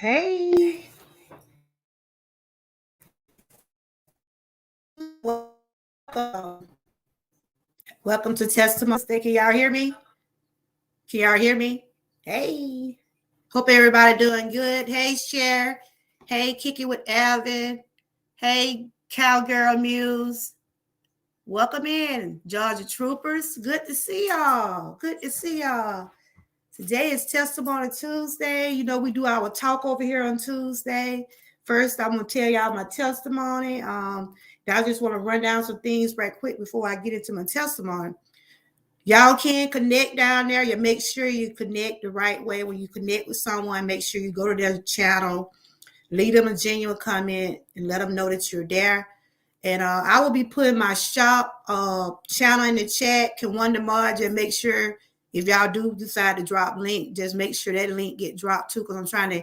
Hey, welcome. Welcome to Testimony. Can y'all hear me? Can y'all hear me? Hey, hope everybody doing good. Hey, Cher. Hey, Kick It with Alvin. Hey, Cowgirl Muse. Welcome in, Georgia Troopers. Good to see y'all. Good to see y'all. Today is Testimony Tuesday. You know, we do our talk over here on Tuesday. First, I'm going to tell y'all my testimony. I just want to run down some things right quick before I get into my testimony. Y'all can connect down there. You make sure you connect the right way. When you connect with someone, make sure you go to their channel, leave them a genuine comment, and let them know that you're there. And I will be putting my shop channel in the chat. Can one of the mods and make sure if y'all do decide to drop link, just make sure that link get dropped too, because I'm trying to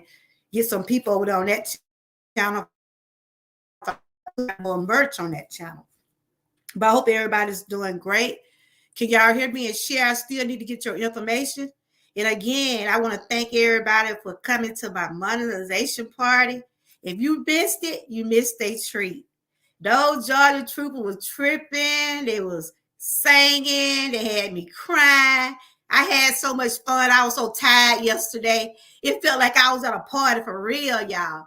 get some people over there on that channel, more merch on that channel. But I hope everybody's doing great. Can y'all hear me and share? I still need to get your information. And again, I want to thank everybody for coming to my monetization party. If you missed it, you missed a treat. Those Georgia Troopers was tripping. They was singing. They had me crying. I had so much fun. I was so tired yesterday. It felt like I was at a party for real, y'all.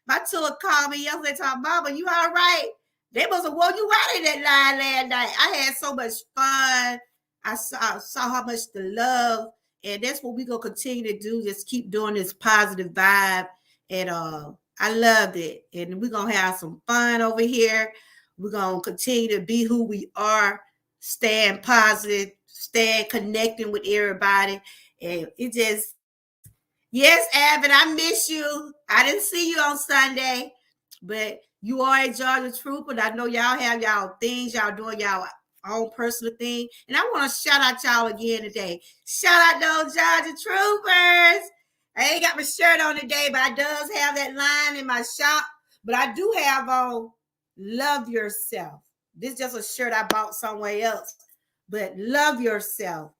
My tour called me yesterday talking, Mama, you all right? They must have woke you out of that line last night. I had so much fun. I saw how much the love, and that's what we're going to continue to do. Just keep doing this positive vibe. And I loved it. And we're going to have some fun over here. We're going to continue to be who we are, staying positive, staying connecting with everybody. And it just, yes, Evan, I miss you. I didn't see you on Sunday, but you are a Georgia Trooper. I know y'all have y'all things, y'all doing y'all own personal thing. And I want to shout out y'all again today. Shout out those Georgia Troopers. I ain't got my shirt on today, but I does have that line in my shop. But I do have on love yourself. This is just a shirt I bought somewhere else. But love yourself.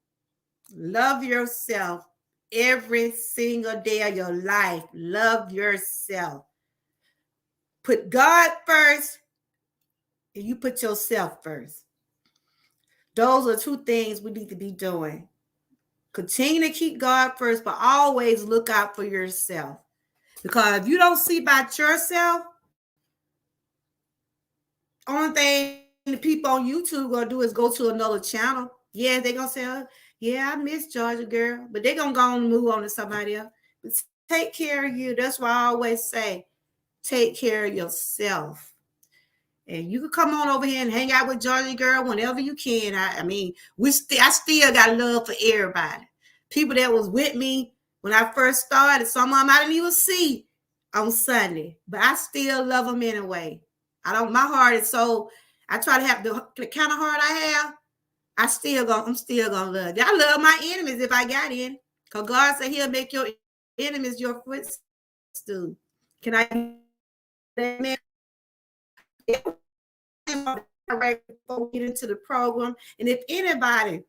Love yourself every single day of your life. Love yourself. Put God first, and you put yourself first. Those are two things we need to be doing. Continue to keep God first, but always look out for yourself. Because if you don't see about yourself, only thing the people on YouTube gonna do is go to another channel. Yeah, they're gonna say, oh, yeah, I miss Georgia girl, but they're gonna go and move on to somebody else. But take care of you. That's why I always say, take care of yourself. And you can come on over here and hang out with Georgia girl whenever you can. I mean, I still got love for everybody. People that was with me When I first started, some of them I didn't even see on Sunday, but I still love them anyway. My heart is so, I try to have the kind of heart I have. I'm still gonna love you. I love my enemies if I got in. Because God said he'll make your enemies your footstool. Can I amen? Right before we get into the program. And if anybody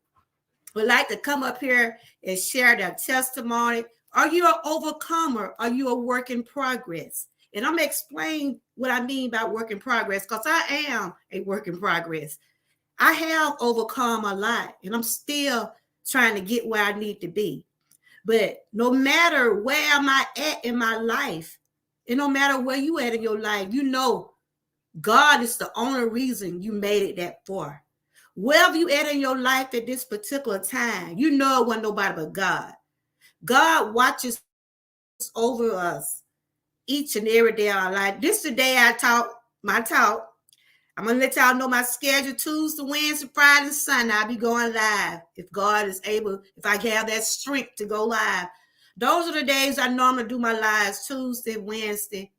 would like to come up here and share their testimony, are you an overcomer? Are you a work in progress? And I'm going to explain what I mean by work in progress, because I am a work in progress. I have overcome a lot, and I'm still trying to get where I need to be. But no matter where am I at in my life, and no matter where you at in your life, you know God is the only reason you made it that far. Wherever you at in your life at this particular time, you know it wasn't nobody but God. God watches over us each and every day of our life. This is the day I talk my talk. I'm going to let y'all know my schedule. Tuesday, Wednesday, Friday, and Sunday. I'll be going live if God is able, if I can have that strength to go live. Those are the days I normally do my lives, Tuesday, Wednesday,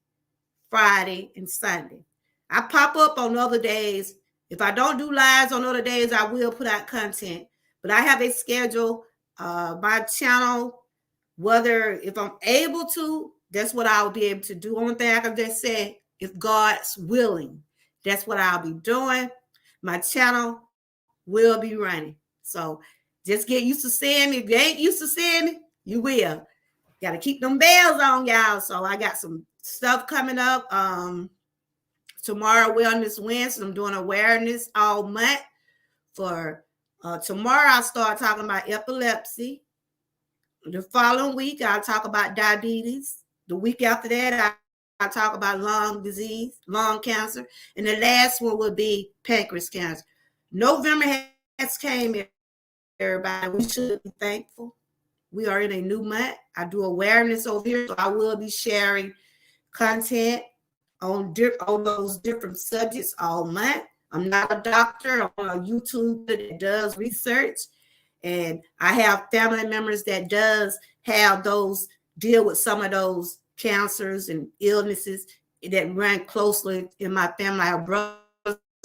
Friday, and Sunday. I pop up on other days. If I don't do lives on other days, I will put out content. But I have a schedule, my channel, whether if I'm able to, that's what I'll be able to do. Only thing I can just say, if God's willing, that's what I'll be doing. My channel will be running. So just get used to seeing me. If you ain't used to seeing me, you will. Got to keep them bells on, y'all. So I got some stuff coming up. Tomorrow, Wellness Wednesday, I'm doing awareness all month. For tomorrow, I'll start talking about epilepsy. The following week, I'll talk about diabetes. The week after that, I'll talk about lung disease, lung cancer. And the last one will be pancreas cancer. November has came, everybody. We should be thankful. We are in a new month. I do awareness over here, so I will be sharing content on those different subjects all month. I'm not a doctor. I'm a YouTuber that does research. And I have family members that does have those, deal with some of those cancers and illnesses that run closely in my family. I have brothers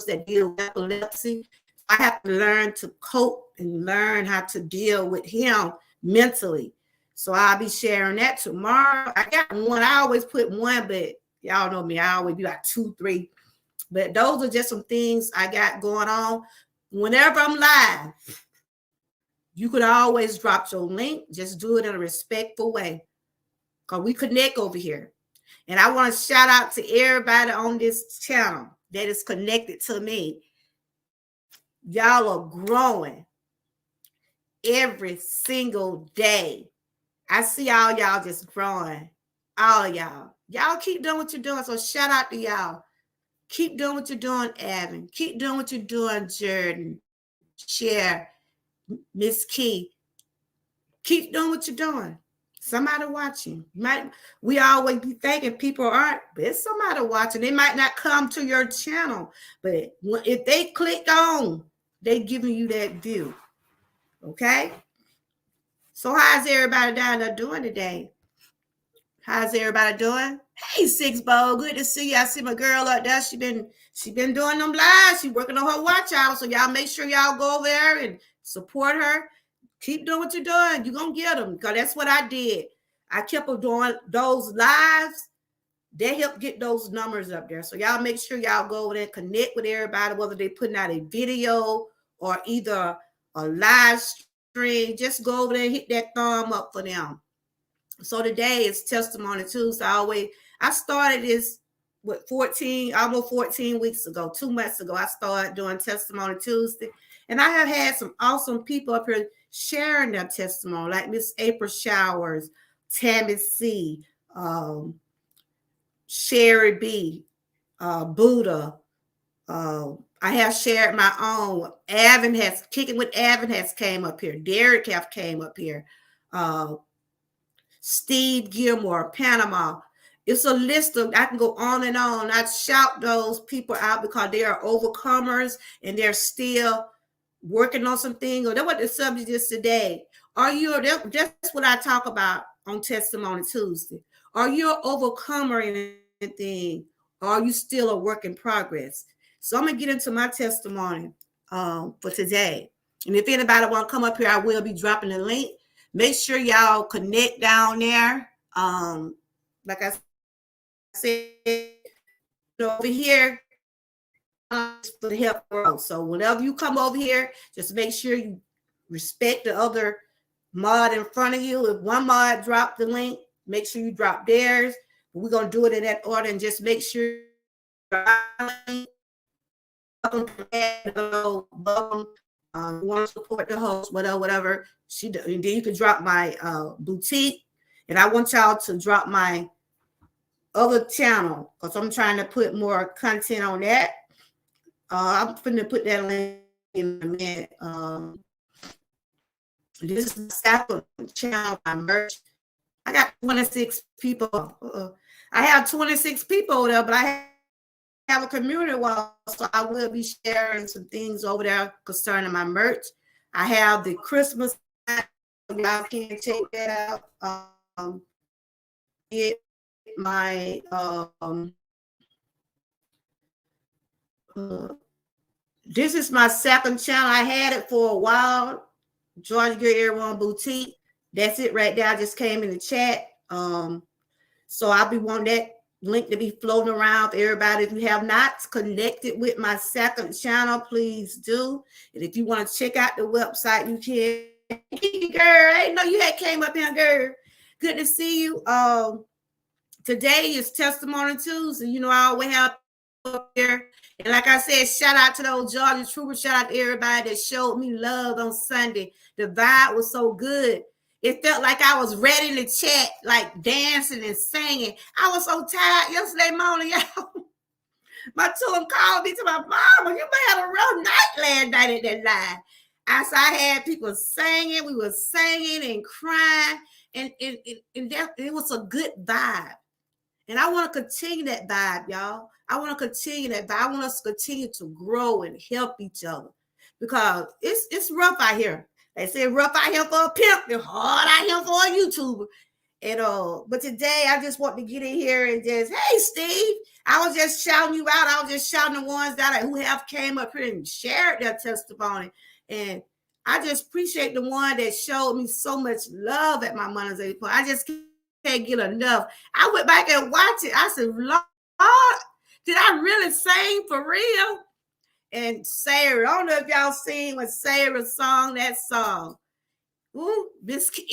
that deal with epilepsy. I have to learn to cope and learn how to deal with him mentally. So I'll be sharing that tomorrow. I got one. I always put one, but y'all know me. I always do like 2, 3. But those are just some things I got going on. Whenever I'm live, you could always drop your link. Just do it in a respectful way, because we connect over here. And I want to shout out to everybody on this channel that is connected to me. Y'all are growing every single day. I see all y'all just growing. All of y'all. Y'all keep doing what you're doing. So shout out to y'all. Keep doing what you're doing, Evan. Keep doing what you're doing, Jordan. Cher, Miss Key. Keep doing what you're doing. Somebody watching. We always be thinking people aren't, but it's somebody watching. They might not come to your channel, but if they click on, they giving you that view. Okay? So how's everybody down there doing today? How's everybody doing? Hey, Six Bowl, good to see you. I see my girl up there. She been doing them lives. She working on her watch hour. So y'all make sure y'all go over there and support her. Keep doing what you're doing. You're going to get them, because that's what I did. I kept doing those lives. They help get those numbers up there. So y'all make sure y'all go over there and connect with everybody, whether they're putting out a video or either a live stream. Just go over there and hit that thumb up for them. So today is Testimony Tuesday. I started this with almost 14 weeks ago, 2 months ago. I started doing Testimony Tuesday. And I have had some awesome people up here sharing their testimony, like Miss April Showers, Tammy C, Sherry B, Buddha. I have shared my own. Kicking with Avon has came up here. Derek have came up here. Steve Gilmore, Panama. It's a list of, I can go on and on. I shout those people out because they are overcomers and they're still working on some things. Or that's what the subject is today. That's what I talk about. on Testimony Tuesday? Are you an overcomer in anything? Or are you still a work in progress? So I'm going to get into my testimony for today. And if anybody want to come up here, I will be dropping the link. Make sure y'all connect down there. Like I said, over here for the help growth. So whenever you come over here, just make sure you respect the other mod in front of you. If one mod dropped the link, make sure you drop theirs. We're going to do it in that order, and just make sure you want to support the host, whatever she does. And then you can drop my boutique, and I want y'all to drop my other channel because I'm trying to put more content on that. I'm going to put that link in a minute. This is the second channel, my merch. I got 26 people. I have 26 people there, but I have a community wall, so I will be sharing some things over there concerning my merch. I have the Christmas. Y'all can check that out. My this is my second channel. I had it for a while. Georgia Girl Air One Boutique. That's it right there. I just came in the chat. So I'll be wanting that link to be floating around for everybody. If you have not connected with my second channel, please do. And if you want to check out the website, you can. Girl, I didn't know you had came up here, girl. Good to see you. Today is Testimony Tuesday. You know, I always have up here. And like I said, shout out to those Georgia Troopers. Shout out to everybody that showed me love on Sunday. The vibe was so good. It felt like I was ready to chat, like dancing and singing. I was so tired yesterday morning, y'all. My two called me to my mama. You may have a real night last night at that line. I had people singing. We were singing and crying. And it was a good vibe. And I want to continue that vibe, y'all. I want to continue that vibe. I want us to continue to grow and help each other because it's rough out here. They say rough out here for a pimp, it's hard out here for a YouTuber. And but today I just want to get in here and just, hey Steve, I was just shouting you out. I was just shouting the ones that who have came up here and shared their testimony. And I just appreciate the one that showed me so much love at my Mother's Day party. I just can't get enough. I went back and watched it. I said, Lord, did I really sing for real? And Sarah, I don't know if y'all seen when Sarah sung that song. Ooh, Miss Key,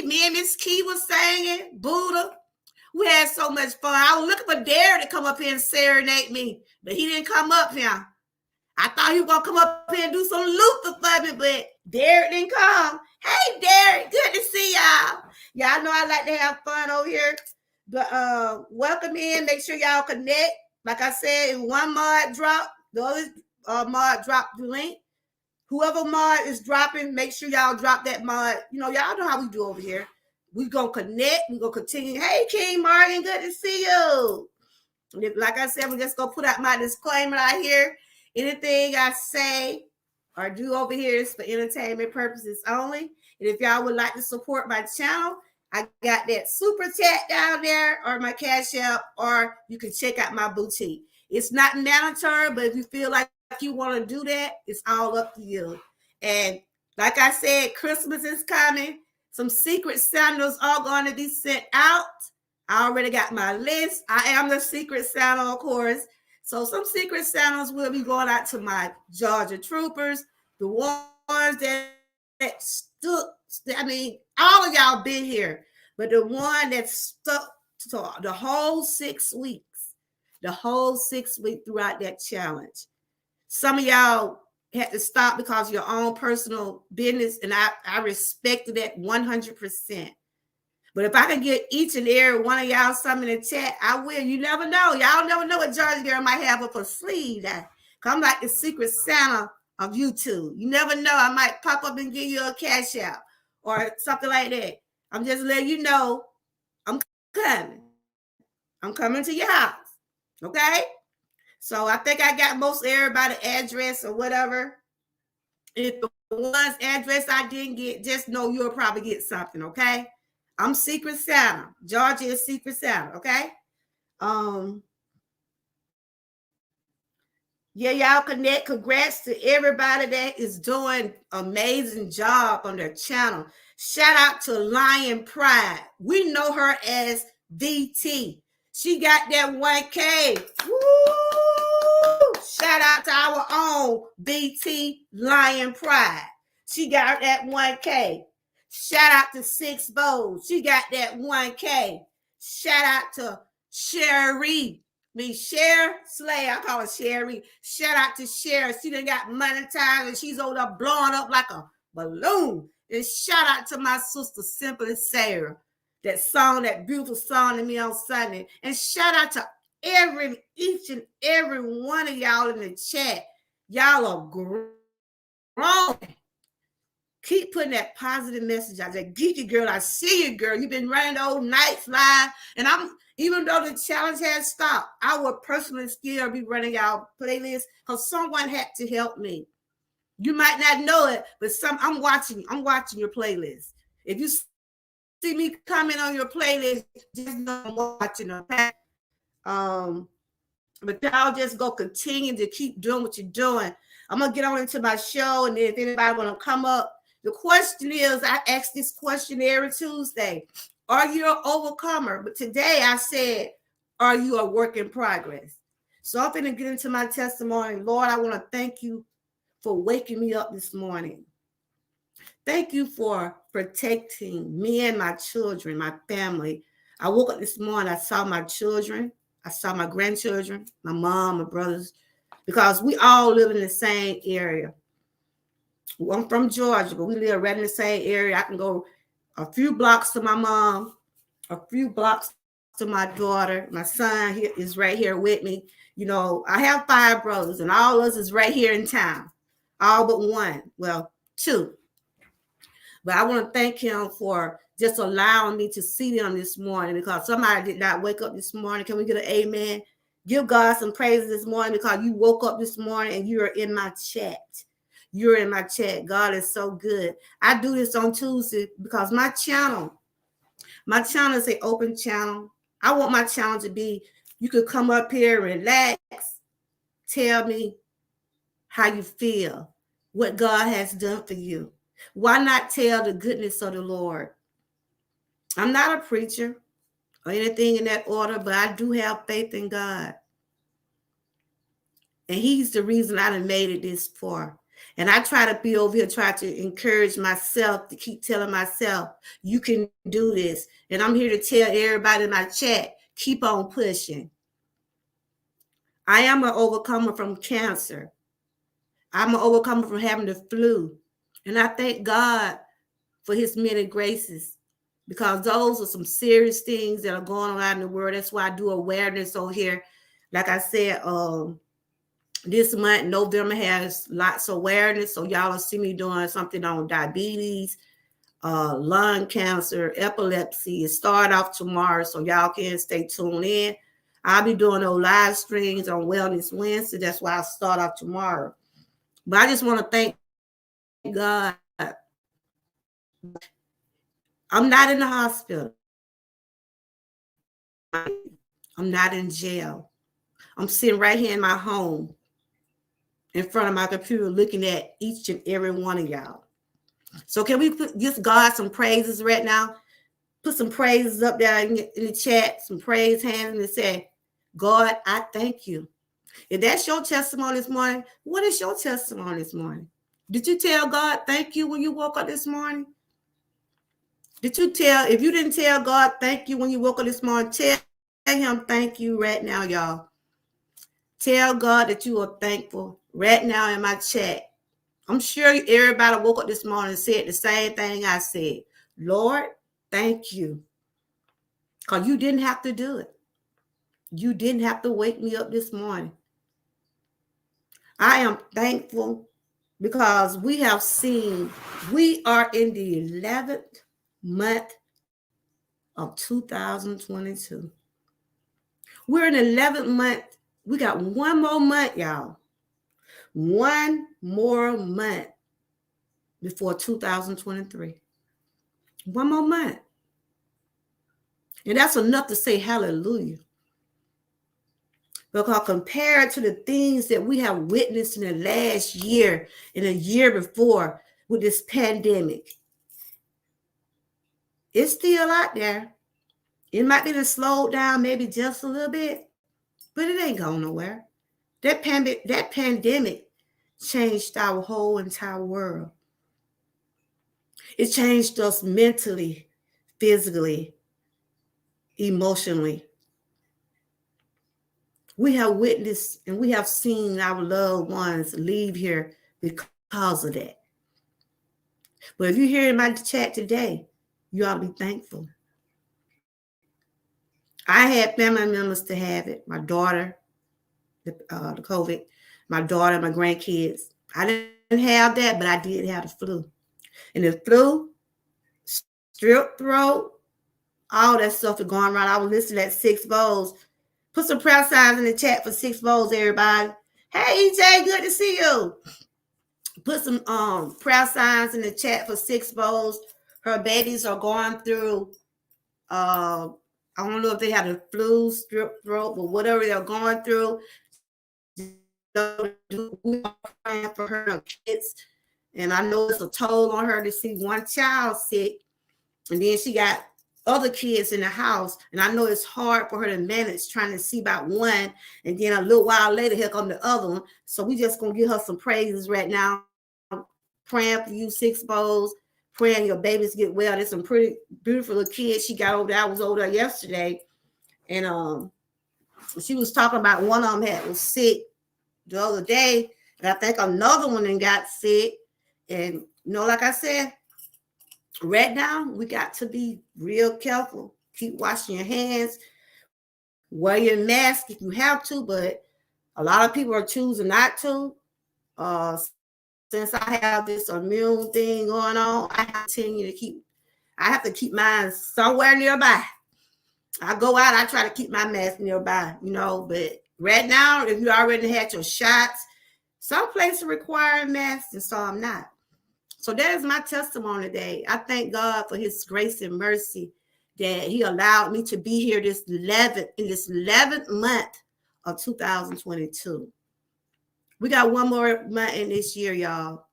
me and Miss Key was singing Buddha. We had so much fun. I was looking for Derek to come up here and serenade me, but he didn't come up here. I thought he was gonna come up here and do some Luther for me, but Derek didn't come. Hey, Derek, good to see y'all. Y'all know I like to have fun over here. But welcome in. Make sure y'all connect. Like I said, if one mod drop, the other mod drop the link. Whoever mod is dropping, make sure y'all drop that mod. You know, y'all know how we do over here. We're going to connect. We're going to continue. Hey, King Morgan, good to see you. Like I said, we're just going to put out my disclaimer out here. Anything I say or do over here is for entertainment purposes only. And if y'all would like to support my channel, I got that super chat down there or my Cash App, or you can check out my boutique. It's not mandatory, but if you feel like you want to do that, it's all up to you. And like I said, Christmas is coming. Some secret Santas are going to be sent out. I already got my list. I am the secret Santa, of course. So some secret Santas will be going out to my Georgia Troopers, the ones that stood. I mean, all of y'all been here, but the one that stuck to the whole 6 weeks, throughout that challenge. Some of y'all had to stop because of your own personal business, and I respected that 100%. But if I can get each and every one of y'all something in the chat, I will. You never know. Y'all never know what Georgia Girl might have up her sleeve. I'm like the secret Santa of YouTube. You never know. I might pop up and give you a Cash App or something like that. I'm just letting you know I'm coming. I'm coming to your house. Okay? So I think I got most everybody's address or whatever. If the one's address I didn't get, just know you'll probably get something, okay? I'm Secret Santa. Georgia is Secret Santa, okay? Yeah, y'all connect. Congrats to everybody that is doing amazing job on their channel. Shout out to Lion Pride. We know her as VT. She got that 1K. Woo! Shout out to our own BT Lion Pride. She got that 1K. Shout out to Six Bowls. She got that 1K. Shout out to Sherry. Cher Slay, I call her Sherry. Shout out to Cher. She done got monetized and she's over there blowing up like a balloon. And shout out to my sister Simply Sarah. That song, that beautiful song to me on Sunday. And shout out to each and every one of y'all in the chat. Y'all are grown. Keep putting that positive message out there. Geeky girl, I see you, girl. You've been running those nights live. And even though the challenge has stopped, I would personally still be running y'all playlists because someone had to help me. You might not know it, but I'm watching your playlist. If you see me comment on your playlist, just know I'm watching, okay? But y'all just go continue to keep doing what you're doing. I'm gonna get on into my show, and then if anybody wanna come up, the question is, I ask this question every Tuesday. Are you an overcomer? But today I said, are you a work in progress? So I'm going to get into my testimony. Lord, I want to thank you for waking me up this morning. Thank you for protecting me and my children, my family. I woke up this morning, I saw my children, I saw my grandchildren, my mom, my brothers, because we all live in the same area. I'm from Georgia, but we live right in the same area. I can go a few blocks to my mom, a few blocks to my daughter. My son is right here with me. You know, I have 5 brothers, and all of us is right here in town. All but one. Well, 2. But I want to thank him for just allowing me to see them this morning, because somebody did not wake up this morning. Can we get an amen? Give God some praise this morning because you woke up this morning and you're in my chat. You're in my chat. God is so good. I do this on Tuesday because my channel is an open channel. I want my channel to be, you could come up here, relax, tell me how you feel, what God has done for you. Why not tell the goodness of the Lord? I'm not a preacher or anything in that order, but I do have faith in God. And he's the reason I done made it this far. And I try to be over here, try to encourage myself, to keep telling myself, you can do this. And I'm here to tell everybody in my chat, keep on pushing. I am an overcomer from cancer. I'm an overcomer from having the flu. And I thank God for his many graces, because those are some serious things that are going on out in the world. That's why I do awareness over here. Like I said, this month, November, has lots of awareness. So y'all will see me doing something on diabetes, lung cancer, epilepsy. It started off tomorrow, so y'all can stay tuned in. I'll be doing those live streams on Wellness Wednesday. That's why I start off tomorrow. But I just want to thank God. I'm not in the hospital. I'm not in jail. I'm sitting right here in my home in front of my computer looking at each and every one of y'all. So can we give God some praises right now? Put some praises up there in the chat, some praise hands, and say, God, I thank you. If that's your testimony this morning, what is your testimony this morning? Did you tell God thank you when you woke up this morning? If you didn't tell God thank you when you woke up this morning, tell him thank you right now, y'all. Tell God that you are thankful right now in my chat. I'm sure everybody woke up this morning and said the same thing I said. Lord, thank you. Because you didn't have to do it. You didn't have to wake me up this morning. I am thankful because we are in the 11th month of 2022. We're in the 11th month. We got one more month, y'all. One more month before 2023. One more month. And that's enough to say hallelujah. Because compared to the things that we have witnessed in the last year and a year before with this pandemic, it's still out there. It might be to slow down maybe just a little bit, but it ain't going nowhere. That pandemic changed our whole entire world. It changed us mentally, physically, emotionally. We have witnessed and we have seen our loved ones leave here because of that. But if you hear in my chat today, you ought to be thankful. I had family members to have it. My daughter, the COVID, my daughter, my grandkids. I didn't have that, but I did have the flu. And the flu, strep throat, all that stuff is going around. I was listening at Six Bowls. Put some prayer signs in the chat for Six Bowls, everybody. Hey, EJ, good to see you. Put some prayer signs in the chat for Six Bowls. Her babies are going through, I don't know if they have the flu, strep throat, but whatever they're going through, we are praying for her kids. And I know it's a toll on her to see one child sick. And then she got other kids in the house. And I know it's hard for her to manage trying to see about one. And then a little while later, here come the other one. So we just going to give her some praises right now. Praying for you, Six Bowls. Praying your babies get well. There's some pretty beautiful little kids she got over there. I was over there yesterday. And she was talking about one of them was sick the other day. And I think another one then got sick. And, like I said, right now, we got to be real careful. Keep washing your hands. Wear your mask if you have to, but a lot of people are choosing not to. Since I have this immune thing going on, I have to keep mine somewhere nearby. I go out, I try to keep my mask nearby, but right now, if you already had your shots, some places require masks and some not. So that is my testimony today. I thank God for his grace and mercy that he allowed me to be here in this 11th month of 2022. We got one more month in this year, y'all.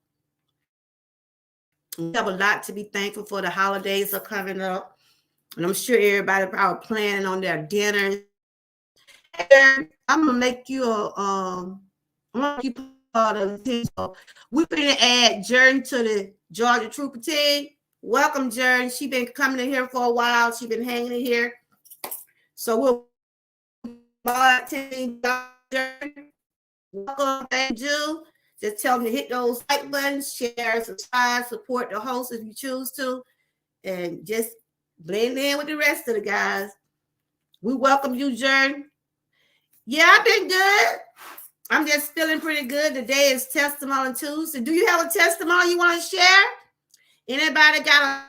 We have a lot to be thankful for. The holidays are coming up. And I'm sure everybody probably planning on their dinners. And I'm going to make you I'm going to keep part of the team. So we're going to add Jordan to the Georgia Trooper team. Welcome, Jordan. She's been coming in here for a while. She's been hanging in here. So we'll team Jordan. Welcome, thank you. Just tell them to hit those like buttons, share, subscribe, support the host if you choose to, and just blend in with the rest of the guys. We welcome you, Jordan. Yeah, I've been good. I'm just feeling pretty good. Today is Testimony Tuesday. Do you have a testimony you want to share? Anybody got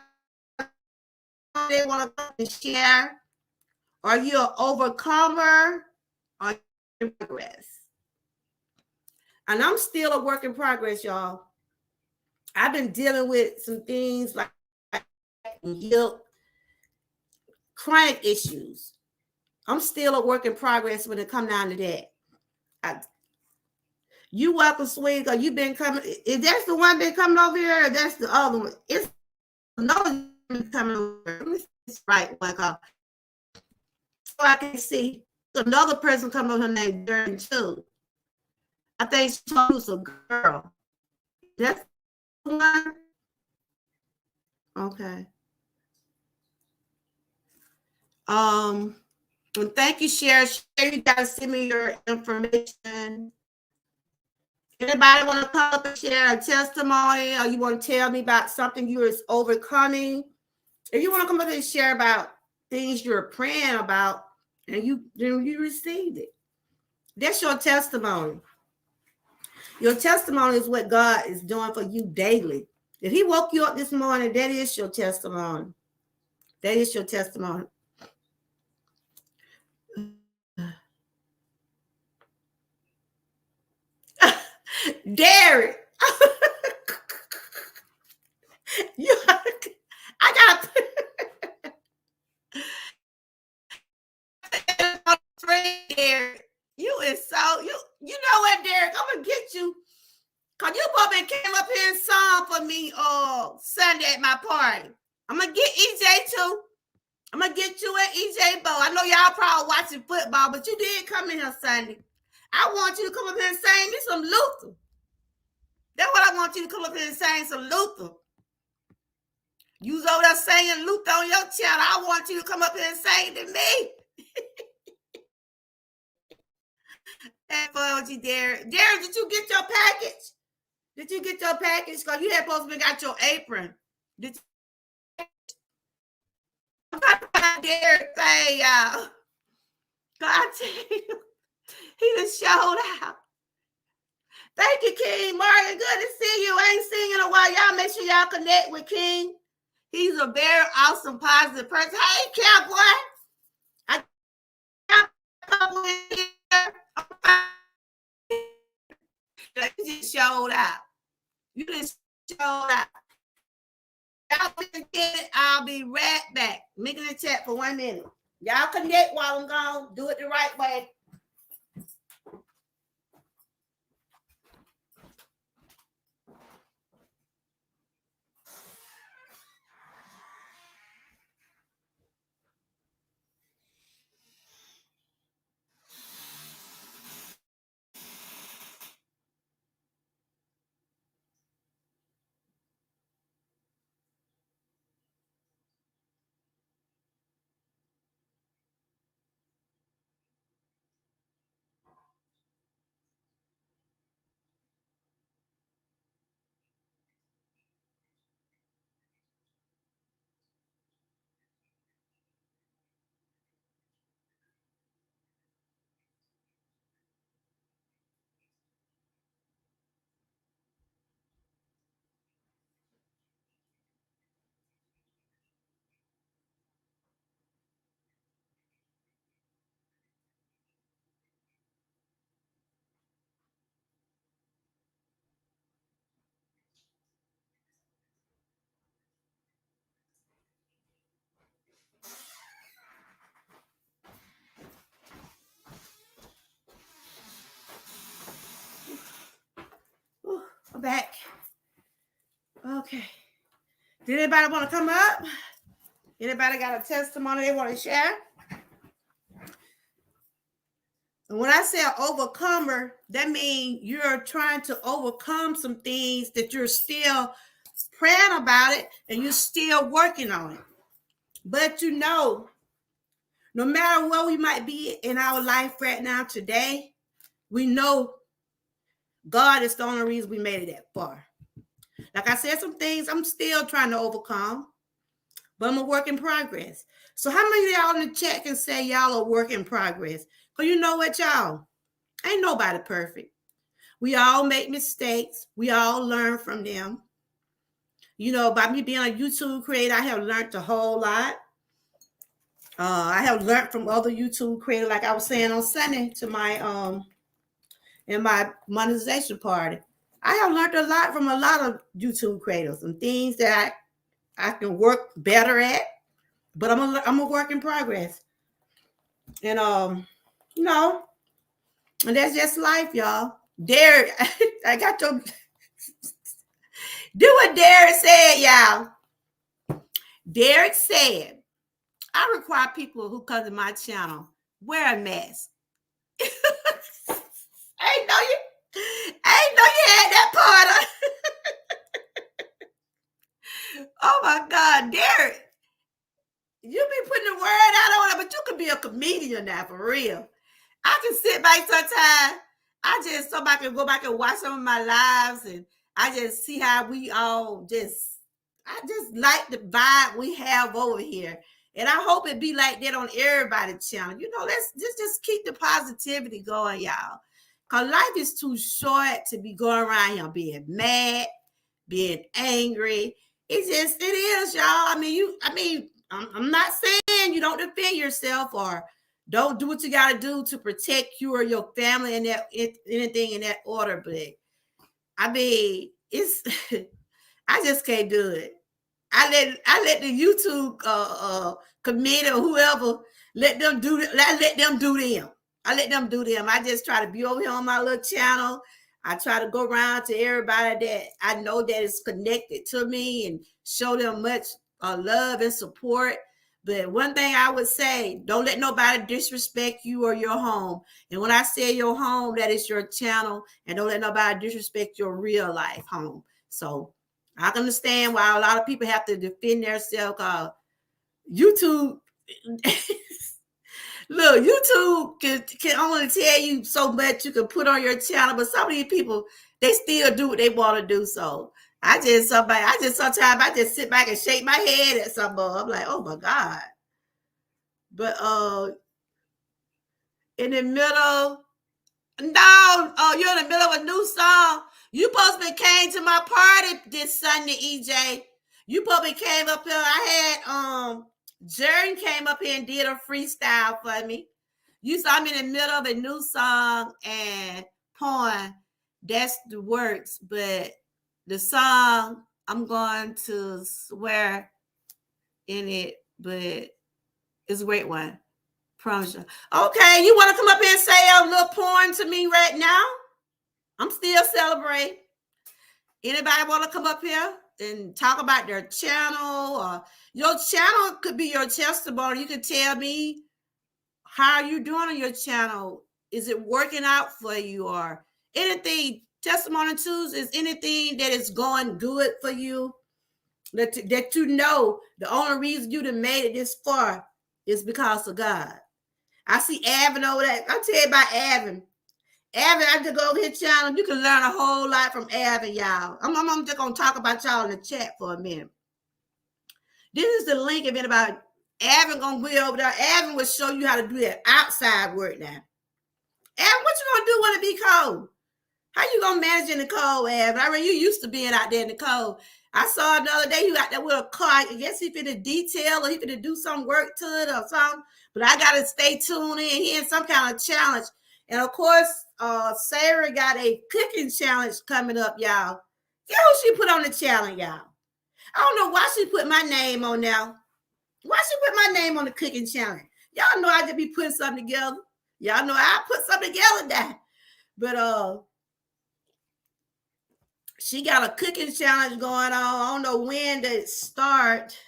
they want to share? Are you an overcomer? Are you in progress? And I'm still a work in progress, y'all. I've been dealing with some things like guilt, chronic issues. I'm still a work in progress when it comes down to that. You welcome, Swing, or you been coming. If that's the one been coming over here, or that's the other one. It's another coming over. It's right, so I can see another person coming over her named Jordan too. I think she was a girl. That's the one. Okay. And thank you, Sherry. Sherry, you gotta send me your information. Anybody want to come up and share a testimony, or you want to tell me about something you're overcoming? If you want to come up and share about things you're praying about and you received it, that's your testimony. Your testimony is what God is doing for you daily. If he woke you up this morning, that is your testimony. That is your testimony. Derek. I got for me Sunday at my party. I'm gonna get EJ too. I'm gonna get you and EJ Bo. I know y'all probably watching football, but you did come in here Sunday. I want you to come up here and sing me some Luther. That's what I want you to come up here and sing some Luther. You was over there singing Luther on your channel. I want you to come up here and sing to me. That fun with you, Derek. Derek, did you get your package? Did you get your package? Because you had supposed to got your apron. Did you? I'm talking about Derek thing, y'all. God tell you, he just showed out. Thank you, King Martin. Good to see you. I ain't seen you in a while. Y'all make sure y'all connect with King. He's a very awesome, positive person. Hey, cowboy. I you just showed out. You just showed out. Y'all get it. I'll be right back. Making a chat for 1 minute. Y'all connect while I'm gone. Do it the right way. I'm back. Okay. Did anybody want to come up? Anybody got a testimony they want to share? And when I say overcomer, that means you're trying to overcome some things that you're still praying about it and you're still working on it. But you know, no matter where we might be in our life right now today, we know God is the only reason we made it that far. Like I said, some things I'm still trying to overcome, but I'm a work in progress. So how many of y'all in the chat can say y'all are work in progress? Because you know what, y'all? Ain't nobody perfect. We all make mistakes. We all learn from them. You know, by me being a YouTube creator, I have learned a whole lot. I have learned from other YouTube creators, like I was saying on Sunday to my in my monetization party. I have learned a lot from a lot of YouTube creators and things that I can work better at. But I'm a work in progress, and you know, and that's just life, y'all. Derek, I got your do what Derek said, y'all. Derek said, I require people who come to my channel wear a mask. I ain't know you had that part of. Oh my God, Derek. You be putting the word out on it, but you could be a comedian now for real. I can sit back sometimes. Somebody can go back and watch some of my lives, and I just see how we all I just like the vibe we have over here. And I hope it be like that on everybody's channel. You know, let's just keep the positivity going, y'all. Because life is too short to be going around here being mad, being angry. It is, y'all. I'm not saying you don't defend yourself or don't do what you got to do to protect you or your family and anything in that order. But I mean, it's I just can't do it. I let the YouTube committee or whoever let them do them. I let them do them. I just try to be over here on my little channel. I try to go around to everybody that I know that is connected to me and show them much love and support. But one thing I would say, don't let nobody disrespect you or your home. And when I say your home, that is your channel. And don't let nobody disrespect your real life home. So I can understand why a lot of people have to defend themselves. YouTube, look, YouTube can only tell you so much you can put on your channel, but some of these people, they still do what they want to do. So sometimes I just sit back and shake my head at somebody. I'm like, oh my God. But in the middle, no, you're in the middle of a new song. You supposed to be came to my party this Sunday, EJ. You probably came up here. I had Jerry came up here and did a freestyle for me. You saw me in the middle of a new song and poem. That's the works, but the song I'm going to swear in it, but it's a great one. Promise you. Okay, you want to come up here and say a little poem to me right now? I'm still celebrating. Anybody want to come up here and talk about their channel? Or your channel could be your testimony. You could tell me how you doing on your channel. Is it working out for you or anything? Testimony Tuesday is anything that is going good for you that you know the only reason you done made it this far is because of God. I see Avin over there. I'll tell you about Avin. Avin, I just go over his channel. You can learn a whole lot from Avin, y'all. I'm just going to talk about y'all in the chat for a minute. This is the link if anybody. Avin going to be over there. Avin will show you how to do that outside work now. Avin, what you going to do when it be cold? How you going to manage in the cold, Avin? I mean, you used to being out there in the cold. I saw the other day you out there with a car. I guess he finna detail or he finna do some work to it or something. But I got to stay tuned in. He in some kind of challenge. And of course, Sarah got a cooking challenge coming up, y'all. Guess who she put on the challenge, y'all? I don't know why she put my name on now. Why she put my name on the cooking challenge? Y'all know I just be putting something together. Y'all know I put something together now. But she got a cooking challenge going on. I don't know when to start.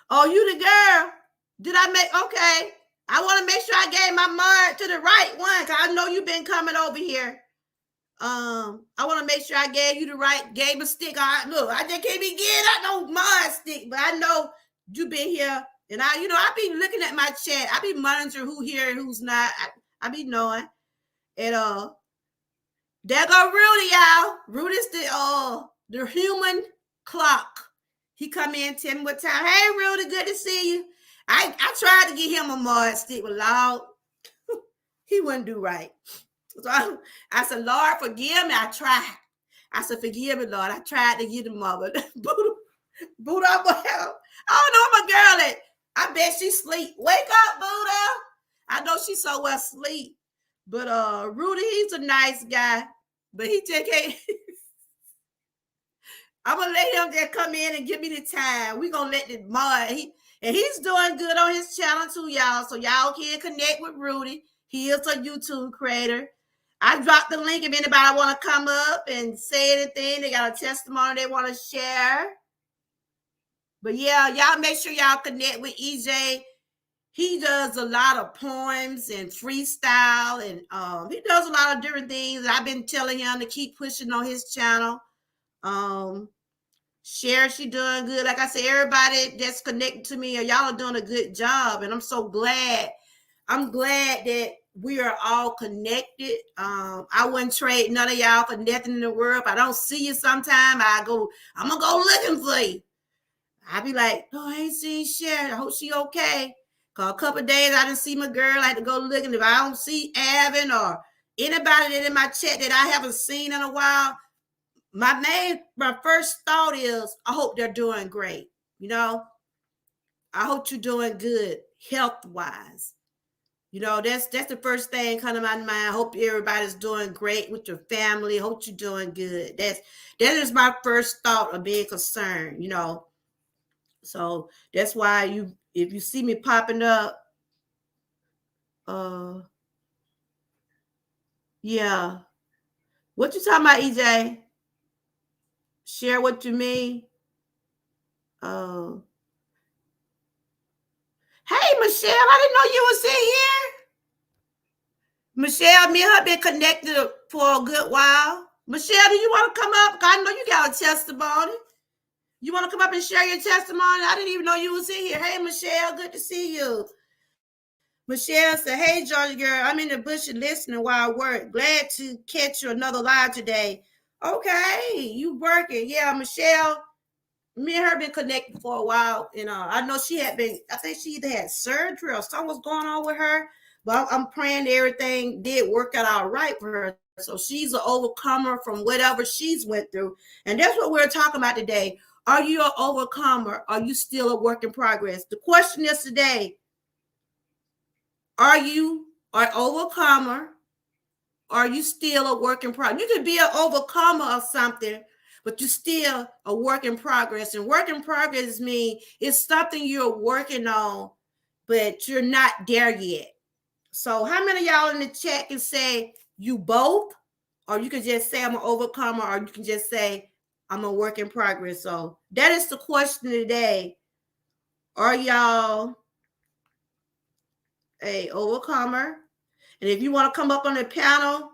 Oh, you the girl. Did I make okay? I want to make sure I gave my mark to the right one because I know you've been coming over here. I want to make sure I gave you the right gave a stick. Look, I just can't be getting out no mud stick, but I know you've been here, and I be looking at my chat. I be monitoring who here and who's not. I be knowing, and there go Rudy, y'all. Rudy's the human clock. He come in, tell me what time. Hey, Rudy, good to see you. I tried to get him a mud stick, but Lord, he wouldn't do right. So I said, Lord, forgive me. I tried. I said, forgive me, Lord. I tried to get him up, but Buddha, I don't know my girl at. I bet she sleep. Wake up, Buddha. I know she's so well asleep. But Rudy, he's a nice guy. But he just can't. I'm gonna let him just come in and give me the time. We're gonna let the mud. He's doing good on his channel too, y'all. So y'all can connect with Rudy. He is a YouTube creator. I dropped the link if anybody want to come up and say anything. They got a testimony they want to share. But yeah, y'all make sure y'all connect with EJ. He does a lot of poems and freestyle, and he does a lot of different things. I've been telling him to keep pushing on his channel. Share, she doing good. Like I said, everybody that's connected to me, y'all are doing a good job, and I'm so glad. I'm glad that we are all connected. I wouldn't trade none of y'all for nothing in the world. If I don't see you sometime, I'm gonna go looking for you. I be like, oh, I ain't seen Sharon. I hope she okay. Cause a couple of days I didn't see my girl. I had to go looking. If I don't see Avin or anybody that in my chat that I haven't seen in a while, my first thought is, I hope they're doing great. I hope you're doing good health-wise. That's the first thing coming to my mind. I hope everybody's doing great with your family. Hope you're doing good. That is my first thought of being concerned, So that's why if you see me popping up, yeah. What you talking about, EJ? Share what you mean. Oh. Hey, Michelle, I didn't know you was in here. Michelle, me and her been connected for a good while. Michelle, do you want to come up? I know you got a testimony. You want to come up and share your testimony? I didn't even know you was in here. Hey, Michelle, good to see you. Michelle said, hey, Georgia girl, I'm in the bush and listening while I work. Glad to catch you another live today. Okay, you working. Yeah, Michelle, me and her been connected for a while. And I know she had been, I think she either had surgery or something was going on with her. But I'm praying everything did work out all right for her. So she's an overcomer from whatever she's went through. And that's what we're talking about today. Are you an overcomer? Are you still a work in progress? The question is today, are you an overcomer? Are you still a work in progress? You can be an overcomer of something, but you're still a work in progress. And work in progress means it's something you're working on, but you're not there yet. So how many of y'all in the chat can say you both? Or you can just say I'm an overcomer, or you can just say I'm a work in progress. So that is the question today. Are y'all a overcomer? And if you want to come up on the panel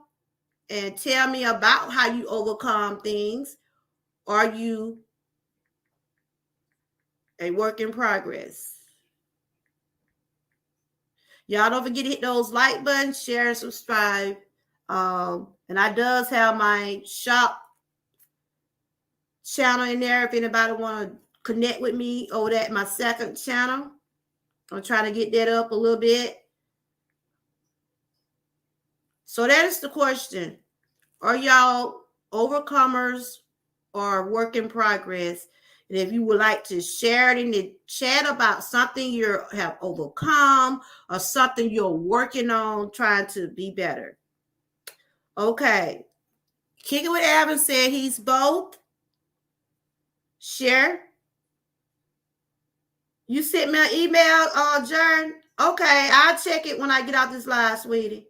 and tell me about how you overcome things, are you a work in progress? Y'all don't forget to hit those like buttons, share, and subscribe. And I does have my shop channel in there if anybody want to connect with me over at my second channel. I'm trying to get that up a little bit. So that is the question. Are y'all overcomers or work in progress? And if you would like to share it in the chat about something you have overcome or something you're working on trying to be better. Okay. Kick It with Alvin said he's both. Share. You sent me an email, Jern? Okay, I'll check it when I get out this live, sweetie.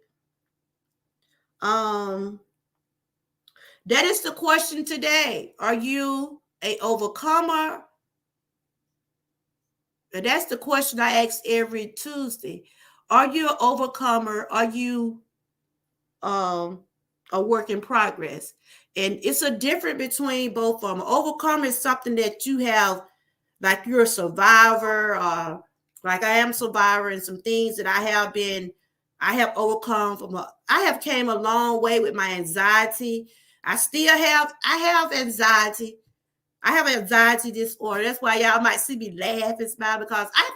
That is the question today. Are you an overcomer? And that's the question I ask every Tuesday. Are you an overcomer? Are you a work in progress? And it's a difference between both of them. Overcomer is something that you have, like you're a survivor, like I am a survivor, and some things that I have overcome I have came a long way with my anxiety. I have anxiety. I have anxiety disorder. That's why y'all might see me laugh and smile, because I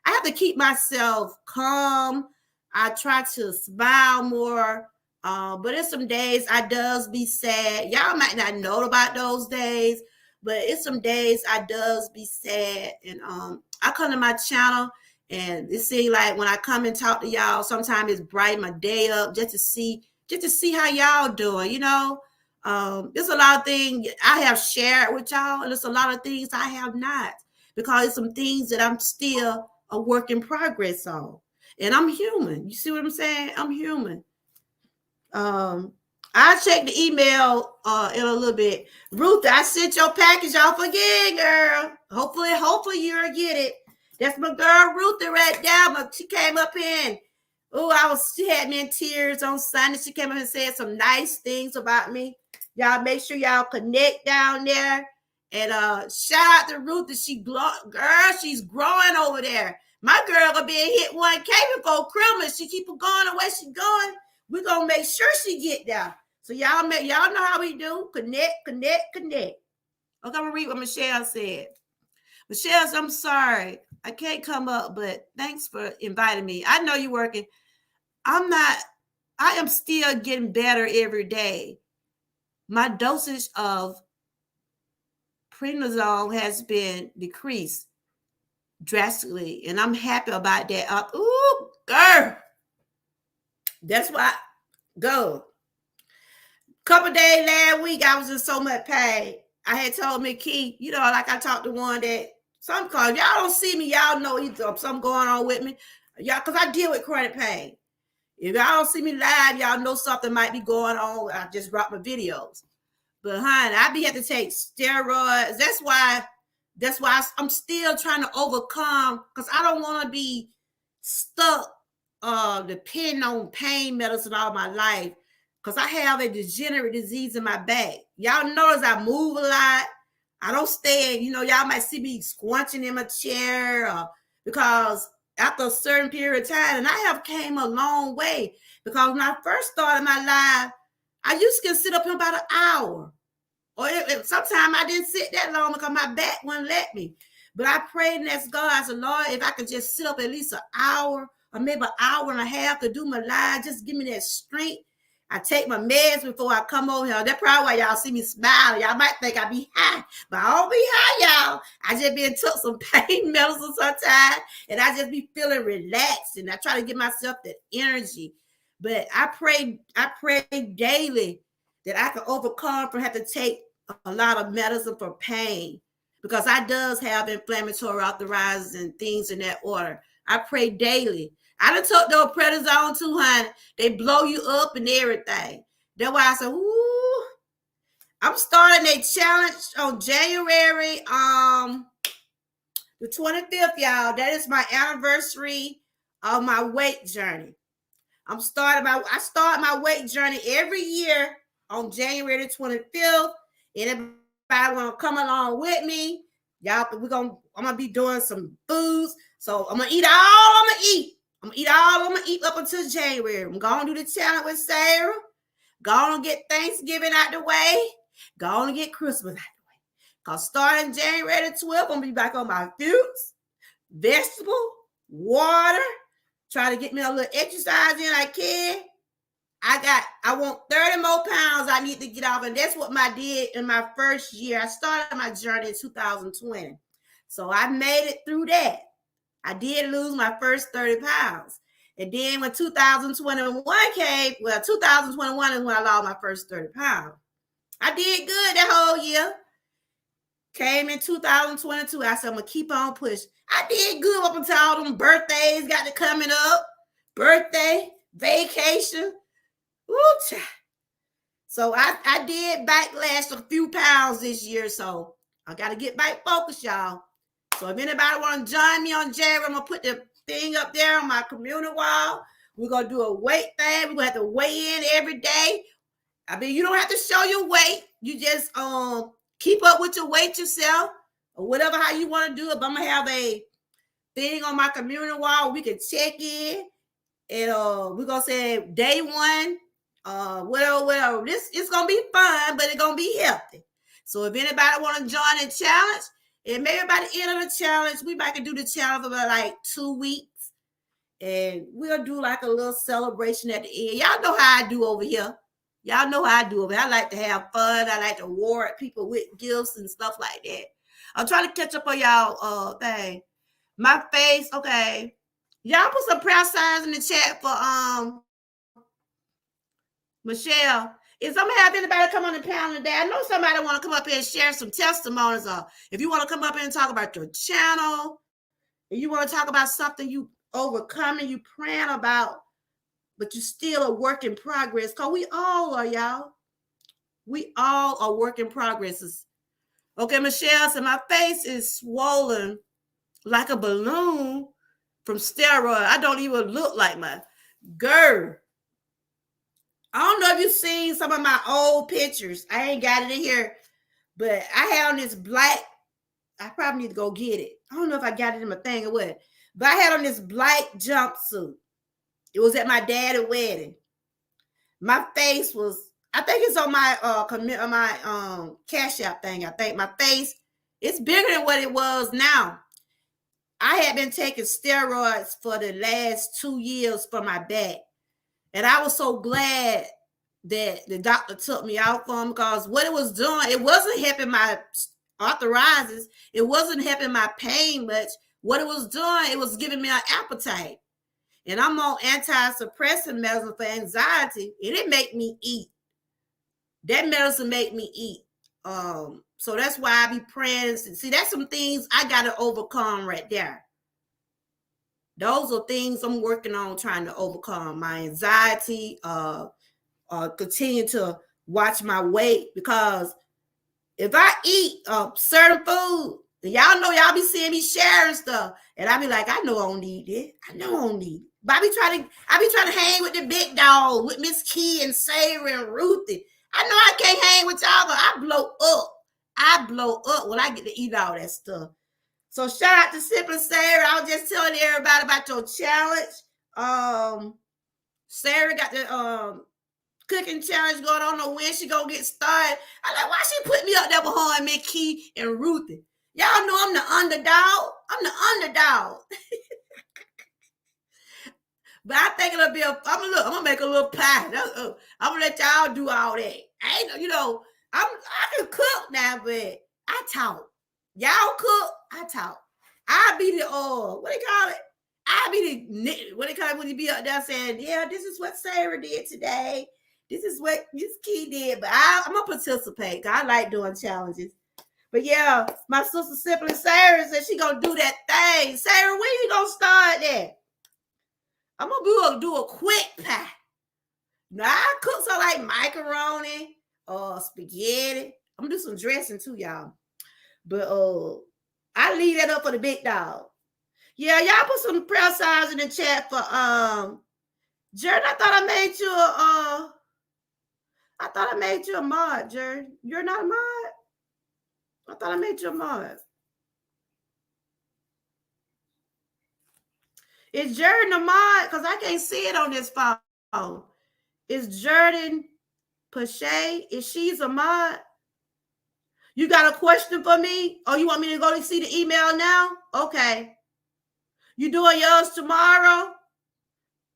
have to keep myself calm. I try to smile more. But there's some days I does be sad. Y'all might not know about those days, but it's some days I does be sad. And I come to my channel, and it seems like when I come and talk to y'all, sometimes it's brighten my day up just to see how y'all doing, you know. There's a lot of things I have shared with y'all, and there's a lot of things I have not, because it's some things that I'm still a work in progress on. And I'm human. You see what I'm saying? I'm human. I'll check the email in a little bit. Ruth, I sent your package off again, girl. Hopefully you'll get it. That's my girl Ruth right there. But she came up in. She had me in tears on Sunday. She came up and said some nice things about me. Y'all make sure y'all connect down there. And shout out to Ruth that girl, she's growing over there. My girl gonna be hit 1K before Christmas. She keep going the way she's going. We're gonna make sure she get there. So y'all know how we do. Connect. Okay, I'm gonna read what Michelle said. Michelle, I'm sorry. I can't come up, but thanks for inviting me. I know you're working. I am still getting better every day. My dosage of prednisone has been decreased drastically, and I'm happy about that. Ooh, girl. That's why go. Couple days last week, I was in so much pain. I had told Mickey, you know, like I talked to one that some call, y'all don't see me, y'all know either something going on with me. Y'all, because I deal with chronic pain. If y'all don't see me live, y'all know something might be going on. I just dropped my videos. But honey, I be having to take steroids. That's why I'm still trying to overcome, because I don't want to be stuck depending on pain medicine all my life, because I have a degenerate disease in my back. Y'all notice I move a lot. I don't stay, y'all might see me squunching in my chair because after a certain period of time, and I have came a long way, because when I first started my life, I used to sit up here about an hour. Or sometimes I didn't sit that long because my back wouldn't let me. But I prayed and asked God, I said, Lord, if I could just sit up at least an hour or maybe an hour and a half to do my live, just give me that strength. I take my meds before I come over here. That's probably why y'all see me smiling. Y'all might think I be high, but I don't be high, y'all. I just been took some pain medicine sometimes, and I just be feeling relaxed, and I try to give myself that energy. But I pray daily that I can overcome from having to take a lot of medicine for pain, because I does have inflammatory arthritis and things in that order. I pray daily. I done took those prednisone too, honey. They blow you up and everything. That's why I said, ooh, I'm starting a challenge on January the 25th, y'all. That is my anniversary of my weight journey. I start my weight journey every year on January the 25th. Anybody want to come along with me? Y'all, I'm gonna be doing some foods. So I'm gonna eat all I'm gonna eat. I'm gonna eat up until January. I'm gonna do the challenge with Sarah. Gonna get Thanksgiving out the way. Gonna get Christmas out the way. Because starting January the 12th, I'm gonna be back on my fruits, vegetable, water. Try to get me a little exercise in I can. I want 30 more pounds I need to get off. And that's what I did in my first year. I started my journey in 2020. So I made it through that. I did lose my first 30 pounds. And then when 2021 came, 2021 is when I lost my first 30 pounds. I did good that whole year. Came in 2022. I said, I'm going to keep on pushing. I did good up until all them birthdays got to coming up. Birthday, vacation. Ooh, so I did backlash a few pounds this year. So I got to get back focused, y'all. So if anybody want to join me on January, I'm going to put the thing up there on my community wall. We're going to do a weight thing. We're going to have to weigh in every day. I mean, you don't have to show your weight. You just keep up with your weight yourself, or whatever, how you want to do it. But I'm going to have a thing on my community wall. We can check in. And we're going to say day one, whatever. It's going to be fun, but it's going to be healthy. So if anybody want to join the challenge, and maybe by the end of the challenge, we might can do the challenge for about like 2 weeks. And we'll do like a little celebration at the end. Y'all know how I do over here. Y'all know how I do over here. I like to have fun. I like to reward people with gifts and stuff like that. I'm trying to catch up on y'all thing. My face, okay. Y'all put some prayer signs in the chat for Michelle. If I'm gonna have anybody come on the panel today, I know somebody want to come up here and share some testimonies. Or if you want to come up here and talk about your channel, and you want to talk about something you overcoming, you praying about, but you still a work in progress. Because we all are, y'all. We all are work in progresses. Okay, Michelle said my face is swollen like a balloon from steroid. I don't even look like my girl. I don't know if you've seen some of my old pictures. I ain't got it in here, but I had on this black. I probably need to go get it. I don't know if I got it in my thing or what, but I had on this black jumpsuit. It was at my dad's wedding. My face was, I think it's on my Cash App thing. I think my face, it's bigger than what it was now. I had been taking steroids for the last 2 years for my back. And I was so glad that the doctor took me out for him, because what it was doing, it wasn't helping my arthritis. It wasn't helping my pain much. What it was doing, it was giving me an appetite. And I'm on anti-suppressant medicine for anxiety, and it make me eat. That medicine make me eat. So that's why I be praying. See, that's some things I got to overcome right there. Those are things I'm working on trying to overcome. My anxiety, continue to watch my weight, because if I eat certain food, y'all know y'all be seeing me sharing stuff, and I be like, I know I don't need it. I know I don't need it. But I be trying to hang with the big dog, with Miss Key and Sarah and Ruthie. I know I can't hang with y'all, but I blow up. I blow up when I get to eat all that stuff. So shout out to Simply Sarah. I was just telling everybody about your challenge. Sarah got the cooking challenge going on. I don't know when she gonna get started. I like, why she put me up there behind Mickey and Ruthie? Y'all know I'm the underdog. I'm the underdog. But I think it'll be I'm gonna make a little pie. I'm gonna let y'all do all that. I ain't, I can cook now, but I talk. Y'all cook, I talk. I be the what they call it? I be the what they call it when you be up there saying, yeah, this is what Sarah did today. This is what Miss Key did. But I'm gonna participate. I like doing challenges. But yeah, my sister Simply Sarah said she gonna do that thing. Sarah, when you gonna start that? I'm gonna do a quick pie. Now I cook something like macaroni or spaghetti. I'm gonna do some dressing too, y'all. But I leave that up for the big dog. Yeah, y'all put some prayer signs in the chat for Jared. I thought I made you a mod, Jared. You're not a mod? I thought I made you a mod. Is Jared a mod? Because I can't see it on this phone. Is Jordan Pache? Is she's a mod? You got a question for me? Oh, you want me to go to see the email now? Okay. You doing yours tomorrow?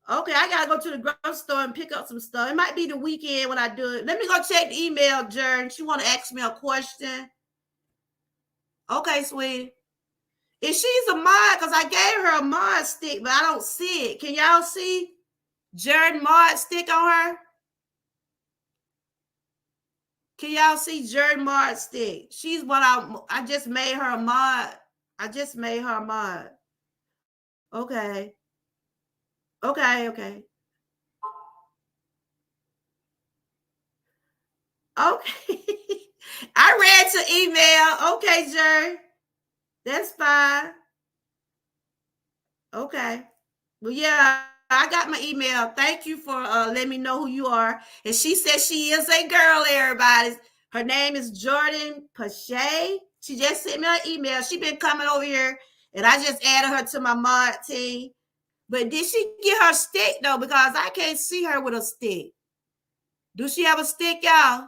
Okay, I gotta go to the grocery store and pick up some stuff. It might be the weekend when I do it. Let me go check the email, Jern. She want to ask me a question. Okay, sweetie. If she's a mod, because I gave her a mod stick, but I don't see it. Can y'all see Jern mod stick on her? Can y'all see Jern mod stick? She's what I just made her a mod. I just made her a mod. Okay. Okay. I read your email. Okay, Jer. That's fine. Okay. Well, yeah, I got my email. Thank you for letting me know who you are. And she says she is a girl, everybody. Her name is Jordan Pache. She just sent me an email. She been coming over here, and I just added her to my mod team. But did she get her stick, though? Because I can't see her with a stick. Do she have a stick, y'all?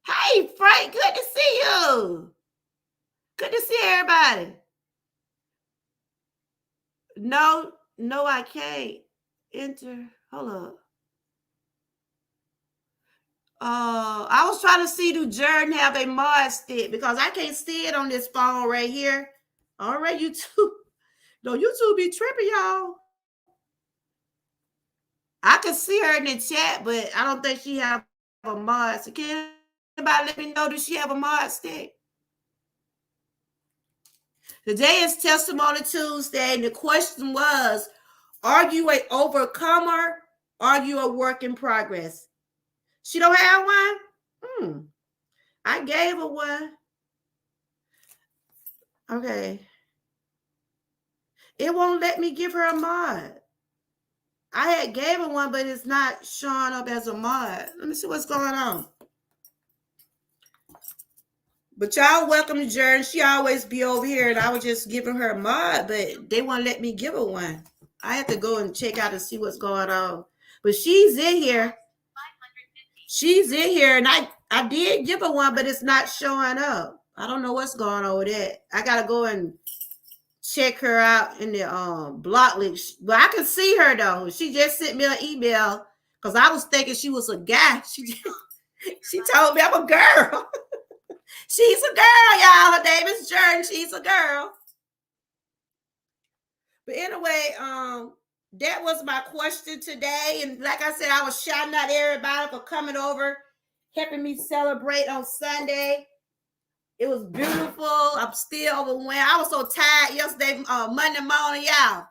Hey, Frank, good to see you. Good to see everybody. No, I can't enter. Hold up. I was trying to see do Jordan have a mod stick because I can't see it on this phone right here. All right, YouTube. No, YouTube be tripping, y'all. I can see her in the chat, but I don't think she have a mod. So can anybody let me know, does she have a mod stick? Today is Testimony Tuesday, and the question was, are you an overcomer? Are you a work in progress? She don't have one? I gave her one. Okay. It won't let me give her a mod. I had gave her one, but it's not showing up as a mod. Let me see what's going on. But y'all welcome to Jern. She always be over here, and I was just giving her a mod, but they won't let me give her one. I have to go and check out and see what's going on. But she's in here. She's in here, and I did give her one, but it's not showing up. I don't know what's going on with that. I gotta go and check her out in the block list. But I can see her though. She just sent me an email because I was thinking she was a guy. She told me I'm a girl. She's a girl, y'all. Her name is Jordan. She's a girl. But anyway, that was my question today. And like I said, I was shouting out everybody for coming over, helping me celebrate on Sunday. It was beautiful. I'm still overwhelmed. I was so tired yesterday, Monday morning, y'all.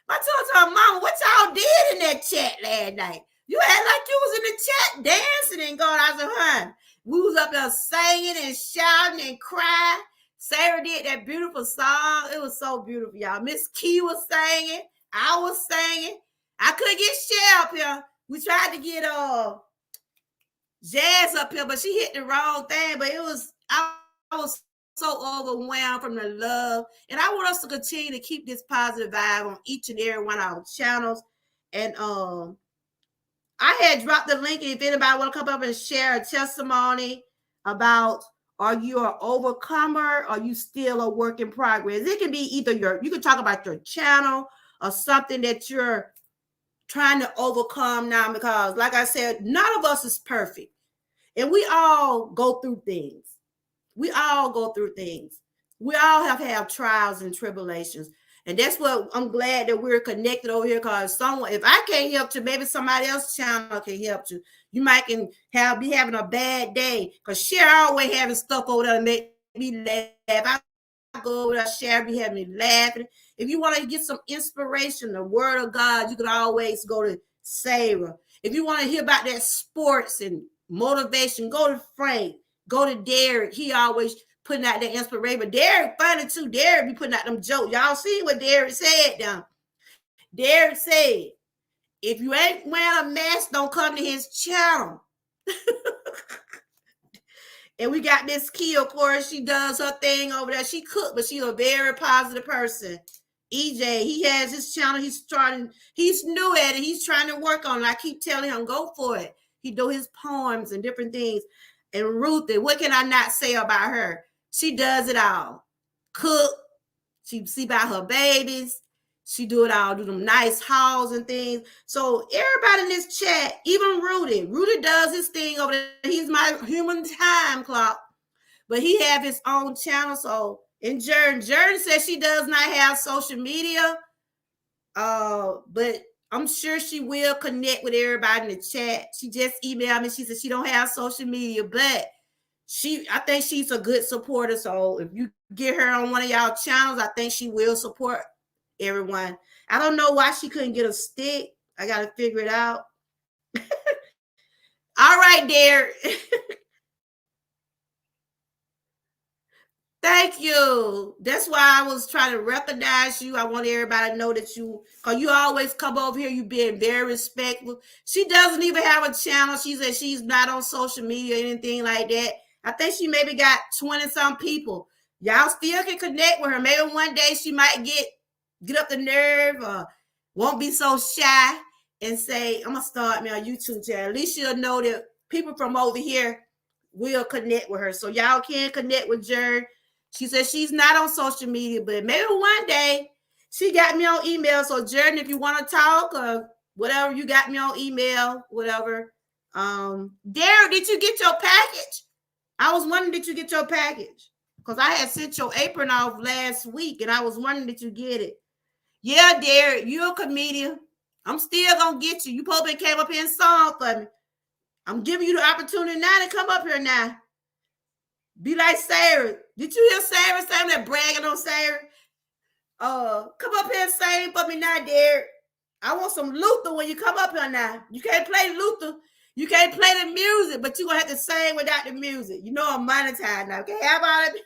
I told her, Mama, what y'all did in that chat last night? You act like you was in the chat dancing and going. I said, huh? We was up there singing and shouting and crying. Sarah did that beautiful song. It was so beautiful, y'all. Miss Key was singing. I was singing. I couldn't get Cher up here. We tried to get Jazz up here, but she hit the wrong thing. But I was so overwhelmed from the love. And I want us to continue to keep this positive vibe on each and every one of our channels. And I had dropped the link. If anybody want to come up and share a testimony about, are you an overcomer or are you still a work in progress? It can be either you can talk about your channel or something that you're trying to overcome now, because like I said, none of us is perfect. And we all go through things. We all go through things. We all have trials and tribulations. And that's what I'm glad that we're connected over here, because someone, if I can't help you, maybe somebody else's channel can help you. You might be having a bad day, because Cher always having stuff over there to make me laugh. I go over there, Cher be having me laughing. If you want to get some inspiration, the word of God, you can always go to Sarah. If you want to hear about that sports and motivation, go to Frank, go to Derek. He always putting out that inspiration. But Derek funny too. Derek be putting out them jokes. Y'all see what Derek said now? Derek said, if you ain't wearing a mask, don't come to his channel. And we got Miss Key, of course. She does her thing over there. She cook, but she's a very positive person. EJ, he has his channel. He's new at it. He's trying to work on it. I keep telling him, go for it. He do his poems and different things. And Ruthie, what can I not say about her? She does it all. Cook. She see about her babies. She do it all, do them nice hauls and things. So everybody in this chat, even Rudy does his thing over there. He's my human time clock. But he have his own channel. So, and Jordan says she does not have social media. But I'm sure she will connect with everybody in the chat. She just emailed me. She said she don't have social media, but I think she's a good supporter. So if you get her on one of y'all channels, I think she will support everyone. I don't know why she couldn't get a stick. I got to figure it out. All right, Derek. Thank you. That's why I was trying to recognize you. I want everybody to know that because you always come over here, you being very respectful. She doesn't even have a channel. She said she's not on social media or anything like that. I think she maybe got 20-some people. Y'all still can connect with her. Maybe one day she might get up the nerve or won't be so shy and say, I'm going to start me on YouTube channel. At least she'll know that people from over here will connect with her. So y'all can connect with Jerd. She says she's not on social media, but maybe one day she got me on email. So Jordan, if you want to talk or whatever, you got me on email, whatever. Derek, did you get your package? I was wondering, did you get your package? Because I had sent your apron off last week, and I was wondering, did you get it? Yeah, Derek, you're a comedian. I'm still going to get you. You probably came up here and sung for me. I'm giving you the opportunity now to come up here now. Be like Sarah. Did you hear Sarah saying that bragging on Sarah? Come up here and sing for me now, Derek. I want some Luther when you come up here now. You can't play Luther. You can't play the music, but you're going to have to sing without the music. You know I'm monetized now. Okay, how about it?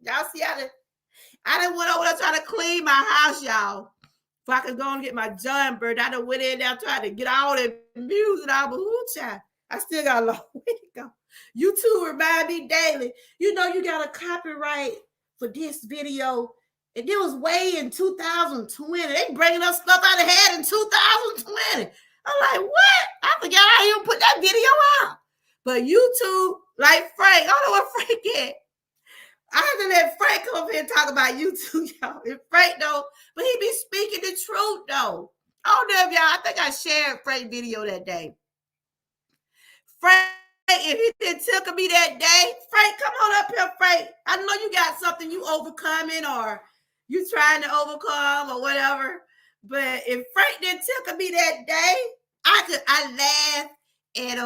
Y'all see how I done went over there trying to clean my house, y'all. If I could go and get my John bird, I done went in there trying to get all the music out, but child, I still got a long way to go. YouTube remind me daily. You know you got a copyright for this video. And it was way in 2020. They bringing us stuff I had in 2020. I'm like, what? I forgot I even put that video out. But YouTube, like Frank, I don't know what Frank at. I have to let Frank come up here and talk about YouTube, y'all. If Frank though, but he be speaking the truth though. I don't know if y'all, I think I shared Frank's video that day. Frank, if he didn't tickle me that day, Frank, come on up here, Frank. I know you got something you overcoming or you trying to overcome or whatever. But if Frank didn't tickle me that day, I laugh and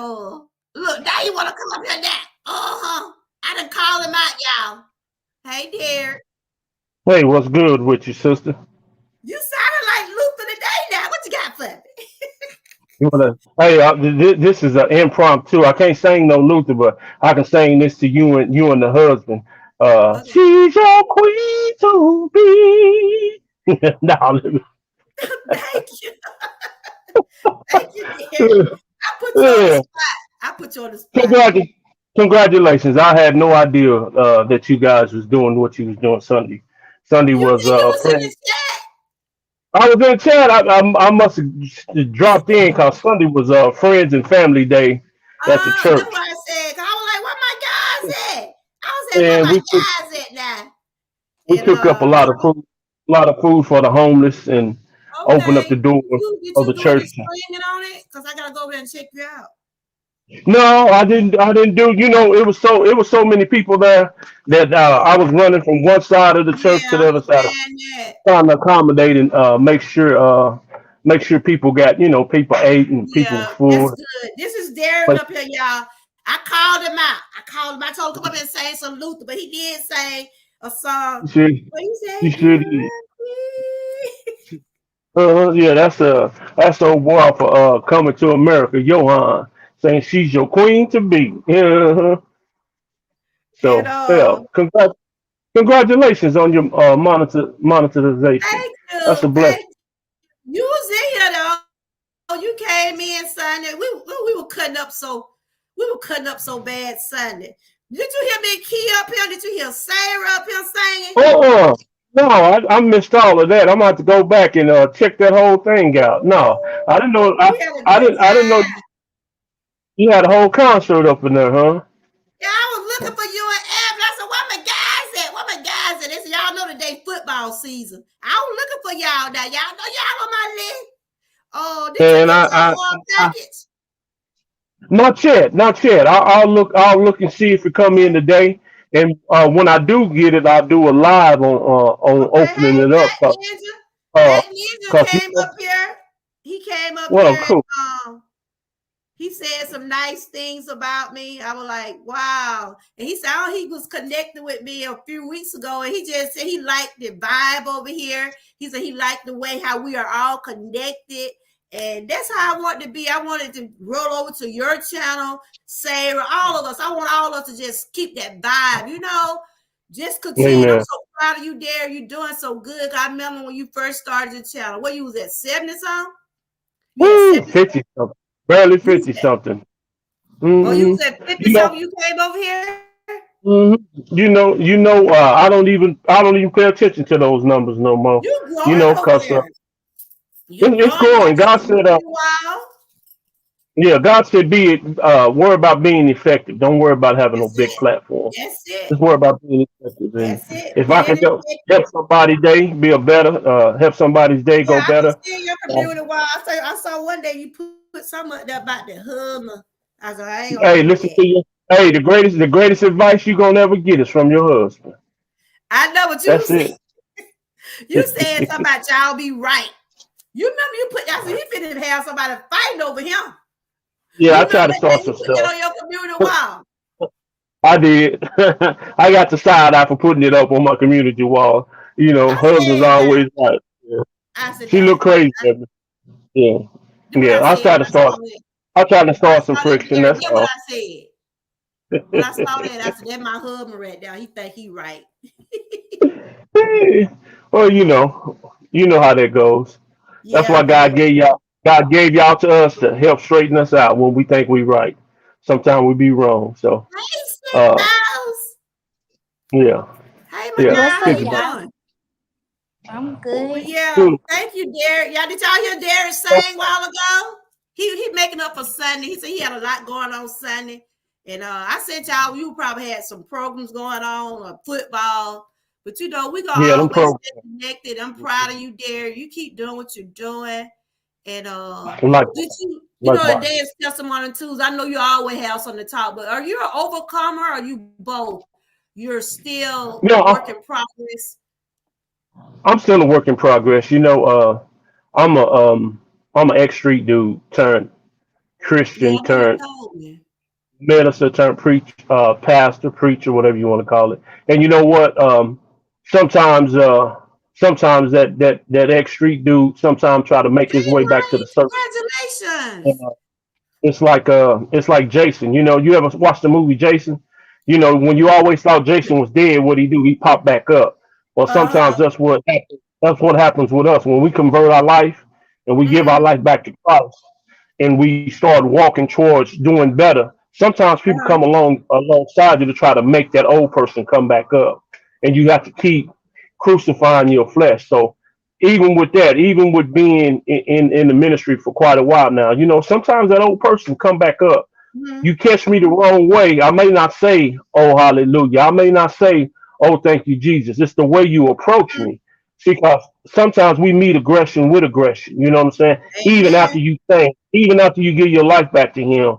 look, now you want to come up here now. I done call him out, y'all. Hey, dear. Hey, what's good with you, sister? You sounded like Luther today now. What you got for me? Hey, this is an impromptu. I can't sing no Luther, but I can sing this to you and the husband. Okay. She's your queen to be. no, Thank you. Thank you, dear. I put you on the yeah. spot. I put you on the spot. Congratu- Congratulations. I had no idea that you guys was doing what you was doing Sunday. Sunday You was think you a was in friend. the chat? I was in chat. I must have dropped in because Sunday was friends and family day at the That's church, what I said. 'Cause I was like, where my guys at? I was saying, where and my guys at now? we And cooked up a lot of food for the homeless, and opened up okay. the door Did of you the do any church. screaming on it? Because I gotta go over there and check you out. No, I didn't. I didn't do. It was so many people there that I was running from one side of the church Yeah, to I the other side, understand that. trying to accommodate and make sure people got people ate and people Yeah, was that's full. good. This is Derek But up here, y'all. I called him out. I called him. I told him to come up and sing some Luther, but he did sing a song. you should But he said, you should eat. Derek. Yeah, that's the old boy for coming to America, Johan, saying she's your queen to be. Yeah. And So yeah, congratulations on your monetization. thank That's a you. blessing. You was in here though. You came in Sunday. We were cutting up so bad Sunday. Did you hear me key up here? Did you hear Sarah up here singing? Uh-uh. No, I missed all of that. I'm gonna have to go back and check that whole thing out. No, I didn't know. We had a good I didn't know time. you had a whole concert up in there, huh? Yeah, I was looking for you and Evan. I said, where my guys at? Where my guys at? They said, y'all know today football season. I was looking for y'all now. Y'all know y'all on my list. Oh, did you And get your I package? not yet, not yet. I'll look and see if it come in today. And when I do get it, I'll do a live on Okay, opening hey, it up. Matt Ninja. Uh, Matt Ninja cause came up here. He came up well, here cool. and he said some nice things about me. I was like, wow. And he said, oh, he was connected with me a few weeks ago. And he just said he liked the vibe over here. He said he liked the way how we are all connected. And that's how I want to be. I wanted to roll over to your channel, Sarah, all of us. I want all of us to just keep that vibe, just continue. I'm Amen. so proud of you, Dare. You're doing so good. I remember when you first started the channel. What you was at 70 something? You had Woo, 70. 50 something, barely You was 50 at, something. oh, you hmm was at 50 You know, something. You came over here. hmm I don't even pay attention to those numbers no more. You growing over Cause there. You it's growing growing. like a God said, community wild. yeah, God said, worry about being effective. Don't worry about having no That's big it. platform. That's it. Just worry about being effective. And That's it. if I Being can effective. help somebody's day be a better, help somebody's day Yeah, go I can better. see your Uh, community wild. I saw one day you put something up there about the Hummer. I said, I ain't gonna hey, do listen that. to you. Hey, the greatest advice you gonna ever get is from your husband. I know what you That's said. it. You said something about y'all be right. You remember you put that, so he finna have somebody fighting over him. Yeah, You I try remember to that day start you some put that stuff. on your community wall? I did. I got the side eye for putting it up on my community wall. I Husband's said that. always right. Yeah. I said She look that. crazy at me. Yeah, Do what I yeah. said when I saw it. I try to When I start some saw that friction. there, That's get what all. I said. When I saw that, I said, that my husband right now. He think he right. Hey, well, you know how that goes. That's Yeah, why but God gave y'all to us to help straighten us out when we think we right. Sometimes we be wrong. So, hey, uh, Styles. yeah, Hey, my yeah. girl, What's how up, you Piggyback. y'all? doing? I'm But good. yeah, Cool. thank you, Derek. Y'all, did y'all hear Derek sing a while ago? He making up for Sunday. He said he had a lot going on Sunday. And I said y'all, you probably had some programs going on or football. But we gonna Yeah, them always programs. stay connected. I'm proud of you, Derek. You keep doing what you're doing. And Like, did the likewise. day is testimony Tuesday. I know you always have something to talk, but are you an overcomer or are you both? You're still a No, work in progress. I'm still a work in progress. I'm a I'm an X Street dude turned Yeah, Christian I know you turned told me. minister turned pastor, preacher, whatever you want to call it. And you know what? Sometimes, sometimes that ex street dude sometimes try to make his way back to the Hey, surface. congratulations. It's like Jason. You know, you ever watch the movie Jason? You know, when you always thought Jason was dead, what he do? He popped back up. Well, Uh-huh. sometimes that's what happens. That's what happens with us when we convert our life and we give our Mm-hmm. life back to Christ and we start walking towards doing better. Sometimes people Uh-huh. come along alongside you to try to make that old person come back up, and you have to keep crucifying your flesh. So even with that, even with being in the ministry for quite a while now, you know, sometimes that old person come back up. Mm-hmm. You catch me the wrong way, I may not say, "Oh, hallelujah." I may not say, "Oh, thank you, Jesus." It's the way you approach me. Because sometimes we meet aggression with aggression. You know what I'm saying? Amen. Even after you give your life back to Him,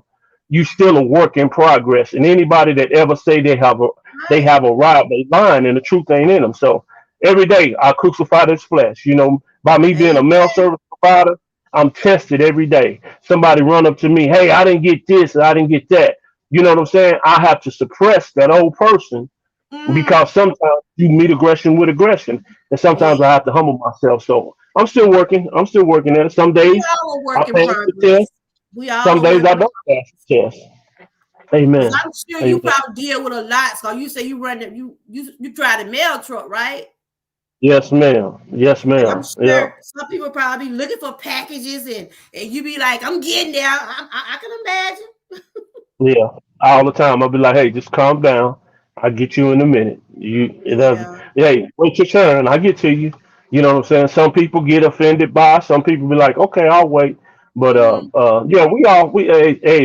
you still a work in progress. And anybody that ever say they Right. have arrived, they lying, and the truth ain't in them. So every day I crucify this flesh. You know, by me being a Amen. mail service provider, I'm tested every day. Somebody run up to me, "Hey, I didn't get this, I didn't get that." You know what I'm saying? I have to suppress that old person Mm-hmm. because sometimes you meet aggression with aggression, and Yeah. sometimes I have to humble myself. So I'm still working. I'm still working at it. Some We days all a I work in pass the test. progress. We Some all a days work I in don't pass the test. because Amen. I'm sure you Amen. probably deal with a lot. So you say you run it, you drive the mail truck, right? Yes, ma'am. Yes, And I'm ma'am. Yeah. sure some people probably be looking for packages and you be like, I'm getting there. I can imagine. Yeah. All the time. I'll be like, "Hey, just calm down. I'll get you in a minute. It doesn't. Yeah. Hey, wait your turn. I get to you." You know what I'm saying? Some people get offended by. Some people be like, "Okay, I'll wait." But Mm-hmm. yeah,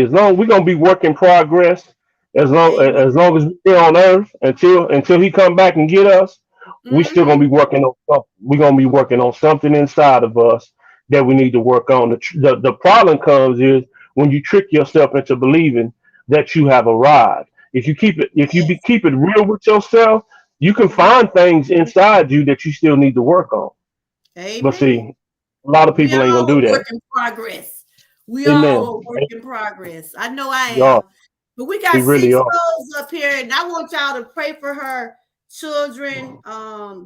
as long we're gonna be work in progress. As Amen. long as we're on earth until He come back and get us, we still gonna Mm-hmm. be working on something. We're gonna be working on something inside of us that we need to work on. The problem comes is when you trick yourself into believing that you have arrived. Yes. Keep it real with yourself, you can Mm-hmm. find things inside you that you still need to work on. But see, Amen. a lot of We people ain't gonna all do a that. work in progress. We all a Amen. work in progress. I know I We are. am. But we We got really six are. souls up here, and I want y'all to pray for her children.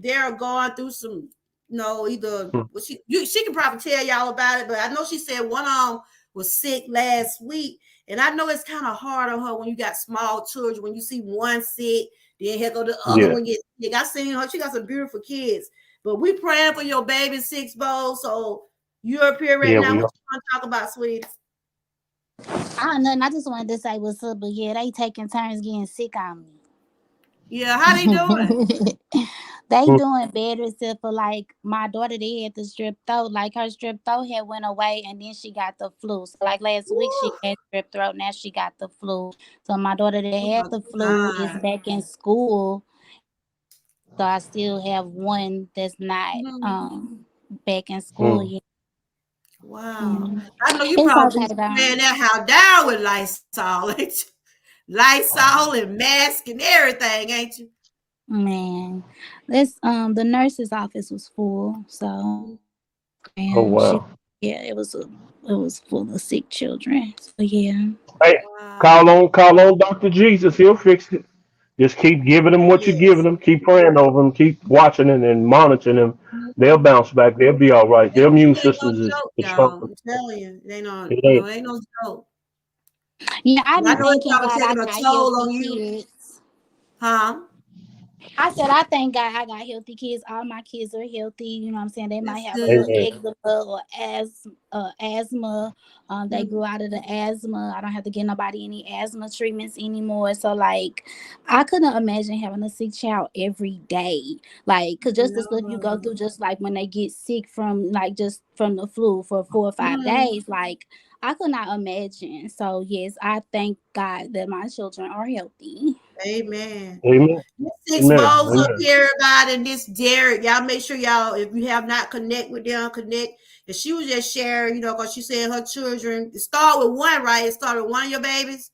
They're going through some, either Mm. well, she can probably tell y'all about it, but I know she said one of them was sick last week, and I know it's kind of hard on her when you got small children. When you see one sick, then here go the other Yeah. one get sick. I seen her; she got some beautiful kids. But we praying for your baby Six Bowl. So you're up here right Yeah, now. we What are. you want to talk about, sweetie? I don't know. I just wanted to say what's up, but yeah, they taking turns getting sick on me. Yeah, how they doing? They Mm. doing better except for like my daughter. They had the strep throat. Like her strep throat had went away, and then she got the flu. So like last week she Woo. had strep throat. Now she got the flu. So my daughter that Oh had my the flu is God. back in school. So I still have one that's not Mhm. back in school Mm. yet. Wow. Mm. I know you It's probably okay been though. spraying that house down with Lysol, ain't you? Lysol and mask and everything, ain't you? Man, this the nurse's office was full, so Oh and she wow. yeah, it was full of sick children. So yeah. Hey, Wow. call on Dr. Jesus. He'll fix it. Just keep giving them what you're giving Yes. them. Keep praying over them. Keep watching them and monitoring them. They'll Mhm. bounce back. They'll be all right. Their immune It ain't no systems joke, is y'all. stronger. I'm telling you, it ain't no, It ain't. it ain't no joke. Yeah, I And I be know it's thanking probably God I taking a got toll healthy on you, kids. huh? I said I thank God I got healthy kids. All my kids are healthy. You know what I'm saying? They might That's have a little good. Amen. eczema or asthma. They Mhm. grew out of the asthma. I don't have to get nobody any asthma treatments anymore. So like I couldn't imagine having a sick child every day. Like, cause just the stuff you go No. through, just like when they get sick from like just from the flu for 4 or 5 days, like I could not imagine. So yes, I thank God that my children are healthy. Amen. Amen. This Six Amen. Bowls up Amen. here, everybody, and this Derek. Y'all make sure y'all, if you have not connect with them, connect. And she was just sharing, because she said her children, it started with one, right? It started with one of your babies.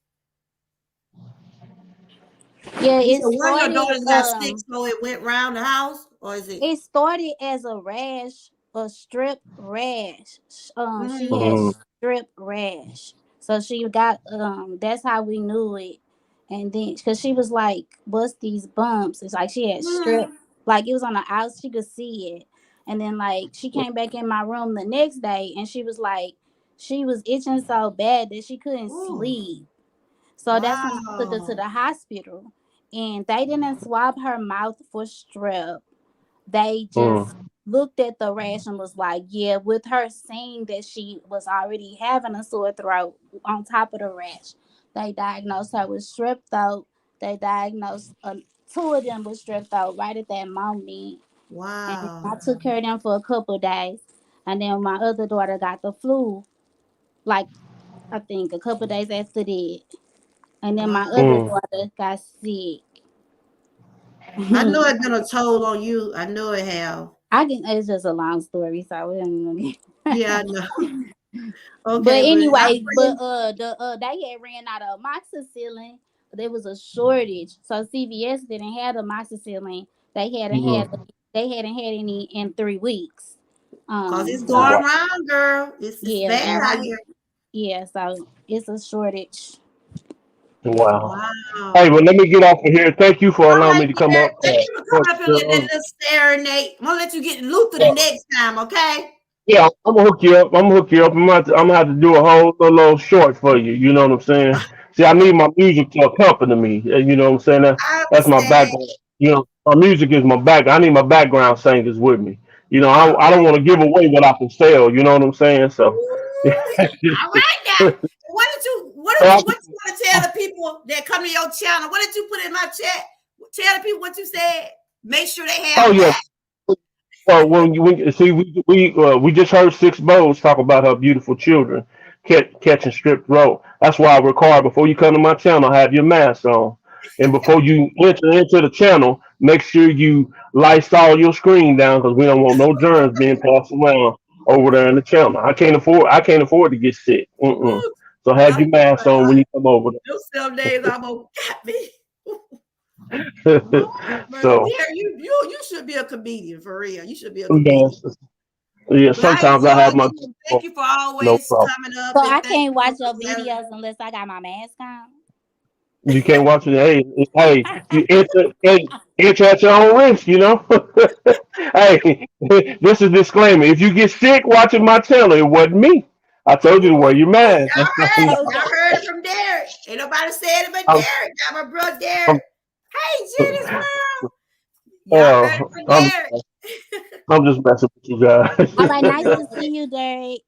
Yeah, You said one of your daughters got sick, um so it went round the house, or is it? it started as a rash, a strip rash. She had Mm, Mm. strip rash. So she got that's how we knew it. And then because she was like, what's these bumps? It's like she had strep, like it was on the outs, she could see it. And then like she came back in my room the next day and she was like, she was itching so bad that she couldn't Ooh. sleep. So that's when I took her to Wow. the hospital. And they didn't swab her mouth for strep. They just Mm. looked at the rash and was like, yeah, with her saying that she was already having a sore throat on top of the rash, they diagnosed her with strep throat. They diagnosed two of them with strep throat right at that moment. And I Wow. took care of them for a couple of days. And then my other daughter got the flu, like I think a couple of days after that. And then my other Wow. Mm. daughter got sick. I know I it's been a toll on you. I know it have. can. It's just a long story, so we don't even Yeah, I get. know. But Okay, but I'm anyway, but praying. they had ran out of amoxicillin. There was a shortage, so CVS didn't have amoxicillin. They hadn't had Mm. they hadn't had any in 3 weeks. Cause it's going So Wow. around, girl. It's yeah, bad and out right, here. yeah, so it's a shortage. Wow. Hey, Wow. well, let me get off of here. Thank you for All allowing right, me to come Derek. up. Thank you for For coming up and letting that sure. little serenade. I'm gonna let you get Luther the next time, okay? Yeah, I'm gonna hook you up. I'm gonna hook you up. I'm gonna have to do a whole little short for you. You know what I'm saying? See, I need my music to accompany me. You know what I'm saying? I That's my understand. background. You know, my music is my back. I need my background singers with me. You know, All I don't right. want to give away what I can sell. You know what I'm saying? So, Ooh, all right now. so What you want to tell the people that come to your channel? What did you put in my chat? Tell the people what you said. Make sure they oh have yeah. that. Well, when we see we just heard Six Bowls talk about her beautiful children catching strip throat. That's why I require before you come to my channel, have your mask on, and before you enter into the channel, make sure you Lysol your screen down because we don't want no germs being passed around over there in the channel. I can't afford to get sick. Mm-mm. Ooh, So have your mask on when you come over those 7 days almost got me. there. Oh, but So dear, you should be a comedian for real. You should be a comedian. yes, yeah. But I Sometimes I have enjoyed my you. Thank you for no always problem. coming up So and I thank can't you watch for your letting. videos unless I got my mask on. You can't watch it. Hey, you enter at your own risk. You know. Hey, this is a disclaimer. If you get sick watching my channel, it wasn't me. I told you to Ooh, wear your mask. y'all heard it. So Y'all heard it from Derek. Ain't nobody said it but I'm, Derek. Got my brother I'm, Derek. Hey, Jenny's world. Y'all heard it uh, from I'm, Derek. I'm just messing with you guys. all right, nice to see you, Derek.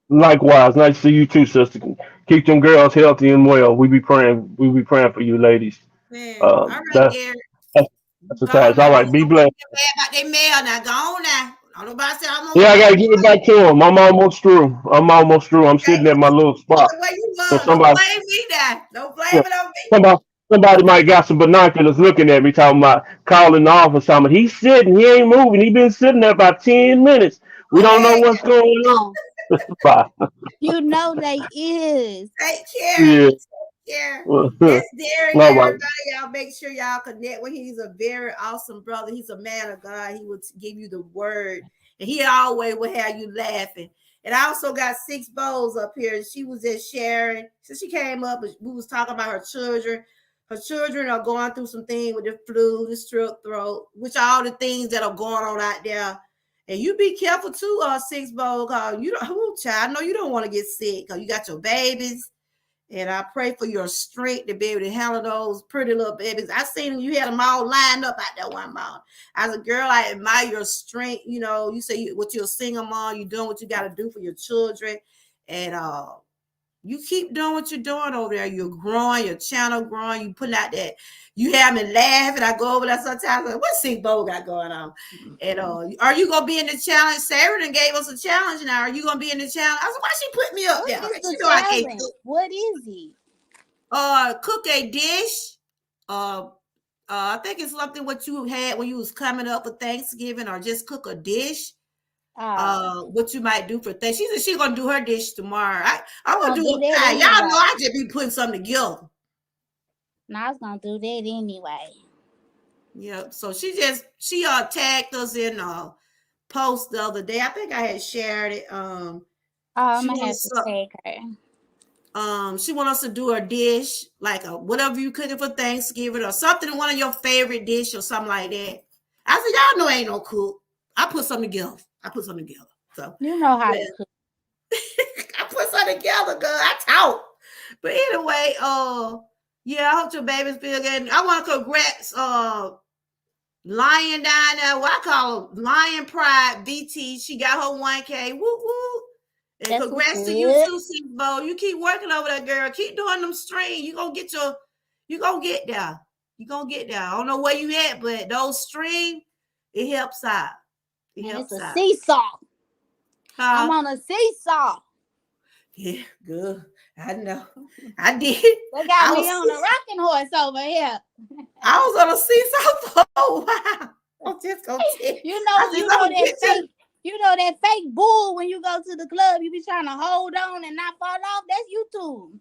Likewise, nice to see you too, sister. Keep them girls healthy and well. We be praying. We be praying for you, ladies. Man, Uh, all right, that's Derek. that's, that's Go on attached. now. All right, be Don't blessed. feel bad about their mail now. Go on now. Don't nobody say I'm Yeah, gonna I get gotta give it back to him. I'm almost through. I'm okay. sitting at my little Get spot. the way you So love. Don't somebody, blame me now. Don't blame yeah, it on me. somebody, somebody might got some binoculars looking at me, talking about calling the office. Talking about, he's sitting, he ain't moving. He been sitting there about 10 minutes. We don't know Okay. what's going on. Bye. You know they is. Take care. Yeah. Take care. All That's Derek, right. everybody. Y'all make sure y'all connect with him. He's a very awesome brother. He's a man of God. He would give you the word. And he always will have you laughing. And I also got Six Bowls up here. She was just sharing. So she came up and we was talking about her children. Her children are going through some things with the flu, the strep throat, which are all the things that are going on out there. And you be careful too, Six Bowl, cause you don't, child, I know you don't want to get sick, cause you got your babies. And I pray for your strength to be able to handle those pretty little babies. I seen you had them all lined up out there one morning. As a girl, I admire your strength. You know, you say what you're a single mom, you're doing what you got to do for your children. And you keep doing what you're doing over there. You're growing, your channel growing, you putting out that. You have me laughing. I go over there sometimes. Like, what Six Bo got going on? And are you gonna be in the challenge? Sarah done gave us a challenge now. Are you gonna be in the challenge? I said, why she put me up What there? is She the know I can't challenge? What is it? cook a dish. I think it's something what you had when you was coming up for Thanksgiving, or just cook a dish. Oh, What you might do for things. She said she gonna do her dish tomorrow. I'm I'm gonna gonna do do a that pie. Y'all know anyway. I just be putting something together. No, I was gonna do that anyway. Yeah. So she tagged us in a post the other day. I think I had shared it. Oh, I'm She gonna have wants to some. take her. She want us to do a dish, like a whatever you cooking for Thanksgiving or something, one of your favorite dish or something like that. I said, y'all know I ain't no cook. I put something together. So You know how yeah. to cook. I put something together, girl. I talk. But anyway, yeah, I hope your babies feel good. I want to congrats Lion down there, what I call her, Lion Pride BT. She got her 1K. Woo woo. And That's congrats to you too, Bo. You keep working over that, girl. Keep doing them streams. You gonna get there. You gonna get there. I don't know where you at, but those streams, it helps out. It's a seesaw. I'm on a seesaw. Yeah, good. I know. I did. They got me on a rocking horse over here. I was on a seesaw for a while. I'm just gonna tell you. You know that fake bull when you go to the club, you be trying to hold on and not fall off. That's YouTube.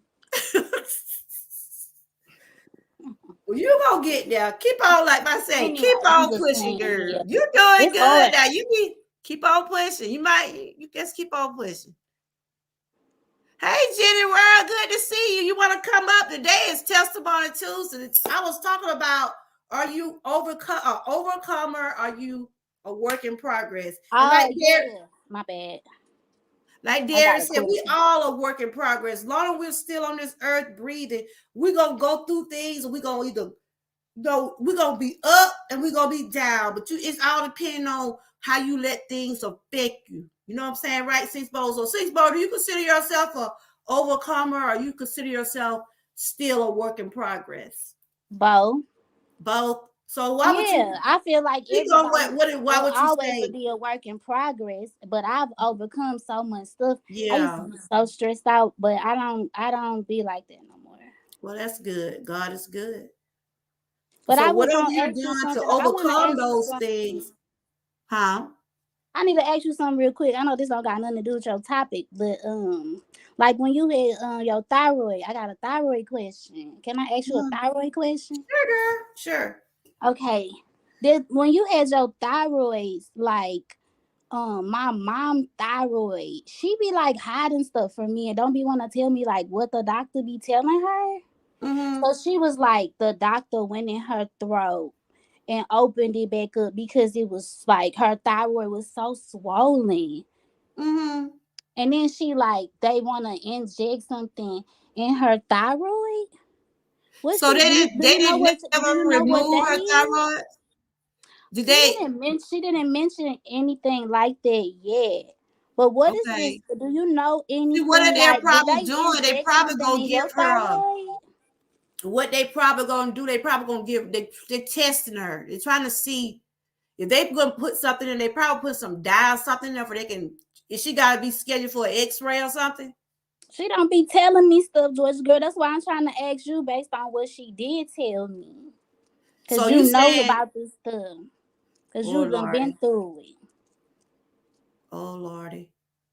Well, you gonna get there. Keep on, like I say, anyway, keep on pushing, girl. Yeah. You doing good now. You keep on pushing. You just keep on pushing. Hey, Jenny World, good to see you. You want to come up? Today is Testimony Tuesday. I was talking about, are you overcomer? Are you a work in progress? Like my bad. Like Derek said, we all a work in progress. As long as we're still on this earth breathing, we're going to go through things and we're going to we're going to be up and we're going to be down. But it's all depending on how you let things affect you. You know what I'm saying? Right, Sixbo? So Sixbo, do you consider yourself a overcomer or you consider yourself still a work in progress? Both. So why would you? I feel like why would you always say? Be a work in progress, but I've overcome so much stuff. Yeah. I used to be so stressed out, but I don't be like that no more. Well, that's good. God is good. But so I was whatever you're doing to overcome those things, huh? I need to ask you something real quick. I know this don't got nothing to do with your topic, but like when you had your thyroid, I got a thyroid question. Can I ask you a thyroid question? Sure, girl. Sure. Okay. When you had your thyroids, like my mom thyroid, she be like hiding stuff from me and don't be want to tell me like what the doctor be telling her. Mm-hmm. So she was like, the doctor went in her throat and opened it back up because it was like her thyroid was so swollen. Mm-hmm. And then she like, they want to inject something in her thyroid. So they didn't never remove her thyroid? She didn't mention anything like that yet. But what is this? Do you know anything? What are they probably doing? They probably gonna give her what they probably gonna do, they probably gonna give they're testing her. They're trying to see if they gonna put something in, they probably put some dye or something in there for they can, is she gotta be scheduled for an x-ray or something? She don't be telling me stuff, George girl. That's why I'm trying to ask you based on what she did tell me. Because so you know about this stuff. Because you've been through it. Oh Lordy.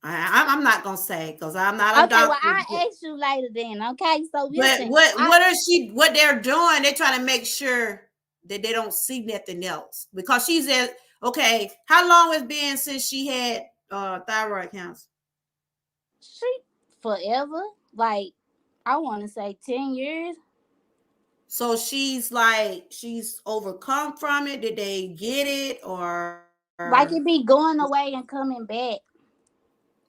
I'm not gonna say because I'm not a doctor. Well, I'll ask you later then. Okay, so listen, what they're doing, they're trying to make sure that they don't see nothing else because she said, okay, how long has it been since she had thyroid cancer? She forever, like I want to say 10 years. So she's overcome from it. Did they get it or like it be going away and coming back?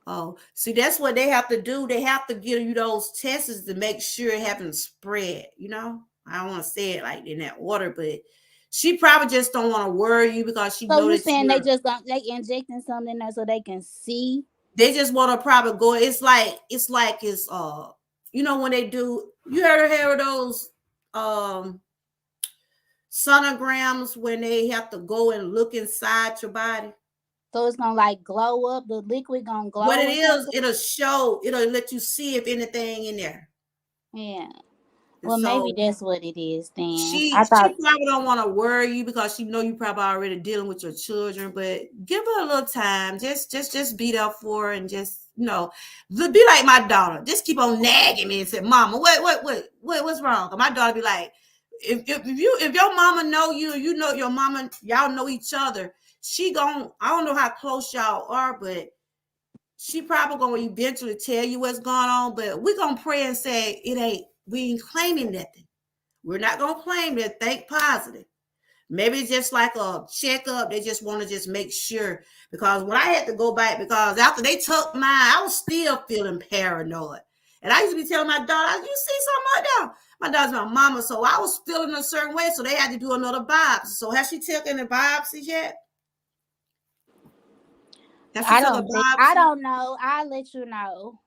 Oh, see, that's what they have to do. They have to give you those tests to make sure it haven't spread. You know, I don't want to say it like in that order, but she probably just don't want to worry you because she knows. So you're saying they injecting something in there so they can see? They just want to probably go. It's like you know, when they do, you ever hear of those sonograms when they have to go and look inside your body? So it's gonna like glow up, the liquid gonna glow. What it is, it'll let you see if anything in there. Yeah. Well, so, maybe that's what it is then. She probably don't want to worry you because she know you probably already dealing with your children, but give her a little time. Just be there for her and just, you know, be like my daughter. Just keep on nagging me and say, Mama, what's wrong? My daughter be like, if your mama know you know your mama, y'all know each other. I don't know how close y'all are, but she probably gonna eventually tell you what's going on, but we're gonna pray and say it ain't, we ain't claiming nothing. We're not gonna claim that. Think positive. Maybe it's just like a checkup. They just want to just make sure. Because when I had to go back, because after they took mine, I was still feeling paranoid. And I used to be telling my daughter, you see something like that? My daughter's my mama, so I was feeling a certain way, so they had to do another biopsy. So has she taken the biopsies yet? I don't think. I don't know. I'll let you know.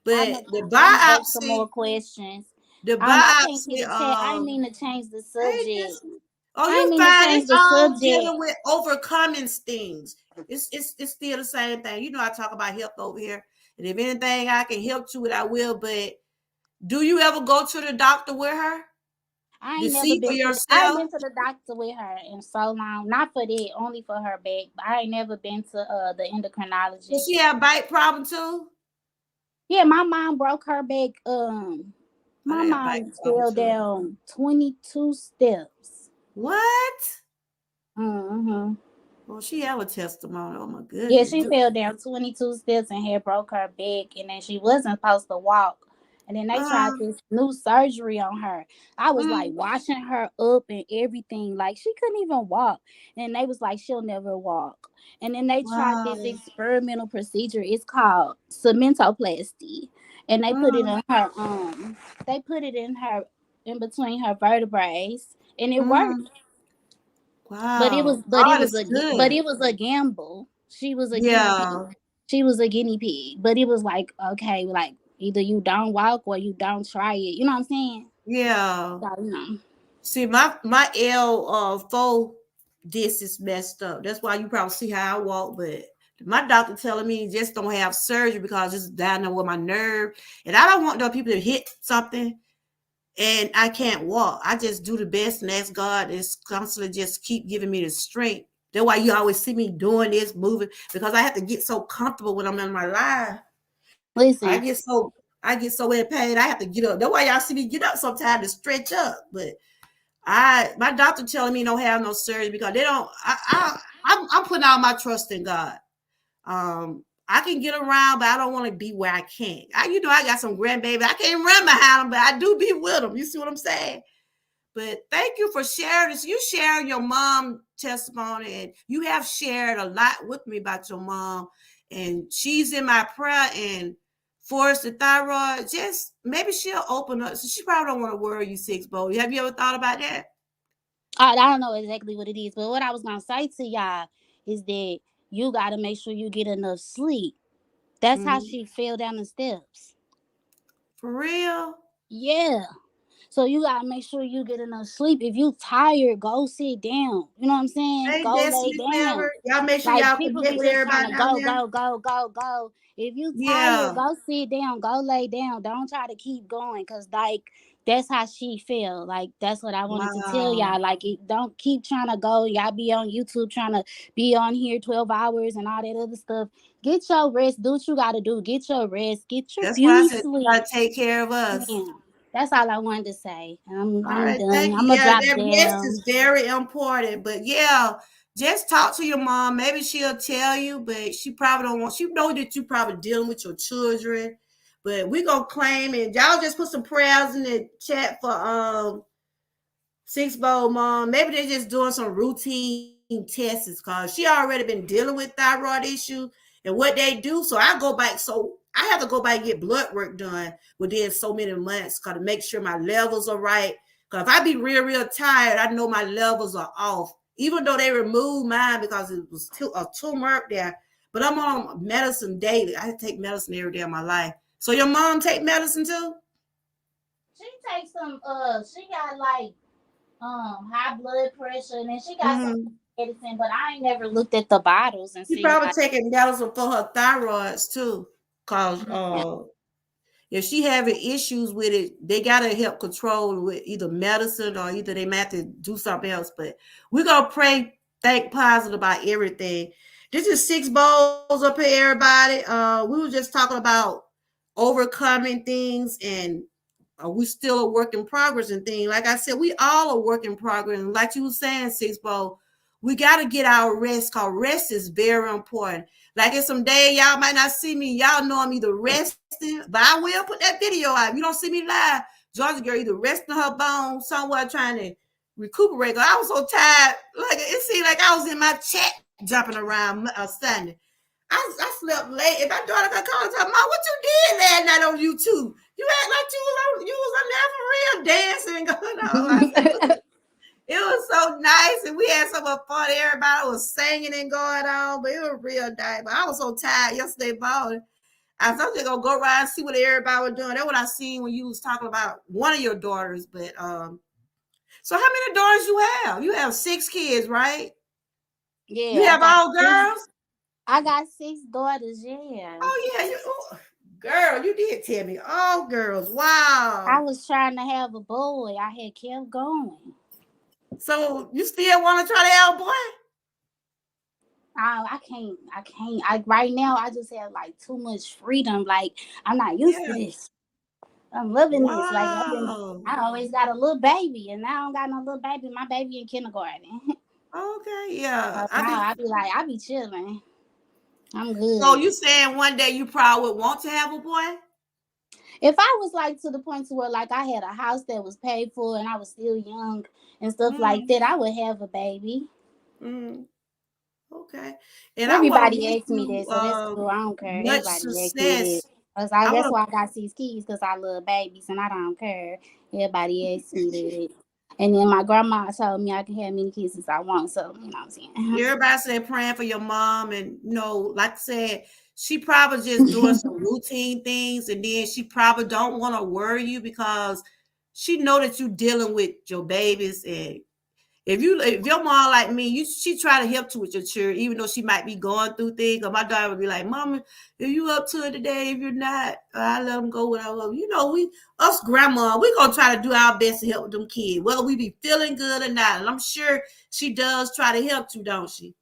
But the ask some more biopsy, questions. the I can't biopsy, get a chat. I mean to change the subject. oh, I you mean to fine. change It's the all subject. dealing with overcoming things. It's still the same thing. You know, I talk about health over here, and if anything I can help you with, I will. But do you ever go to the doctor with her? I To ain't never see for been. I ain't yourself? been to the doctor with her in so long. Not for that, only for her back. But I ain't never been to the endocrinologist. Does she have back problem too? Yeah, my mom broke her back. My mom fell down 22 steps. What? Mm-hmm. Well, she have a testimony. Oh my goodness. Yeah, she fell down 22 steps and had broke her back, and then she wasn't supposed to walk. And then they tried this new surgery on her. I was like washing her up and everything. Like she couldn't even walk. And they was like, she'll never walk. And then they tried this experimental procedure. It's called cementoplasty. And they put it in her they put it in her in between her vertebrae. And it worked. Wow. But it was a gamble. She was a guinea pig. She was a guinea pig. But it was like, okay, like either you don't walk or you don't try it. You know what I'm saying? Yeah. So, you know. See, my L4 disc is messed up. That's why you probably see how I walk. But my doctor telling me just don't have surgery because it's down there with my nerve, and I don't want no people to hit something and I can't walk. I just do the best and ask God is constantly just keep giving me the strength. That's why you always see me doing this, moving, because I have to get so comfortable when I'm in my life. Listen, I get so in pain. I have to get up. That's why y'all see me get up sometimes to stretch up. But my doctor telling me don't have no surgery because they don't. I'm putting all my trust in God. I can get around, but I don't want to be where I can't. I got some grandbaby. I can't run behind them, but I do be with them. You see what I'm saying? But thank you for sharing this. You sharing your mom testimony, and you have shared a lot with me about your mom. And she's in my prayer. And for the thyroid, just maybe she'll open up. So she probably don't want to worry you, Six Bowl. Have you ever thought about that? I don't know exactly what it is, but what I was gonna say to y'all is that you gotta make sure you get enough sleep. That's how she fell down the steps. For real? Yeah. So you gotta make sure you get enough sleep. If you tired, go sit down. You know what I'm saying? Hey, go lay down. Y'all make sure Like y'all people connect be with just trying everybody to out go, there. go, go, go, go. If you tired, go sit down, go lay down. Don't try to keep going, cause like that's how she feel. Like that's what I wanted to tell y'all. Like don't keep trying to go. Y'all be on YouTube trying to be on here 12 hours and all that other stuff. Get your rest. Do what you gotta do. Get your rest. Get your beauty sleep. Gotta take care of us. Yeah. That's all I wanted to say. I'm right, done. I'm gonna drop down. Rest is very important. But yeah, just talk to your mom. Maybe she'll tell you, but she probably don't want. She know that you probably dealing with your children. But we gonna claim it. Y'all just put some prayers in the chat for Six Bowl mom. Maybe they're just doing some routine tests because she already been dealing with thyroid issue and what they do. So I go back. So I have to go back and get blood work done within so many months to make sure my levels are right. Because if I be real tired, I know my levels are off. Even though they removed mine because it was a tumor up there. But I'm on medicine daily. I take medicine every day of my life. So your mom take medicine too? She takes some she got like high blood pressure and then she got some medicine, but I ain't never looked at the bottles and she probably taking medicine for her thyroids too. Cause if she having issues with it, they gotta help control with either medicine or either they might have to do something else. But we're gonna pray, think positive about everything. This is Six Bowls up here, everybody. We were just talking about overcoming things, and we still a work in progress and things. Like I said, we all a work in progress. And like you were saying, Six Bowl, we got to get our rest, because rest is very important. Like in some day, y'all might not see me. Y'all know I'm either resting, but I will put that video out. If you don't see me live, Georgia girl either resting her bones somewhere trying to recuperate. I was so tired. Like it seemed like I was in my chat jumping around Sunday. I slept late, and my daughter got called and said, Mom, what you did last night on YouTube? You act like you was on there for real dancing and going on. It was so nice, and we had so much fun. Everybody was singing and going on, but it was real nice. But I was so tired yesterday morning. I was just gonna go around and see what everybody was doing. That's what I seen when you was talking about one of your daughters. But so how many daughters you have? You have 6 kids, right? Yeah. You have all girls? I got 6 daughters, yeah. Oh yeah, girl, you did tell me all girls. Wow. I was trying to have a boy. I had kept going. So you still want to try to have a boy? I can't. Right now I just have like too much freedom. Like I'm not used to this. I'm loving this. Like I always got a little baby, and now I don't got no little baby. My baby in kindergarten. Okay, yeah. I be chilling. I'm good. So you saying one day you probably would want to have a boy? If I was like to the point to where like I had a house that was paid for and I was still young and stuff like that, I would have a baby. Okay. And everybody asked me that, so that's cool. I don't care. Much Everybody success. That's why I got 6 kids, because I love babies and I don't care. Everybody asked me that. And then my grandma told me I can have many kids as I want. So, you know what I'm saying? Everybody said praying for your mom. And, like I said, she probably just doing some routine things. And then she probably don't want to worry you because she know that you dealing with your babies. And if your mom like me, she try to help you with your children, even though she might be going through things. Or my daughter would be like, Mama, are you up to it today? If you're not, I let them go without love. Us grandma, we gonna try to do our best to help with them kids, whether we be feeling good or not. And I'm sure she does try to help you, don't she?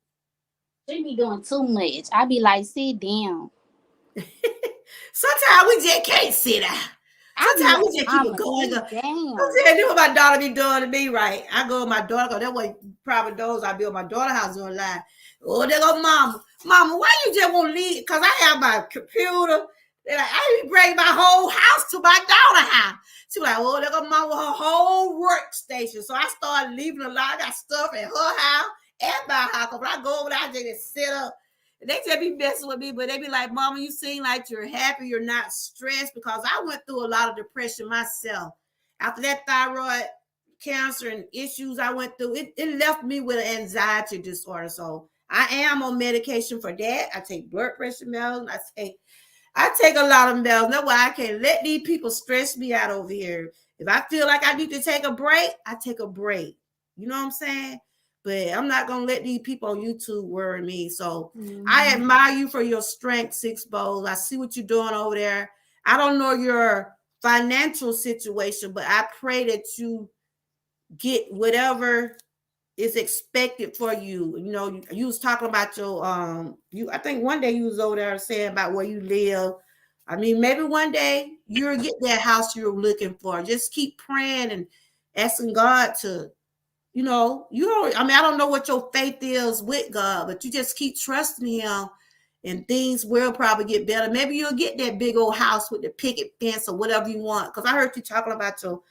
She be doing too much. I be like, sit down. Sometimes we just can't sit down. Sometimes we just keep it going. I'm telling you what my daughter be doing to me, right? I go with my daughter, that way probably those I build my daughter house online. Oh, there go mama. Mama, why you just won't leave? Because I have my computer. They're like, I even bring my whole house to my daughter's house. She was like, oh, there go mama with her whole workstation. So I started leaving a lot. I got stuff at her house and my house. When I go over there, I just sit up. They just be messing with me, but they be like, Mama, you seem like you're happy, you're not stressed, because I went through a lot of depression myself. After that thyroid cancer and issues I went through, it left me with an anxiety disorder. So I am on medication for that. I take blood pressure medicine. I take a lot of medicine. That's why I can't let these people stress me out over here. If I feel like I need to take a break, I take a break. You know what I'm saying? But I'm not going to let these people on YouTube worry me. So I admire you for your strength, Six Bowls. I see what you're doing over there. I don't know your financial situation, but I pray that you get whatever is expected for you. You was talking about your, I think one day you was over there saying about where you live. I mean, maybe one day you'll get that house you're looking for. Just keep praying and asking God to, I don't know what your faith is with God, but you just keep trusting him and things will probably get better. Maybe you'll get that big old house with the picket fence or whatever you want. Because I heard you talking about your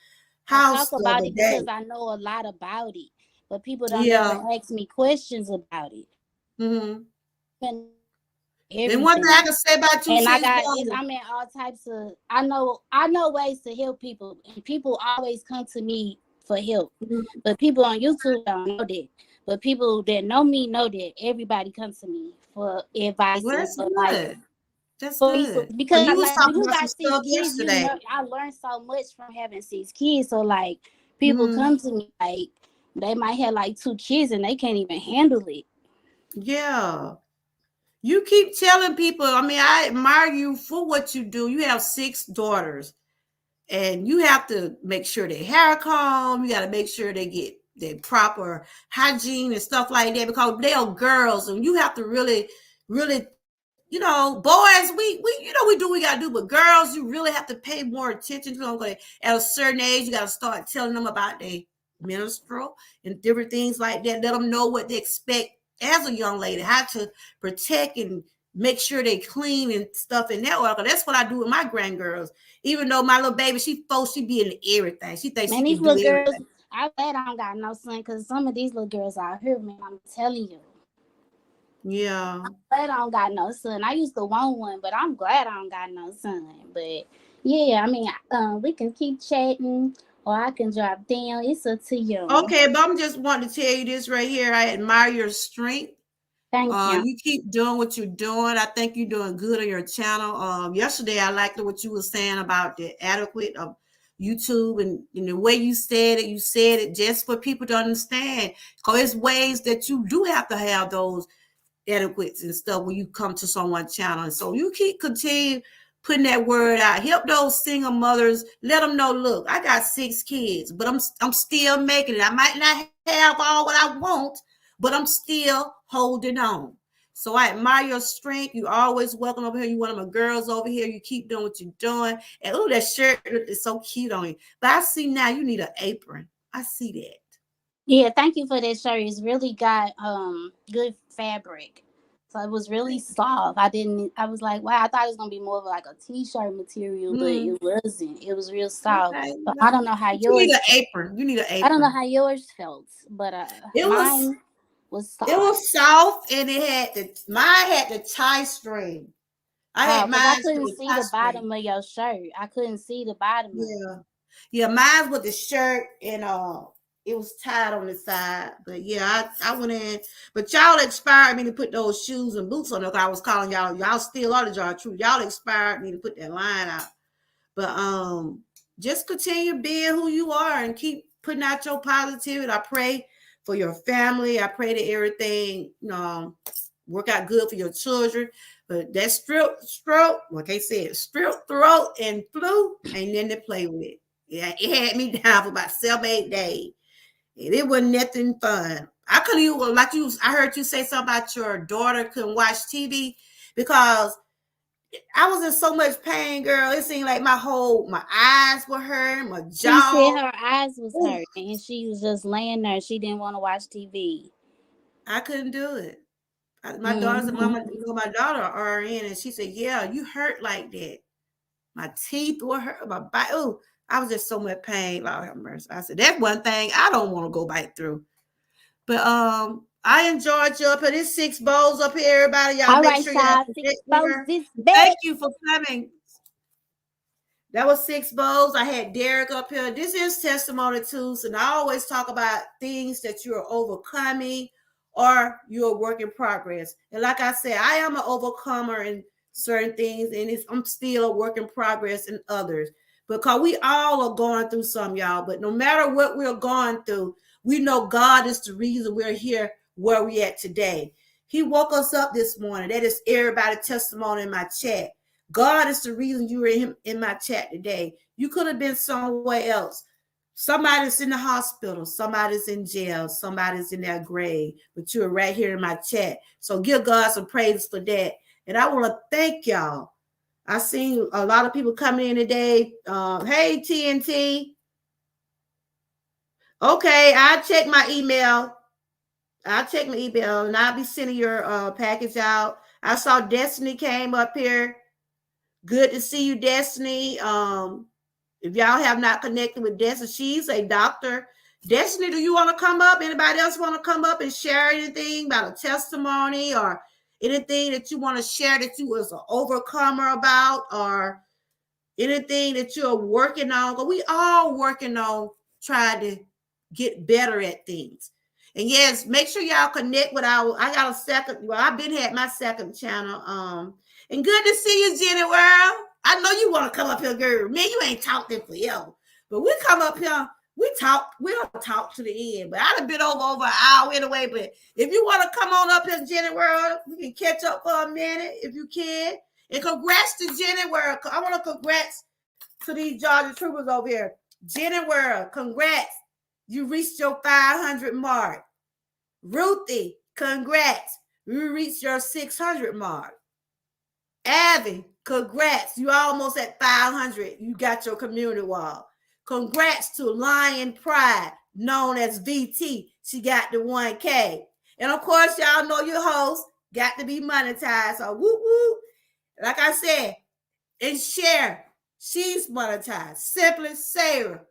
house. I talk about it because I know a lot about it, but people don't ever ask me questions about it. And one thing I can say about you, and I'm in all types of, I know ways to help people, and people always come to me for help. But people on YouTube don't know that. But people that know me know that everybody comes to me for advice. Well, that's good. That's good. Because you got 6 kids, I learned so much from having 6 kids. So like people come to me, like they might have like 2 kids and they can't even handle it. Yeah. You keep telling people, I admire you for what you do. You have 6 daughters. And you have to make sure their hair comb. You got to make sure they get their proper hygiene and stuff like that, because they are girls, and you have to really, really, boys, we do what we got to do, but girls, you really have to pay more attention to them. At a certain age, you got to start telling them about their minstrel and different things like that. Let them know what they expect as a young lady, how to protect and make sure they clean and stuff in that order. That's what I do with my grandgirls. Even though my little baby, she be in everything. She thinks Man, she these can do little girls, everything. I bet I don't got no son because some of these little girls out here, man, I'm telling you. Yeah. Glad I don't got no son. I used to want one, but I'm glad I don't got no son. But yeah, I mean, we can keep chatting, or I can drop down. It's up to you. Okay, but I'm just wanting to tell you this right here. I admire your strength. Thank you. You keep doing what you're doing. I think you're doing good on your channel. Yesterday, I liked what you were saying about the adequate of YouTube and the way you said it just for people to understand. Because there's ways that you do have to have those etiquettes and stuff when you come to someone's channel. And so you continue putting that word out. Help those single mothers. Let them know, look, I got 6 kids, but I'm still making it. I might not have all what I want, but I'm still holding on. So I admire your strength. You always welcome over here. You one of my girls over here. You keep doing what you're doing. And oh, that shirt is so cute on you. But I see now you need an apron. I see that. Yeah, thank you for that shirt. It's really got good fabric. So it was really soft. I was like, wow, I thought it was gonna be more of like a t-shirt material, but it wasn't. It was real soft. Okay. So I don't know how You yours need an apron. You need an apron. I don't know how yours felt, but mine was soft. It was soft and mine had the tie string. I couldn't see the bottom of your shirt. I couldn't see the bottom of it. Yeah, mine with the shirt and it was tied on the side. But yeah, I went in. But y'all inspired me to put those shoes and boots on. I was calling y'all still are the jar truth. Y'all inspired me to put that line out. But just continue being who you are and keep putting out your positivity. I pray for your family. I pray that everything work out good for your children. But that strep throat and flu ain't nothing to play with. Yeah, it had me down for about 7-8 days. And it wasn't nothing fun. I couldn't even, I heard you say something about your daughter couldn't watch TV because I was in so much pain, girl. It seemed like my eyes were hurting, my jaw. She said her eyes was hurting and she was just laying there. She didn't want to watch TV. I couldn't do it. My daughter's mama, my daughter RN, and she said, yeah, you hurt like that. My teeth were hurt, my body. Oh, I was just so much pain. Lord have mercy. I said, that's one thing I don't want to go back through. But I enjoyed you up here. There's 6 bowls up here, everybody. Y'all make sure y'all 6 bowls this Thank you for coming. That was 6 bowls. I had Derek up here. This is Testimony Tuesday, and I always talk about things that you're overcoming or you're a work in progress. And like I said, I am an overcomer in certain things, and I'm still a work in progress in others. Because we all are going through some, y'all. But no matter what we're going through, we know God is the reason we're here where we're at today. He woke us up this morning. That is everybody's testimony in my chat. God is the reason you were in my chat today. You could have been somewhere else. Somebody's in the hospital. Somebody's in jail. Somebody's in their grave. But you're right here in my chat. So give God some praise for that. And I want to thank y'all. I seen a lot of people coming in today. Hey, TNT. Okay, I'll check my email. And I'll be sending your package out. I saw Destiny came up here. Good to see you, Destiny. If y'all have not connected with Destiny, she's a doctor. Destiny, do you want to come up? Anybody else want to come up and share anything about a testimony or anything that you want to share that you was an overcomer about or anything that you're working on? Because we all working on trying to get better at things. And yes, make sure y'all connect with I got a second. Well, I've been had my second channel. And good to see you, Jenny World. I know you want to come up here, girl. Man, you ain't talked in forever. But we come up here, we don't talk to the end. But I'd have been over an hour anyway. But if you want to come on up here, Jenny World, we can catch up for a minute if you can. And congrats to Jenny World. I want to congrats to these Georgia troopers over here. Jenny World, congrats. You reached your 500 mark. Ruthie, congrats. You reached your 600 mark. Abby, congrats. You almost at 500. You got your community wall. Congrats to Lion Pride. known as VT. She got the 1K. And of course, y'all know your host got to be monetized. So whoop whoop. Like I said, and share. She's monetized. Simply Sarah.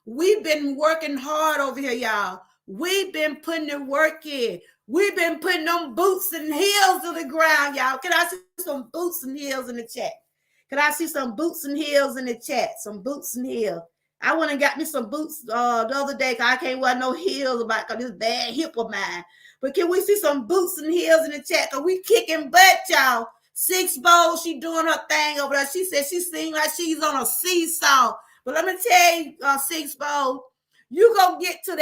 We've been working hard over here, y'all. We've been putting the work in. We've been putting them boots and heels to the ground, y'all. Can I see some boots and heels in the chat? Can I see some boots and heels in the chat? Some boots and heels. I went and got me some boots the other day because I can't wear no heels about this bad hip of mine. But can we see some boots and heels in the chat? Because we kicking butt, y'all. Six Bowl, she doing her thing over there. She said she seems like she's on a seesaw. But let me tell you, Six Bowl, you gonna get to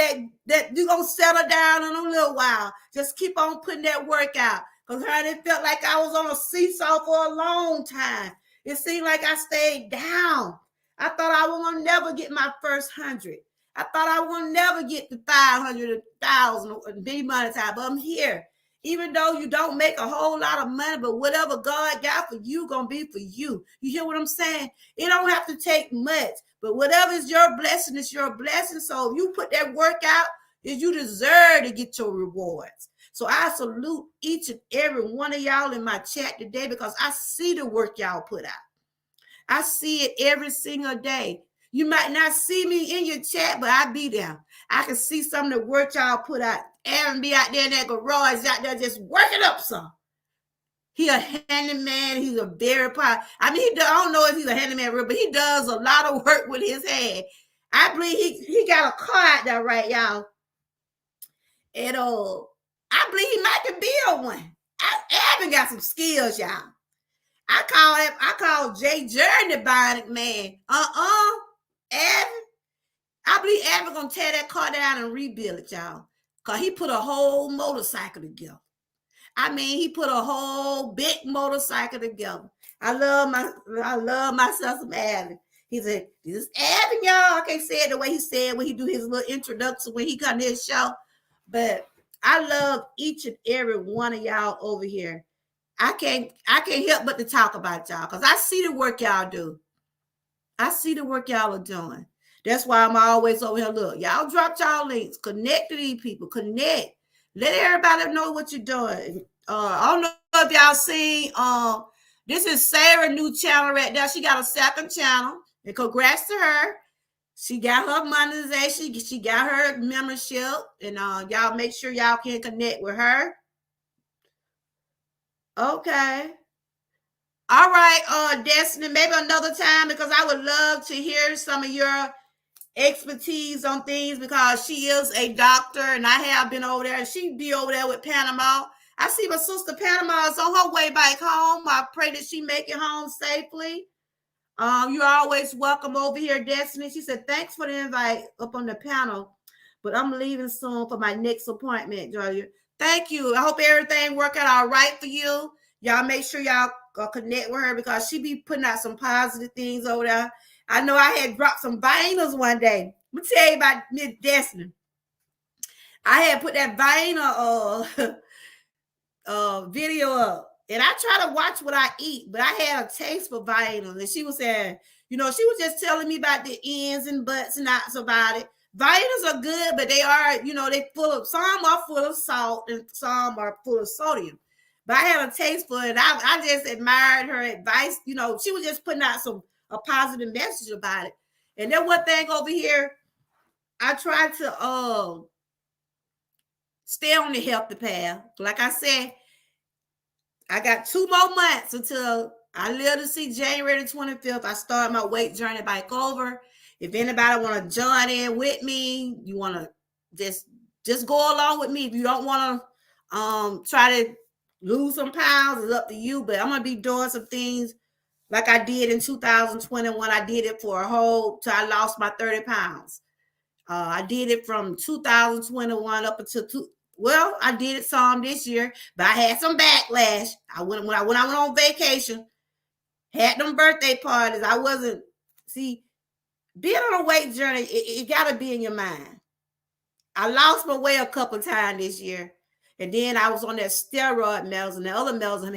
that you gonna settle down in a little while. Just keep on putting that work out. Because it felt like I was on a seesaw for a long time. It seemed like I stayed down. I thought I was gonna never get my first 100. I thought I was gonna never get the 500,000 and be monetized. But I'm here. Even though you don't make a whole lot of money, but whatever God got for you, gonna be for you. You hear what I'm saying? It don't have to take much, but whatever is your blessing is your blessing. So if you put that work out, you deserve to get your rewards. So I salute each and every one of y'all in my chat today because I see the work y'all put out. I see it every single day. You might not see me in your chat, but I be there. I can see some of the work y'all put out. Aaron be out there in that garage, out there just working up some. He a handyman. He's a very I mean, I don't know if he's a handyman, but he does a lot of work with his hand. I believe he got a car out there, right, y'all? And I believe he might can build one. Aaron got some skills, y'all. I call Jay Journey Bionic Man. Evan. I believe Evan gonna tear that car down and rebuild it, y'all. Cause he put a whole motorcycle together. I mean, he put a whole big motorcycle together. I love myself some Evan. He said, "This is Evan, y'all." I can't say it the way he said when he do his little introduction when he come to his show. But I love each and every one of y'all over here. I can't help but to talk about y'all because I see the work y'all do. I see the work y'all are doing. That's why I'm always over here. Look, y'all drop y'all links. Connect to these people. Connect. Let everybody know what you're doing. I don't know if y'all seen. This is Sarah's new channel right now. She got a second channel. And congrats to her. She got her monetization. She got her membership. And y'all make sure y'all can connect with her. Okay. All right, Destiny, maybe another time because I would love to hear some of your expertise on things because she is a doctor and I have been over there and she'd be over there with Panama. I see my sister Panama is on her way back home. I pray that she make it home safely. You're always welcome over here, Destiny. She said, thanks for the invite up on the panel, but I'm leaving soon for my next appointment, Julia. Thank you. I hope everything work out all right for you. Y'all make sure y'all connect with her because she be putting out some positive things over there. I know I had dropped some vinyls one day. Let me tell you about Miss Destiny. I had put that vinyl video up. And I try to watch what I eat, but I had a taste for vinyls. And she was saying, she was just telling me about the ins and buts and outs about it. Vinyls are good, but they are, some are full of salt and some are full of sodium. But I had a taste for it. I just admired her advice. She was just putting out a positive message about it. And then one thing over here, I try to stay on the healthy path. Like I said, I got 2 more months until I live to see January the 25th. I start my weight journey back over. If anybody want to join in with me, you want to just go along with me. If you don't want to try to lose some pounds, it's up to you. But I'm going to be doing some things like I did in 2021. I did it for till I lost my 30 pounds. I did it from 2021 up until I did it some this year, but I had some backlash. When I went on vacation, had them birthday parties. Being on a weight journey, it got to be in your mind. I lost my weight a couple of times this year, and then I was on that steroid medicine. The other medicine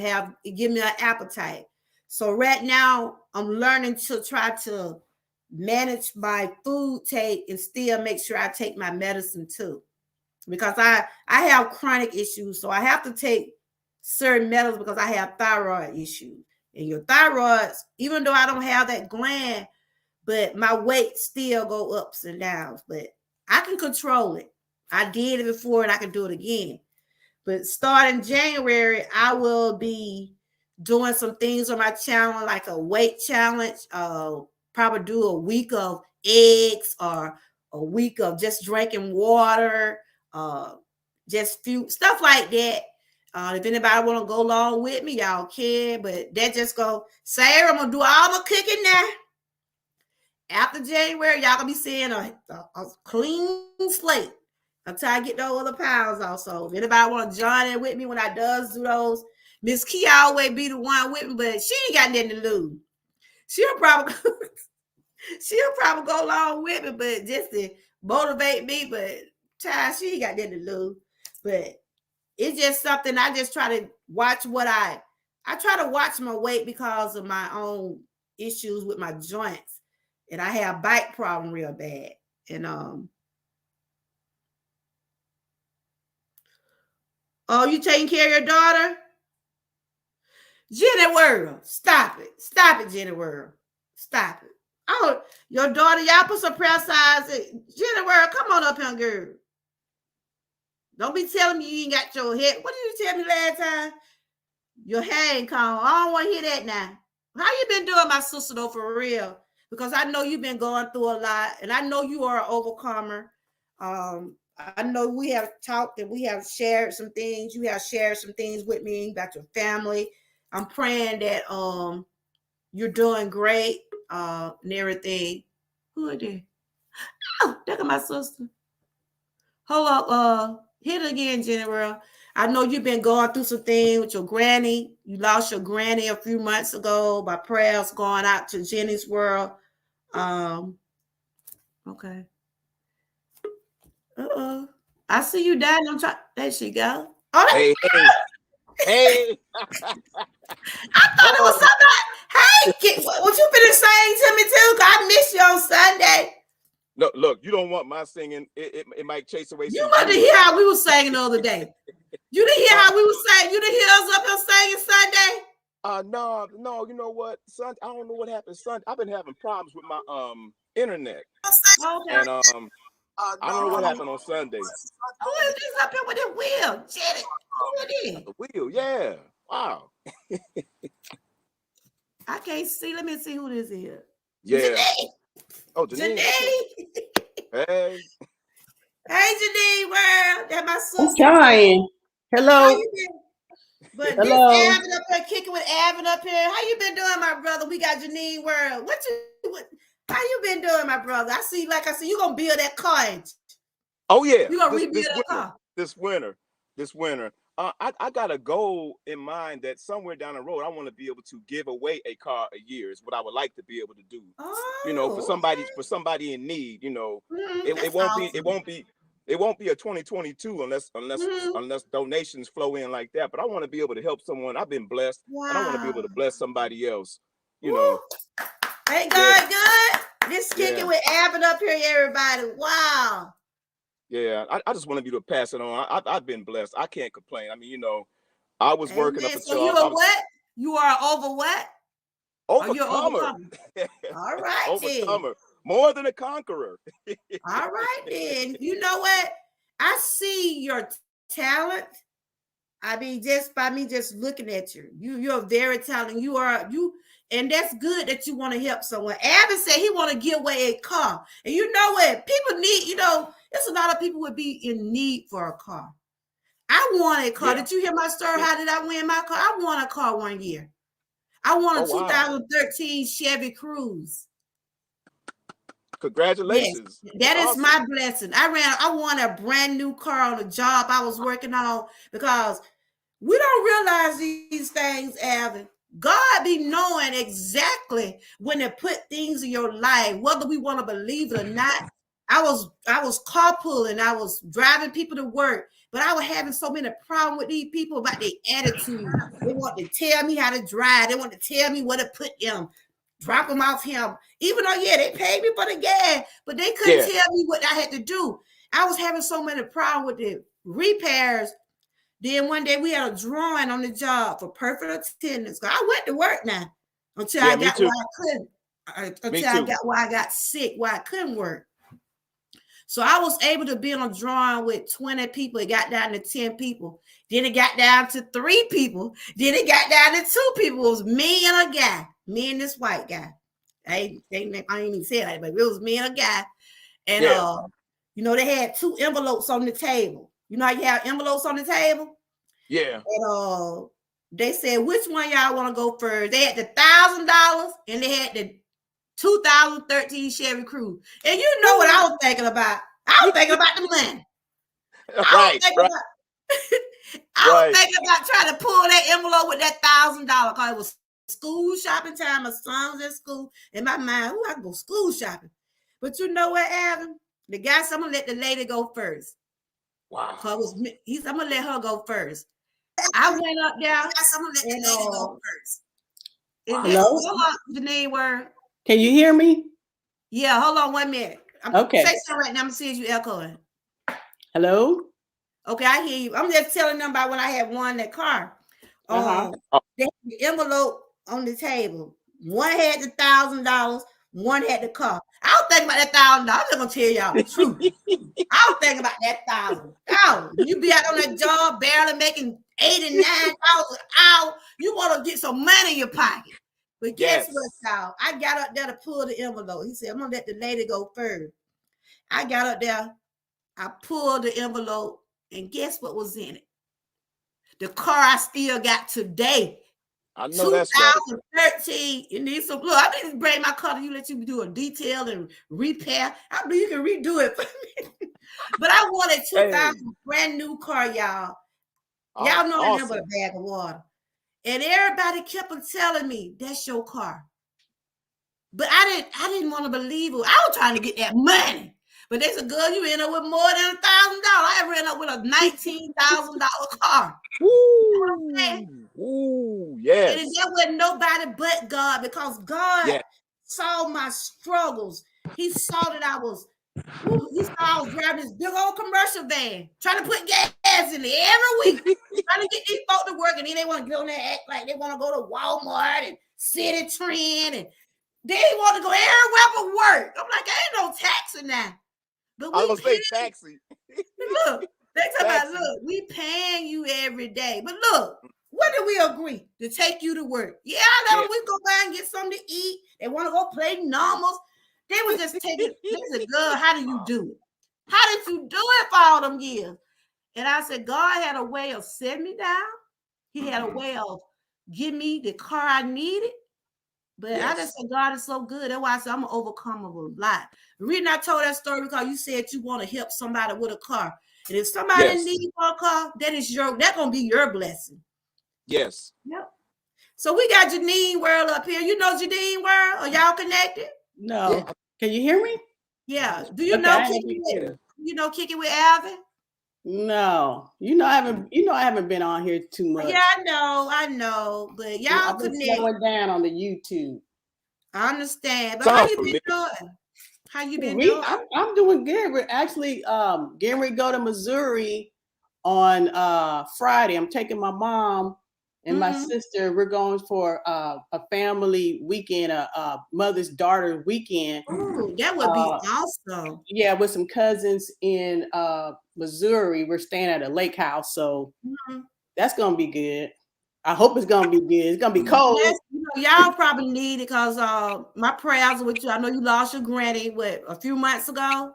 give me an appetite. So right now, I'm learning to try to manage my food take and still make sure I take my medicine too. Because I have chronic issues, so I have to take certain medicines because I have thyroid issues. And your thyroids, even though I don't have that gland, but my weight still go ups and downs. But I can control it. I did it before and I can do it again. But starting January, I will be doing some things on my channel, like a weight challenge. Probably do a week of eggs or a week of just drinking water, just few stuff like that. If anybody want to go along with me, y'all can. But that just go, Sarah, I'm gonna do all my cooking now. After January, y'all gonna be seeing a clean slate until I get those other pounds also. If anybody want to join in with me when I does do those, Miss Key always be the one with me, but she ain't got nothing to lose. She'll probably go along with me, but just to motivate me. But child, she ain't got nothing to lose. But it's just something I just try to watch what I try to watch my weight because of my own issues with my joints. And I have back problem real bad. And oh, you taking care of your daughter? Jenny World, stop it. Stop it, Jenny World. Stop it. Oh, your daughter, y'all put some prayer signs. Jenny World, come on up here, girl. Don't be telling me you ain't got your head. What did you tell me last time? Your hair ain't calm. I don't want to hear that now. How you been doing, my sister, though, for real? Because I know you've been going through a lot, and I know you are an overcomer. I know we have talked and we have shared some things. You have shared some things with me about your family. I'm praying that you're doing great and everything. Who are they? Oh, look at my sister. Hold up, hit it again, Jenny World. I know you've been going through some things with your granny. You lost your granny a few months ago. My prayers going out to Jenny's World. Okay. I see you down. I'm trying. There she go. Oh, hey. I thought it was somebody. Hey, what you been saying to me too? I missed you on Sunday. No, look, you don't want my singing. It might chase away. You wanted to hear how we were singing the other day. You didn't hear how we were saying. You didn't hear us up here singing Sunday. No. You know what, son? I don't know what happened, son. I've been having problems with my internet, Okay. and I don't know what happened on Sunday. Who is this up here with the wheel? Jenny, who it is? The wheel, yeah. Wow. I can't see. Let me see who this is. Yeah. Janine. Oh, Janine. Hey. Hey, Janine World. That's my sister. I'm trying. Hello. But hello. This Avin up here, kicking with Avin up here. How you been doing, my brother? We got Janine World. How you been doing, my brother? I see, like I said, you gonna build that car. Oh yeah. You gonna rebuild that car this winter. I got a goal in mind that somewhere down the road I want to be able to give away a car a year is what I would like to be able to do. Oh, you know, for somebody in need. You know, it won't be a 2022 unless donations flow in like that. But I want to be able to help someone. I've been blessed, and I want to be able to bless somebody else. You know, ain't God good? This kicking with Avin up here, everybody. Wow. Yeah, I just want to be able to pass it on. I've been blessed. I can't complain. I mean, you know, I was working up until. So you are what? You are over what? Overcomer. All right, overcomer. More than a conqueror. All right, then. You know what? I see your talent. I mean, just by me just looking at you, you're very talented. And that's good that you want to help someone. Avin said he want to give away a car. And you know what? People need, there's a lot of people would be in need for a car. I want a car. Yeah. Did you hear my story? How did I win my car? I won a car one year. I won a 2013 Chevy Cruze. Congratulations. Yes, that is awesome. My blessing. I won a brand new car on a job I was working on because we don't realize these things, Avin. God be knowing exactly when to put things in your life, whether we want to believe it or not. I was carpooling, I was driving people to work, but I was having so many problems with these people about their attitude. They want to tell me how to drive. They want to tell me where to put them drop them off him. Even though, yeah, they paid me for the gas, but they couldn't tell me what I had to do. I was having so many problems with the repairs. Then one day we had a drawing on the job for perfect attendance. I went to work now until I got where I couldn't. Until I got where I got sick, where I couldn't work. So I was able to be on a drawing with 20 people. It got down to 10 people. Then it got down to 3 people. Then it got down to 2 people. It was me and a guy. Me and this white guy. I ain't even say that, but it was me and a guy. And you know, they had 2 envelopes on the table. You know how you have envelopes on the table? Yeah. And they said, which one y'all want to go first? They had the $1,000 and they had the 2013 Chevy Cruze. And you know what I was thinking about? I was thinking about the money. I was thinking about trying to pull that envelope with that $1,000 because it was school shopping time. My son was in school. In my mind, I can go school shopping. But you know what, Adam? The guy said, I'm going to let the lady go first. Wow. I'm going to let her go first. I went up there. I'm going to let the lady go first. Hello? Janine, word. Can you hear me? Yeah, hold on 1 minute. Okay. Say something right now. I'm seeing you echoing. Hello? Okay, I hear you. I'm just telling them about when I had won that car. They had the envelope on the table. One had the $1,000, one had the car. I was thinking about that $1,000. I'm just gonna tell y'all the truth. I was thinking about that $1,000. You be out on that job barely making $89 an hour. You want to get some money in your pocket. But guess what, y'all? I got up there to pull the envelope. He said, I'm going to let the lady go first. I got up there. I pulled the envelope. And guess what was in it? The car I still got today. I know that's right. 2013. You need some. Look, I need to bring my car to you, let you do a detail and repair. I mean, you can redo it for me. But I wanted 2000 brand new car, y'all. Y'all know I never a bag of water. And everybody kept on telling me, that's your car. But I didn't want to believe it. I was trying to get that money. But they said, girl, you end up with more than $1,000. I ran up with a $19,000 car. Ooh, yes. And there wasn't nobody but God, because God saw my struggles. He saw that I was driving this big old commercial van, trying to put gas in it every week, trying to get these folks to work, and then they want to get on there and act like they want to go to Walmart and City Trend, and they want to go everywhere but work. I'm like, ain't no taxi now. But I was going to say taxi. Look, they talk about, look, we paying you every day. But look, what did we agree? To take you to work. Yeah, I let them, we go by and get something to eat. They want to go play numbers. They were just taking, they said, girl, how do you do it? How did you do it for all them years? And I said, God had a way of setting me down. He had a way of giving me the car I needed. But I just said, God is so good. That's why I said, I'm going to overcome a lot. The reason I told that story, because you said you want to help somebody with a car. And if somebody needs a car, that's going to be your blessing. Yes. Yep. So we got Janine World up here. You know Janine World? Are y'all connected? No. Yeah. Can you hear me? Yeah. Do you know Kicking with Alvin? No. I haven't been on here too much. Yeah, I know. But y'all connect. Slowing down on the YouTube. I understand. But how you been doing? How you been doing? I'm doing good. We're actually getting ready to go to Missouri on Friday. I'm taking my mom and my sister. We're going for a family weekend, a mother's daughter weekend. Ooh, that would be awesome. Yeah, with some cousins in Missouri. We're staying at a lake house, so that's gonna be good. I hope it's gonna be good. It's gonna be cold. Yes, y'all probably need it, because my prayers are with you. I know you lost your granny a few months ago.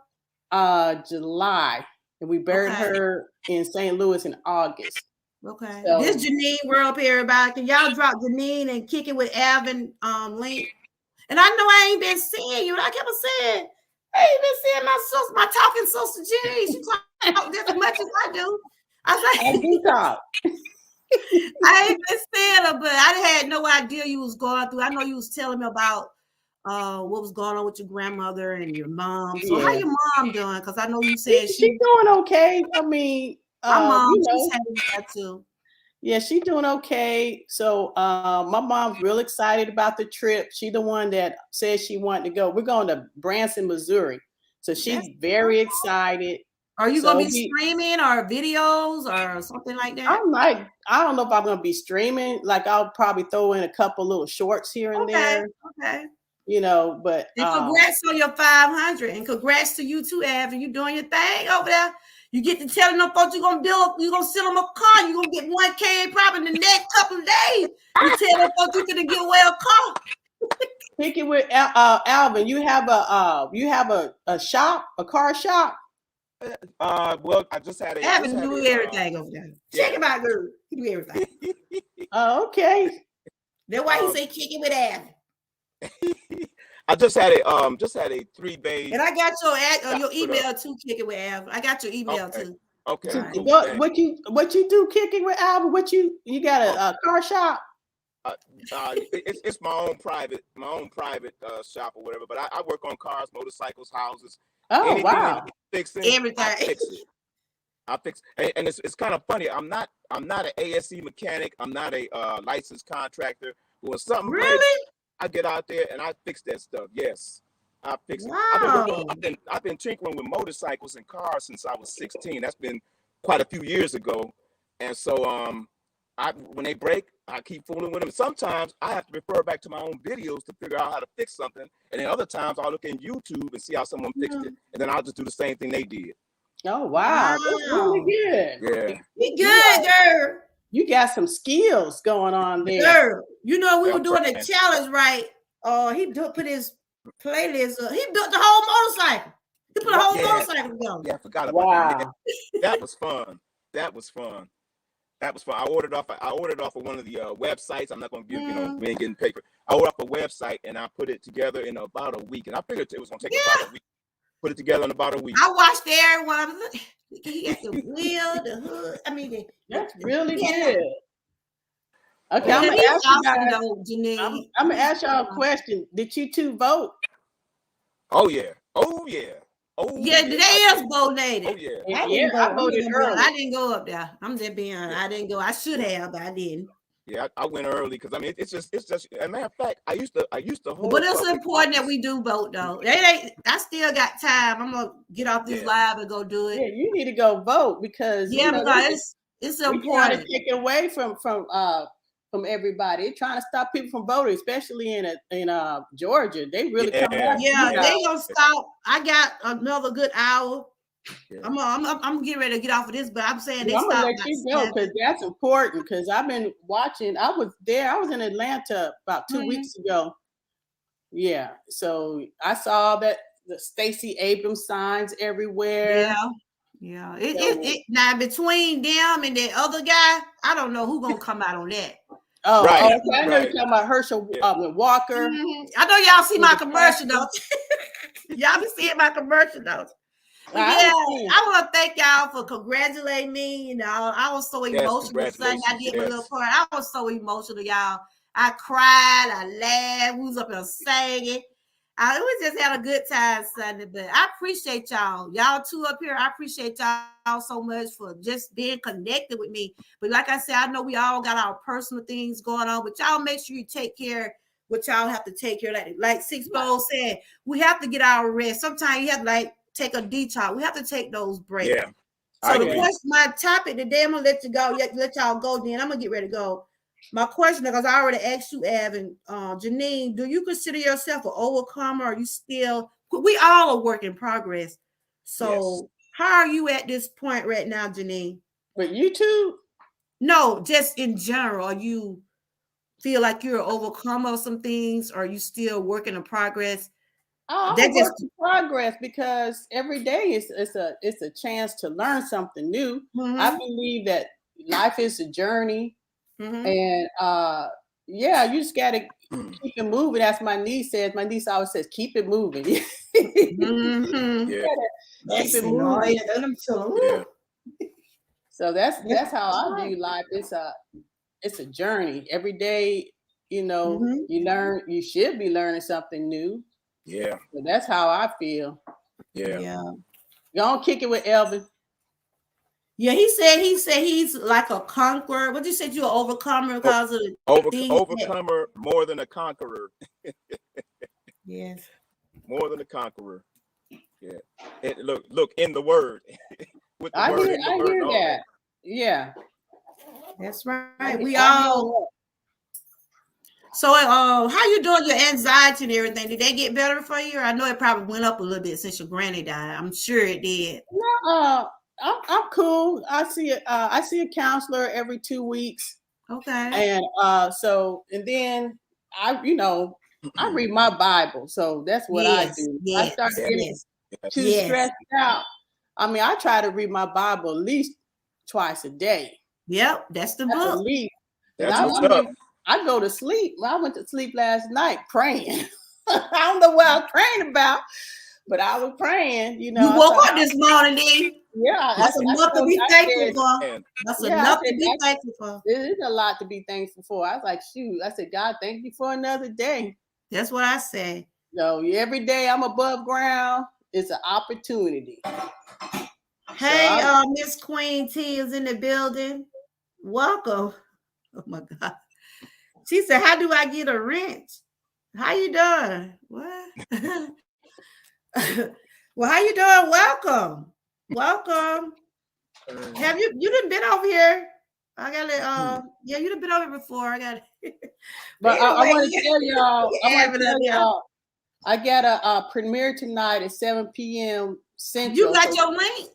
July, and we buried her in St. Louis in August. Okay. So, this Janine World, everybody. Can y'all drop Janine and Kick It with Alvin link? And I know I ain't been seeing you. I kept saying, I ain't been seeing my sister, my talking sister G. She talks just as much as I do. I was like, I do talk. I ain't been seeing her, but I had no idea you was going through. I know you was telling me about what was going on with your grandmother and your mom. So how your mom doing? Because I know you said she's doing okay. I mean, my mom, she's having that too. Yeah, she's doing okay. So my mom's real excited about the trip. She's the one that said she wanted to go. We're going to Branson, Missouri. So she's That's very excited. Are you So gonna be streaming or videos or something like that? I'm like, I don't know if I'm gonna be streaming. Like I'll probably throw in a couple little shorts here and there. Okay. You know, but And congrats on your 500, and congrats to you too, Evan. You doing your thing over there. You get to telling them folks you're gonna sell them a car. You're gonna get 1K probably in the next couple of days. You tell them folks you're gonna give away a car. Speaking with Alvin, you have a shop, a car shop. Well, I just had a. Evan do everything over there. Check him out, girl. He do everything. Oh, okay. That's why he say kick it with Evan. I just had a 3-bay. And I got your email too, kick it with Evan. I got your email too. Okay. Right. Cool, What you do kicking with Alvin? What you got a car shop? It's my own private shop or whatever. But I work on cars, motorcycles, houses. Oh, wow. Fixing Everything. I fix, and it's kind of funny. I'm not an ASE mechanic. I'm not a licensed contractor. When something breaks, Really? I get out there and I fix that stuff. Yes, I fix it. Wow. I've been tinkering with motorcycles and cars since I was 16. That's been quite a few years ago. And so when they break, I keep fooling with them. Sometimes I have to refer back to my own videos to figure out how to fix something. And then other times I'll look in YouTube and see how someone fixed it. And then I'll just do the same thing they did. Oh, wow. That's really good. Yeah. Be good, girl. You got some skills going on there. Girl, you know we were doing a challenge, right? He put his playlist. He built the whole motorcycle. He put a whole motorcycle together. Yeah, I forgot about that. That was fun. I ordered off of one of the websites. I'm not going to give, we ain't getting paper. I ordered off a website and I put it together in about a week. And I figured it was going to take about a week. Put it together in about a week. I watched everyone. He had the wheel, the hood. I mean, that's really good. Okay, well, I'm gonna ask you guys. Janine. I'm gonna ask y'all a question. Did you two vote? Oh yeah. Oh yeah. Oh yeah. Today is vote lady. Oh yeah. I voted early. I didn't go up there. I'm just being honest. I didn't go. I should have, but I didn't. Yeah, I went early because I mean it's just. As a matter of fact, I used to hold. But it's important that we do vote though. I still got time. I'm gonna get off this live and go do it. Yeah, you need to go vote because because it's important. Trying to take it away from everybody. They're trying to stop people from voting, especially in Georgia. They really come out. Yeah, they gonna stop. I got another good hour. Yeah. I'm getting ready to get off of this, but I'm saying I'm gonna let you go because that's important. Because I've been watching. I was there. I was in Atlanta about 2 weeks ago. Yeah, so I saw that the Stacey Abrams signs everywhere. Yeah. Now between them and that other guy, I don't know who's gonna come out on that. Oh, right. Okay. I know you're talking about Herschel Walker. I know y'all see my commercial though. Y'all be seeing my commercial though. I want to thank y'all for congratulating me. You know, I was so emotional. Sunday, I did my little part. I was so emotional, y'all. I cried, I laughed, we was up there singing. We just had a good time Sunday, but I appreciate y'all. Y'all two up here, I appreciate y'all so much for just being connected with me. But like I said, I know we all got our personal things going on, but y'all make sure you take care of what y'all have to take care of. Like Six Bowl said, we have to get our rest. Sometimes you have to take a detox. We have to take those breaks. Yeah. So the question, my topic today, I'm gonna let you go. Let y'all go. Then I'm gonna get ready to go. My question, because I already asked you, Evan, Janine, do you consider yourself an overcomer? Or are you still? We all are work in progress. So how are you at this point right now, Janine? With you two? No, just in general. Are you feel like you're an overcomer of some things? Or are you still working in progress? That's just progress because every day it's a chance to learn something new. Mm-hmm. I believe that life is a journey, and you just gotta keep it moving. As my niece says, my niece always says, "Keep it moving." Keep it moving. So that's how I view life. It's a journey. Every day, you learn. You should be learning something new. Yeah. So that's how I feel. Yeah. Go on, kick it with Elvin. Yeah, he said he's like a conqueror. What you said, you're an overcomer because of overcomer, more than a conqueror. Yes. More than a conqueror. Yeah. And look in the word. With the I word hear, in the I word. hear and all that. Yeah. That's I right. hear- We I hear all. So, how you doing your anxiety and everything? Did they get better for you? I know it probably went up a little bit since your granny died. I'm sure it did. No, I'm cool. I see a counselor every 2 weeks, Okay. and and then I read my Bible, so that's what I do. I Yes. start getting Yes. too Yes. stressed out. I mean, I try to read my Bible at least twice a day. Yep. That's the At book. least. That's And what's up. I go to sleep. Well, I went to sleep last night praying. I don't know what I was praying about, but I was praying. You You woke up this morning, then. Yeah, That's enough to be thankful for. And That's Yeah, enough to be thankful for. it is a lot to be thankful for. I was like, shoot. I said, God, thank you for another day. That's what I say. So every day I'm above ground, it's an opportunity. Hey, Miss Queen T is in the building. Welcome. Oh my God. She said, how do I get a wrench? How you doing? What? Well, how you doing? Welcome. Welcome. Have you done been over here? I got it. Yeah, you done been over here before. I got it. But Anyway, I want to tell y'all, y'all. I got a premiere tonight at 7 p.m. Central. You got your link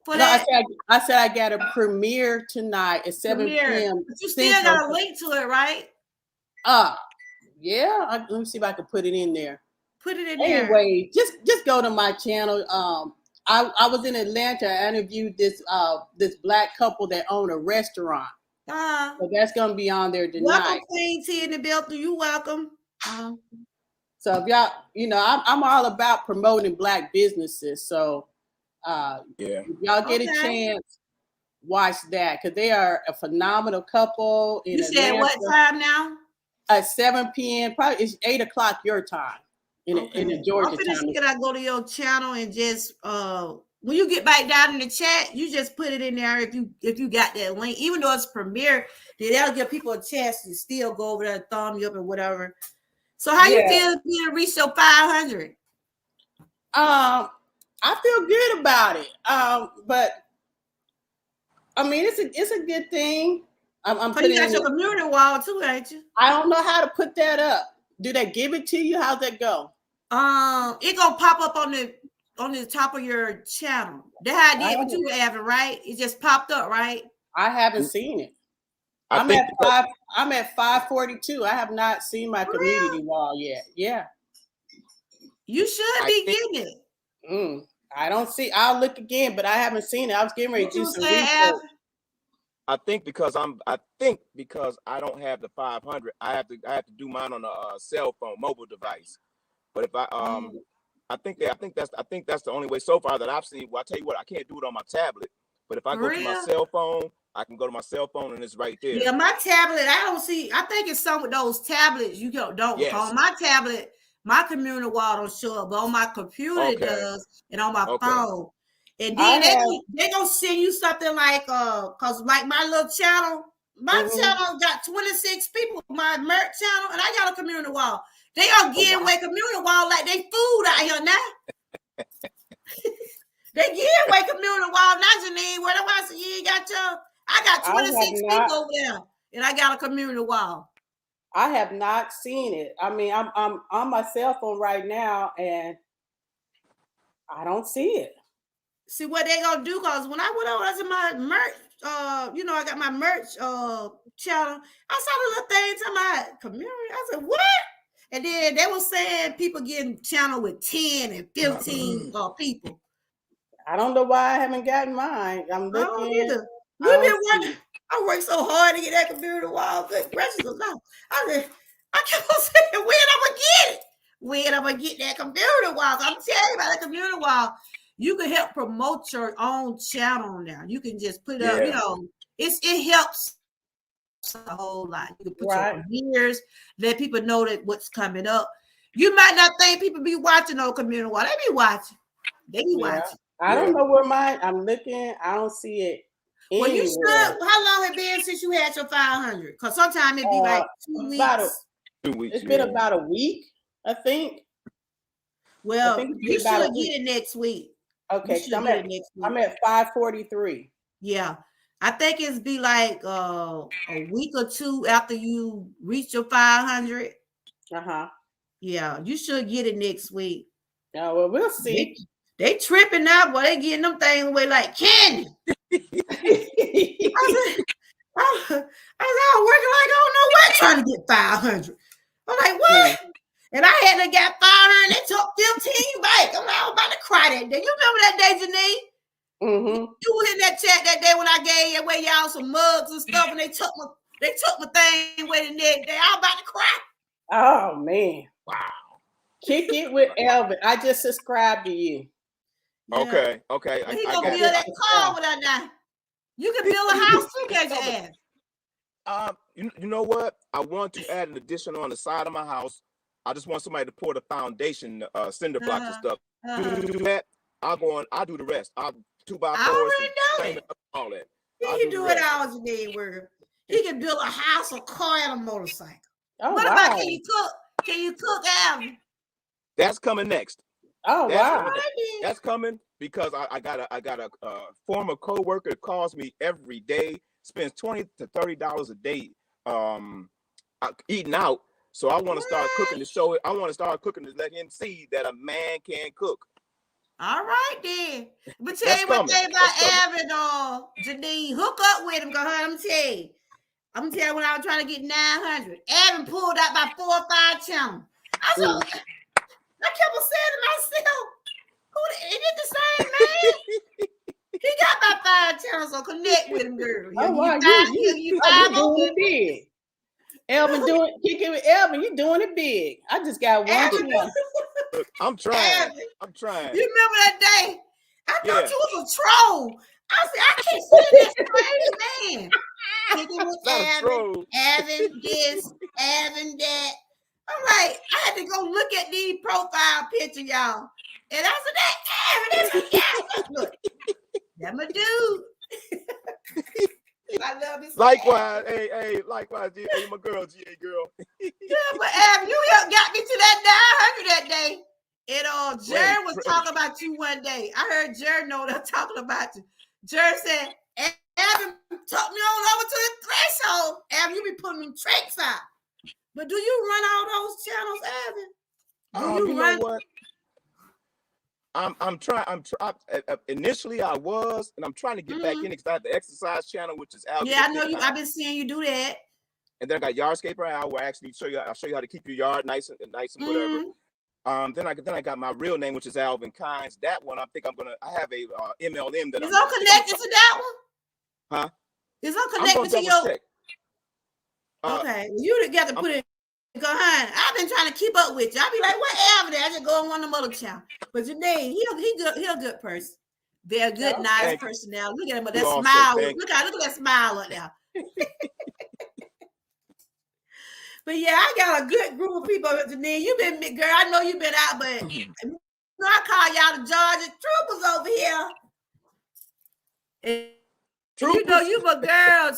for that? I said I got a premiere tonight at 7 p.m. But you still got a link to it, right? Yeah. Let me see if I can put it in there. Put it in there. Anyway, just go to my channel. I was in Atlanta. I interviewed this black couple that own a restaurant. So that's gonna be on there tonight. Welcome, Queen T in the building. You welcome. So if y'all, I'm all about promoting black businesses. So if y'all get a chance, watch that because they are a phenomenal couple. In You said what time now? At 7 p.m. Probably it's 8 o'clock your time in the Georgia time. Can I go to your channel and just when you get back down in the chat, you just put it in there if you got that link, even though it's premiere, then that'll give people a chance to still go over there and thumb you up or whatever. So how you feel being reach your 500? I feel good about it. But I mean, it's a good thing. I'm putting you got your community wall too, ain't you? I don't know how to put that up. Do they give it to you? How's that go? It gonna pop up on the top of your channel. That's how I did what you have it, right? It just popped up, right? I haven't seen it. I'm at 542. I have not seen my community wall yet. Yeah. You should be getting it. I don't see. I'll look again, but I haven't seen it. I was getting ready to do some research. I think because I don't have the 500, I have to do mine on a cell phone, mobile device. But if I think that's the only way so far that I've seen. Well, I tell you what, I can't do it on my tablet. But if I go to my cell phone, I can go to my cell phone and it's right there. Yeah, my tablet, I don't see. I think it's some of those tablets you don't. Yes. On my tablet, my community wall don't show up, but on my computer it does, and on my phone. And then they gonna send you something like cause like my little channel, channel got 26 people, my merch channel, and I got a community wall. They are giving away community wall like they food out here now. They give away community wall now, Janine. Where the ones you ain't got your? I got 26 people over there, and I got a community wall. I have not seen it. I mean, I'm on my cell phone right now, and I don't see it. See what they gonna do? Cause when I went over to my merch, I got my merch channel. I saw the little thing to my community. I said, "What?" And then they were saying people getting channel with 10 and 15 people. I don't know why I haven't gotten mine. I'm looking. I don't either. We've been working. I worked so hard to get that community wall. Good gracious alive. I kept on saying, when I'm gonna get it? When I'm gonna get that community wall? I'm telling you about that community wall. You can help promote your own channel now. You can just put up, it helps a whole lot. You can put your years, let people know that what's coming up. You might not think people be watching no community wall. They be watching. They be watching. I don't know where mine. I'm looking. I don't see it. Well, you anywhere. should. How long it been since you had your 500? Because sometimes it be like 2 about weeks. 2 weeks. It's been about a week, I think. Well, think it's you about a should week. get it next week. Okay, You 'cause should I'm get at it next week. I'm at 543. Yeah. I think it's be like a week or two after you reach your 500. Uh-huh. Yeah, you should get it next week. Yeah, well, we'll see. They tripping now, boy. They getting them things away like candy. I was working like I don't know what, trying to get 500. I'm like, what? And I had to get 500. They took 15 back. I'm like, I was about to cry that day. You remember that day, Janine? Mm-hmm. You was in that chat that day when I gave away y'all some mugs and stuff, and they took my thing away the next day. I was about to cry. Oh man. Wow. Kick it with Elvin. I just subscribed to you. Yeah. Okay. But he I gonna got build it. that car with us now. You can build a house too, can't you, Ab? You know what? I want to add an addition on the side of my house. I just want somebody to pour the foundation, cinder blocks and stuff. Do that. I'll do the rest. I'll 2x4s. I already know it. All that. He can do it all Janine word. He can build a house, a car, and a motorcycle. Oh, What wow. about can you cook? Can you cook, Alvin? That's coming next. Oh, wow. That's coming because I got a former coworker calls me every day, spends $20 to $30 a day eating out. So I want to start cooking to show it. I want to start cooking to let him see that a man can cook. All right then. But tell That's you what coming. they about Alvin or Janine. Hook up with him, cause I'm tell you. I'm tell you when I was trying to get 900. Alvin pulled out by 4 or 5 channels. I said, I kept on saying to myself, is it the same man? He got my 5 channels, so connect with him, girl. Oh, wow. You doing it big. Elvin kicking with Elvin, you doing it big. I just got one channel. I'm trying. Alvin, I'm trying. you remember that day? I thought Yeah. you was a troll. I said, I can't see this crazy man. Kicking with Not a Alvin, troll. Alvin this, Alvin that. I'm like, I had to go look at these profile picture, y'all. And I said, that Alvin, that's a look. That's my dude. I love this. Likewise, hey, likewise, GA, my girl, GA girl. Yeah, but Alvin, you got me to that 900 that day. And Jared was talking about you one day. I heard Jared know they're talking about you. Jared said, Alvin took me on over to the threshold. Alvin, you be putting them tricks out. But do you run all those channels, Alvin? You know what? I'm trying. Initially, I was, and I'm trying to get back in because I have the exercise channel, which is out. Yeah, I know you. I've been seeing you do that. And then I got Yardscaper Al, where I actually I'll show you how to keep your yard nice and whatever. Then I got my real name, which is Alvin Kynes. That one, I have a MLM that is all connected to that one? Huh? Is all connected to your? Check. Okay, you got to put it. Go ahead. I've been trying to keep up with you. I'll be like, what Alvin? I just go on one of them other channel. But Janine, he a good person. They're a good, nice personality. Look at him with that smile. Look at that smile up there. But yeah, I got a good group of people. Janine, you've been, girl. I know you've been out, but I call y'all the Georgia Troopers over here. And you know you my girl.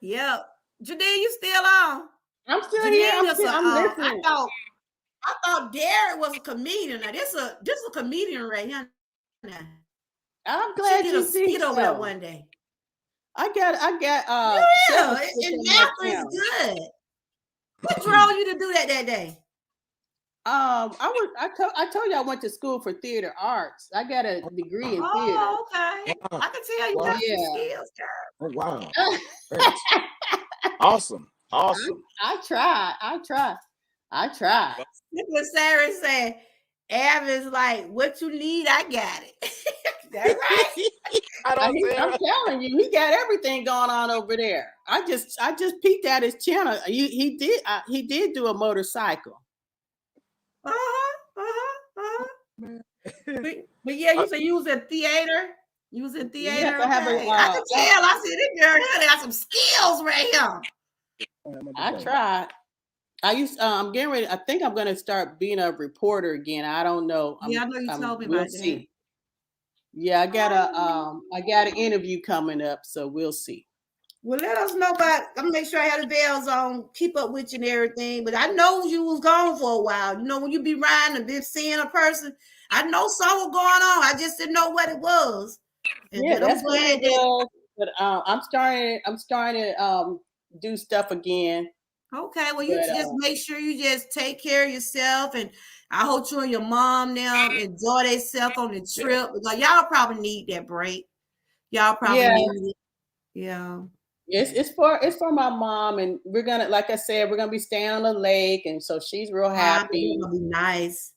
Yeah. Janine, you still on? I'm still here. I'm listening. I thought Derek was a comedian. Now this a comedian right here. Now. I'm glad you see over there one day. I got and Napa is good. What drove you to do that day? I told you I went to school for theater arts. I got a degree in theater. Oh, okay. Wow. I can tell you got some skills, Oh, girl. wow. Awesome. I tried. What Sarah said, Alvin's like, what you need, I got it. That's right. I'm telling you, he got everything going on over there. I just peeked at his channel. He did do a motorcycle. But yeah, you said you was in theater. You was in theater. Yes, I can tell. I see this girl here got some skills right here. I tried. I'm getting ready. I think I'm going to start being a reporter again. I don't know. I know you told me about that. Yeah, I got an interview coming up, so we'll see. Well, let us know about. I'm gonna make sure I have the bells on, keep up with you and everything. But I know you was gone for a while. You know, when you be riding and been seeing a person, I know something was going on. I just didn't know what it was. Yeah, that's what it was. But I'm starting to do stuff again. Okay, well, you just make sure you just take care of yourself, and I hope you and your mom now enjoy themselves on the trip because y'all probably need that break. Y'all probably need it. Yeah. It's for my mom, and we're gonna, like I said, we're gonna be staying on the lake, and so she's real happy. It's gonna be nice.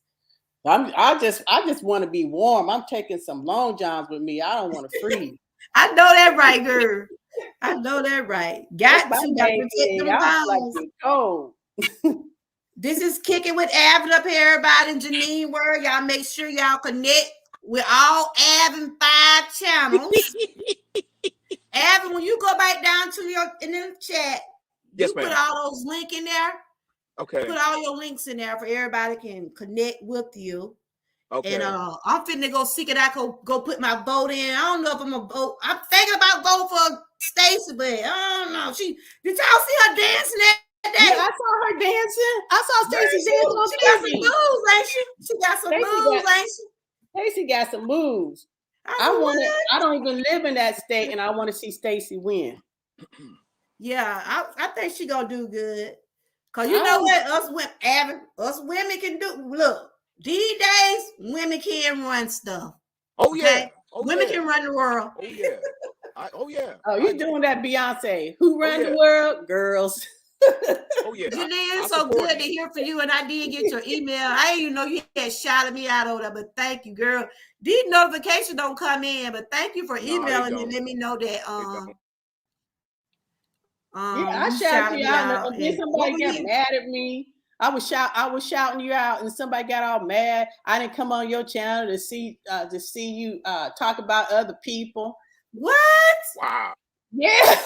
I just want to be warm. I'm taking some long johns with me. I don't want to freeze. I know that right, girl. I know that right. Got to protect them pounds. Oh. This is Kicking with Avin up here, everybody. In Janine Word, y'all make sure y'all connect with all Avin 5 channels. Avin, when you go back down to in the chat, yes, you put all those links in there. Okay. Put all your links in there for everybody can connect with you. Okay. And I'm finna go seek it out. Go put my vote in. I don't know if I'm gonna vote. I'm thinking about voting for Stacey, but I don't know. Did y'all see her dancing that day? Yeah, I saw her dancing. I saw Stacey dancing on TV. She got some moves, ain't she? She got some moves, ain't she? Stacey got some moves. I don't even live in that state, and I want to see Stacey win. Yeah, I think she gonna do good. Cause you know what us women can do. Look, these days women can run stuff. Oh yeah, okay? Women can run the world. Oh yeah, Oh, you're doing that, Beyonce? Who run the world? Girls. Oh yeah, Janine, so good to hear from you, and I did get your email. I didn't even know you had shouted me out over there, but thank you, girl. These notifications don't come in, but thank you for emailing me. Let me know that. I shouted you out, and then somebody got mad at me. I was shouting you out, and somebody got all mad. I didn't come on your channel to see you talk about other people. What? Wow. Yeah.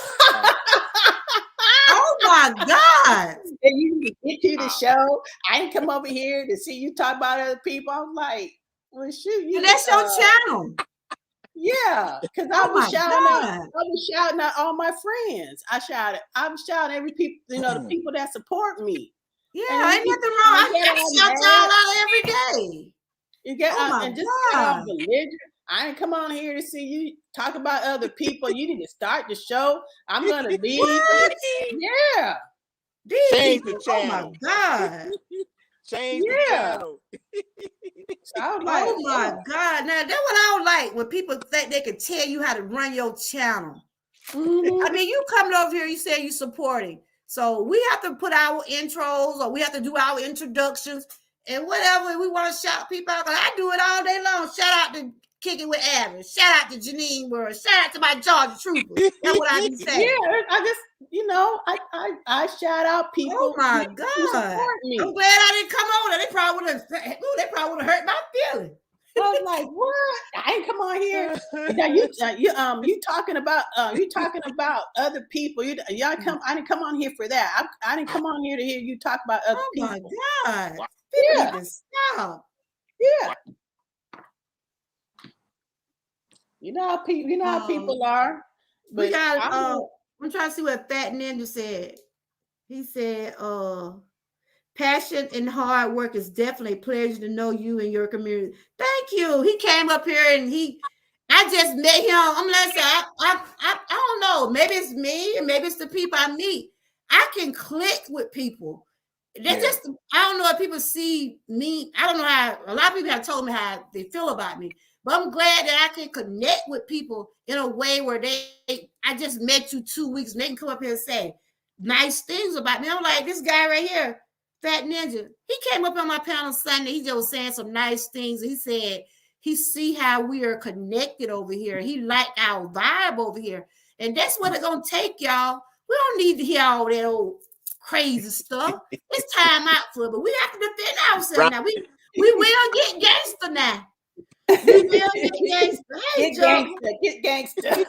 Oh my God. And you get to the show. I didn't come over here to see you talk about other people. I'm like, well, shoot. And that's your channel. Yeah, because I was shouting at all my friends. I was shouting every people, the people that support me. Yeah, ain't nothing wrong. I shout y'all out every day. You get and just get off belligerent. I ain't come on here to see you talk about other people. You need to start the show. I'm gonna leave. Yeah. Change the channel. Oh my God. Change the channel. Oh my God. Now that's what I don't like, when people think they can tell you how to run your channel. I mean, you coming over here, you say you supporting. So we have to put our intros, or we have to do our introductions and whatever we want to shout people out. I do it all day long. Shout out to Kicking with Avin. Shout out to Janine Word. Shout out to my Georgia Troopers. That's what I be saying. Yeah, I just, I shout out people. Oh my God. I'm glad I didn't come on. They probably would have hurt my feelings. I was like, what? I ain't come on here. Now you talking about other people. I didn't come on here for that. I didn't come on here to hear you talk about other people. Oh my God. Yeah. Stop. Yeah. You know how people are. But we got I'm trying to see what Fat Ninja said. He said, passion and hard work is definitely a pleasure to know you and your community. Thank you. He came up here and I just met him. I'm like, I don't know. Maybe it's me, and maybe it's the people I meet. I can click with people. That's I don't know if people see me. I don't know how. A lot of people have told me how they feel about me, but I'm glad that I can connect with people in a way where I just met you 2 weeks and they can come up here and say nice things about me. I'm like, this guy right here, Fat Ninja, he came up on my panel Sunday. He just was saying some nice things. He said he see how we are connected over here. He liked our vibe over here. And that's what it's going to take, y'all. We don't need to hear all that old crazy stuff. It's time out for it, but we have to defend ourselves now. We will get gangster now. We will get gangster. Hey, get gangster. Kick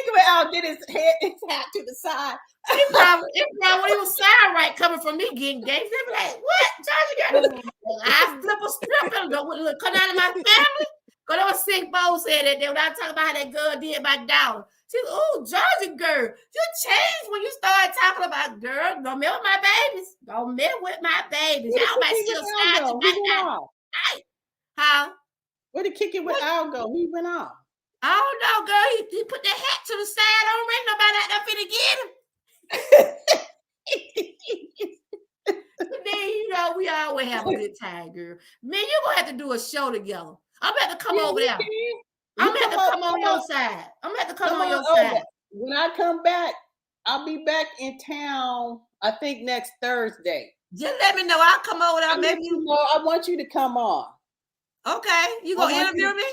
him out, get his hat to the side. He probably when he was sound right coming from me getting gangster, they be like, what? Charlie got I flip a strip and go come out of my family. Cause there was sick folks said that when I talk about how that girl did my daughter. She was, oh, Georgia girl, you changed when you started talking about girl. Don't mess with my babies. Don't mess with my babies. Y'all might still slide to my daughter. Huh? Where did Kick It With Al go? He went off. I don't know, girl. He put that hat to the side. I don't ring nobody out there finna get him. But then, you know, we always have a good time, girl. Man, you're gonna have to do a show together. I'm gonna have to come over there. I'm gonna have to come on your side. I'm gonna have to come on your side. When I come back, I'll be back in town, I think next Thursday. Just let me know. I'll come over there. Maybe you know, I want you to come on. Okay. You gonna interview me?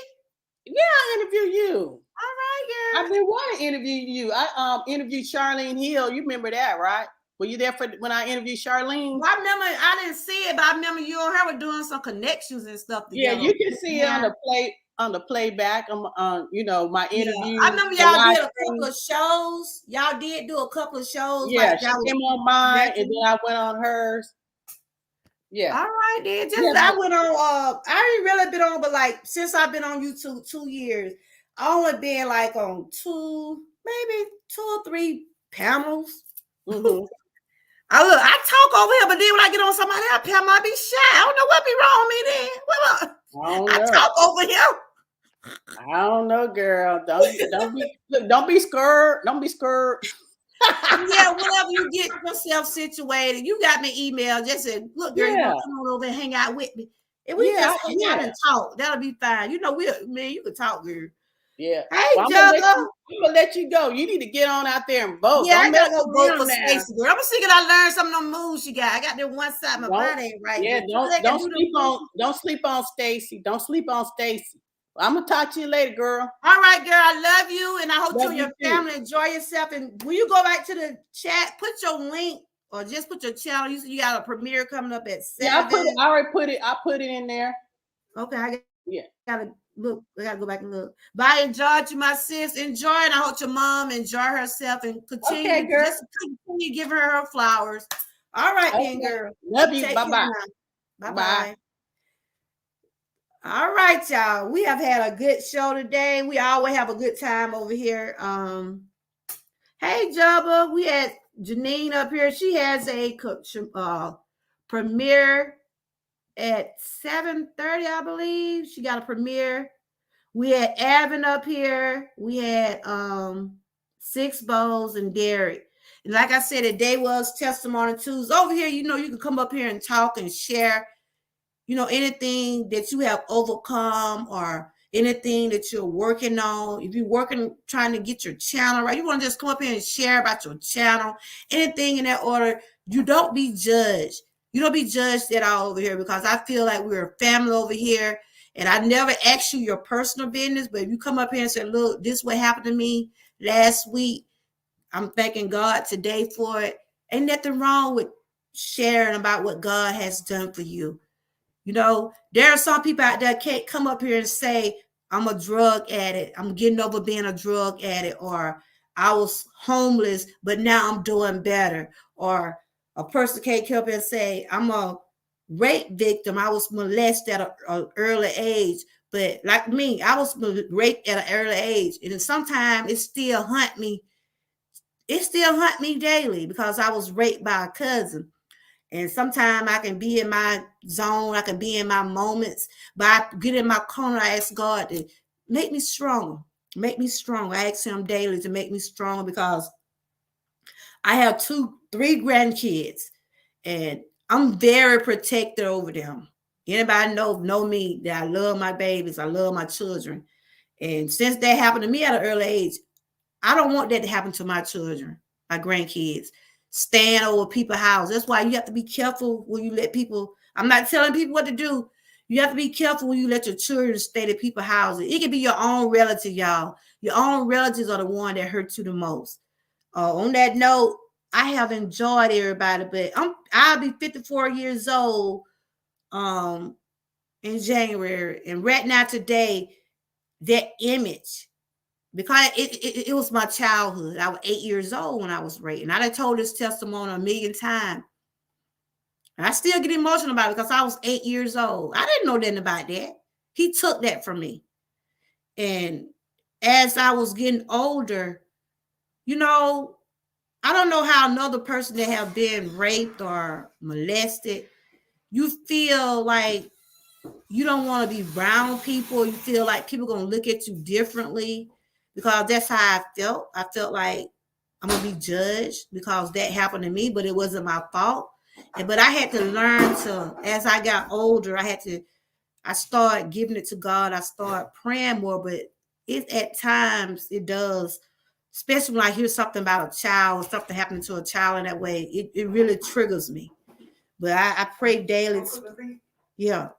Yeah, I'll interview you. All right, girl. I've been wanting to interview you. I interviewed Charlene Hill. You remember that, right? Were you there for when I interviewed Charlene? Well, I remember. I didn't see it, but I remember you and her were doing some connections and stuff together. Yeah, you can see it on the playback. You know, my interview. Yeah. I remember y'all did a couple of shows. Y'all did do a couple of shows. Yeah, like she came on mine, and then I went on hers. Yeah. All right, then. I went on. I ain't really been on, but like since I've been on YouTube 2 years, I only been like on maybe 2 or 3 panels. Mm-hmm. I talk over here, but then when I get on somebody else panel, I be shy. I don't know what be wrong with me then. I talk over here. I don't know, girl. Don't be scared. Don't be scared. Yeah, whenever you get yourself situated, you got me email. Just said, look, girl, you want to come on over and hang out with me. And we just hang out and talk. That'll be fine. You know, you can talk, girl. Yeah. Hey, well, I'm gonna let you go. You need to get on out there and vote. Yeah, I gotta go vote for Stacey, girl. I'm thinking I learned some of them moves she got. I got that one side my body ain't right. Yeah, don't sleep on Stacey. Don't sleep on Stacey. I'm gonna talk to you later, girl. All right, girl. I love you, and I hope you and your family enjoy yourself. And when you go back to the chat, put your link or just put your channel. You said you got a premiere coming up at 7. Yeah, I already put it. I put it in there. Okay, I gotta look. I gotta go back and look. Bye, enjoy you, my sis. Enjoy, and I hope your mom enjoy herself and continue. Just continue giving her flowers. All right, then, girl. Love you. Bye-bye. Bye-bye. All right, y'all. We have had a good show today. We always have a good time over here. Hey, Jabba. We had Janine up here. She has a premiere at 7:30, I believe. She got a premiere. We had Avin up here. We had Six Bowls and Derek. And like I said, today was Testimony Tuesday. Over here, you know, you can come up here and talk and share, you know, anything that you have overcome or anything that you're working on. If you're trying to get your channel right, you want to just come up here and share about your channel, anything in that order. You don't be judged. You don't be judged at all over here, because I feel like we're a family over here. And I never ask you your personal business, but if you come up here and say, look, this is what happened to me last week, I'm thanking God today for it. Ain't nothing wrong with sharing about what God has done for you. You know, there are some people out there can't come up here and say, I'm a drug addict. I'm getting over being a drug addict, or I was homeless, but now I'm doing better. Or a person can't come up and say, I'm a rape victim. I was molested at an early age. But like me, I was raped at an early age. And sometimes it still haunt me. It still haunt me daily because I was raped by a cousin. And sometimes I can be in my zone. I can be in my moments. But I get in my corner. I ask God to make me stronger. Make me strong. I ask him daily to make me strong, because I have 3 grandkids, and I'm very protected over them. Anybody know me that I love my babies. I love my children. And since that happened to me at an early age, I don't want that to happen to my children, my grandkids. Stand over people's house. That's why you have to be careful when you let people. I'm not telling people what to do. You have to be careful when you let your children stay at people's houses. It can be your own relative, y'all. Your own relatives are the one that hurt you the most. On that note, I have enjoyed everybody, but I'll be 54 years old in January. And right now today, that image, because it was my childhood. I was 8 years old when I was raped. And I done told this testimony a million times. And I still get emotional about it because I was 8 years old. I didn't know nothing about that. He took that from me. And as I was getting older, you know, I don't know how another person that have been raped or molested, you feel like you don't want to be around people. You feel like people going to look at you differently, because that's how I felt. I felt like I'm going to be judged because that happened to me, but it wasn't my fault. But I had to learn to, as I got older, I started giving it to God. I started praying more, but at times it does, especially when I hear something about a child or something happening to a child in that way, it really triggers me. But I pray daily. Yeah.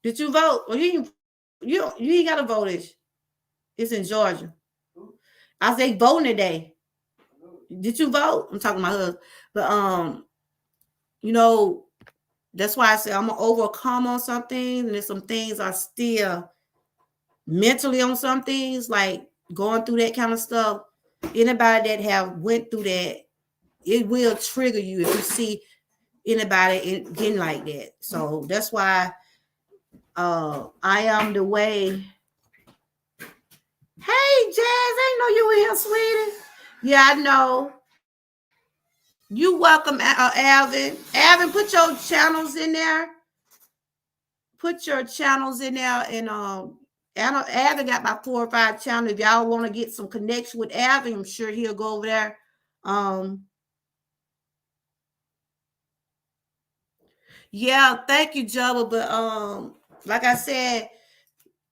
Did you vote? Well, you ain't got to vote. It's in Georgia. I say voting today. Did you vote? I'm talking about her. But you know, that's why I say I'm gonna overcome on some things, and there's some things I still mentally on some things, like going through that kind of stuff. Anybody that have went through that, it will trigger you if you see anybody getting like that. So that's why I am the way. Hey, Jazz, I didn't know you were here, sweetie. Yeah, I know. You welcome, Alvin. Alvin, put your channels in there. Put your channels in there, and Alvin got about 4 or 5 channels. If y'all want to get some connection with Alvin, I'm sure he'll go over there. Yeah, thank you, Jubba. But like I said,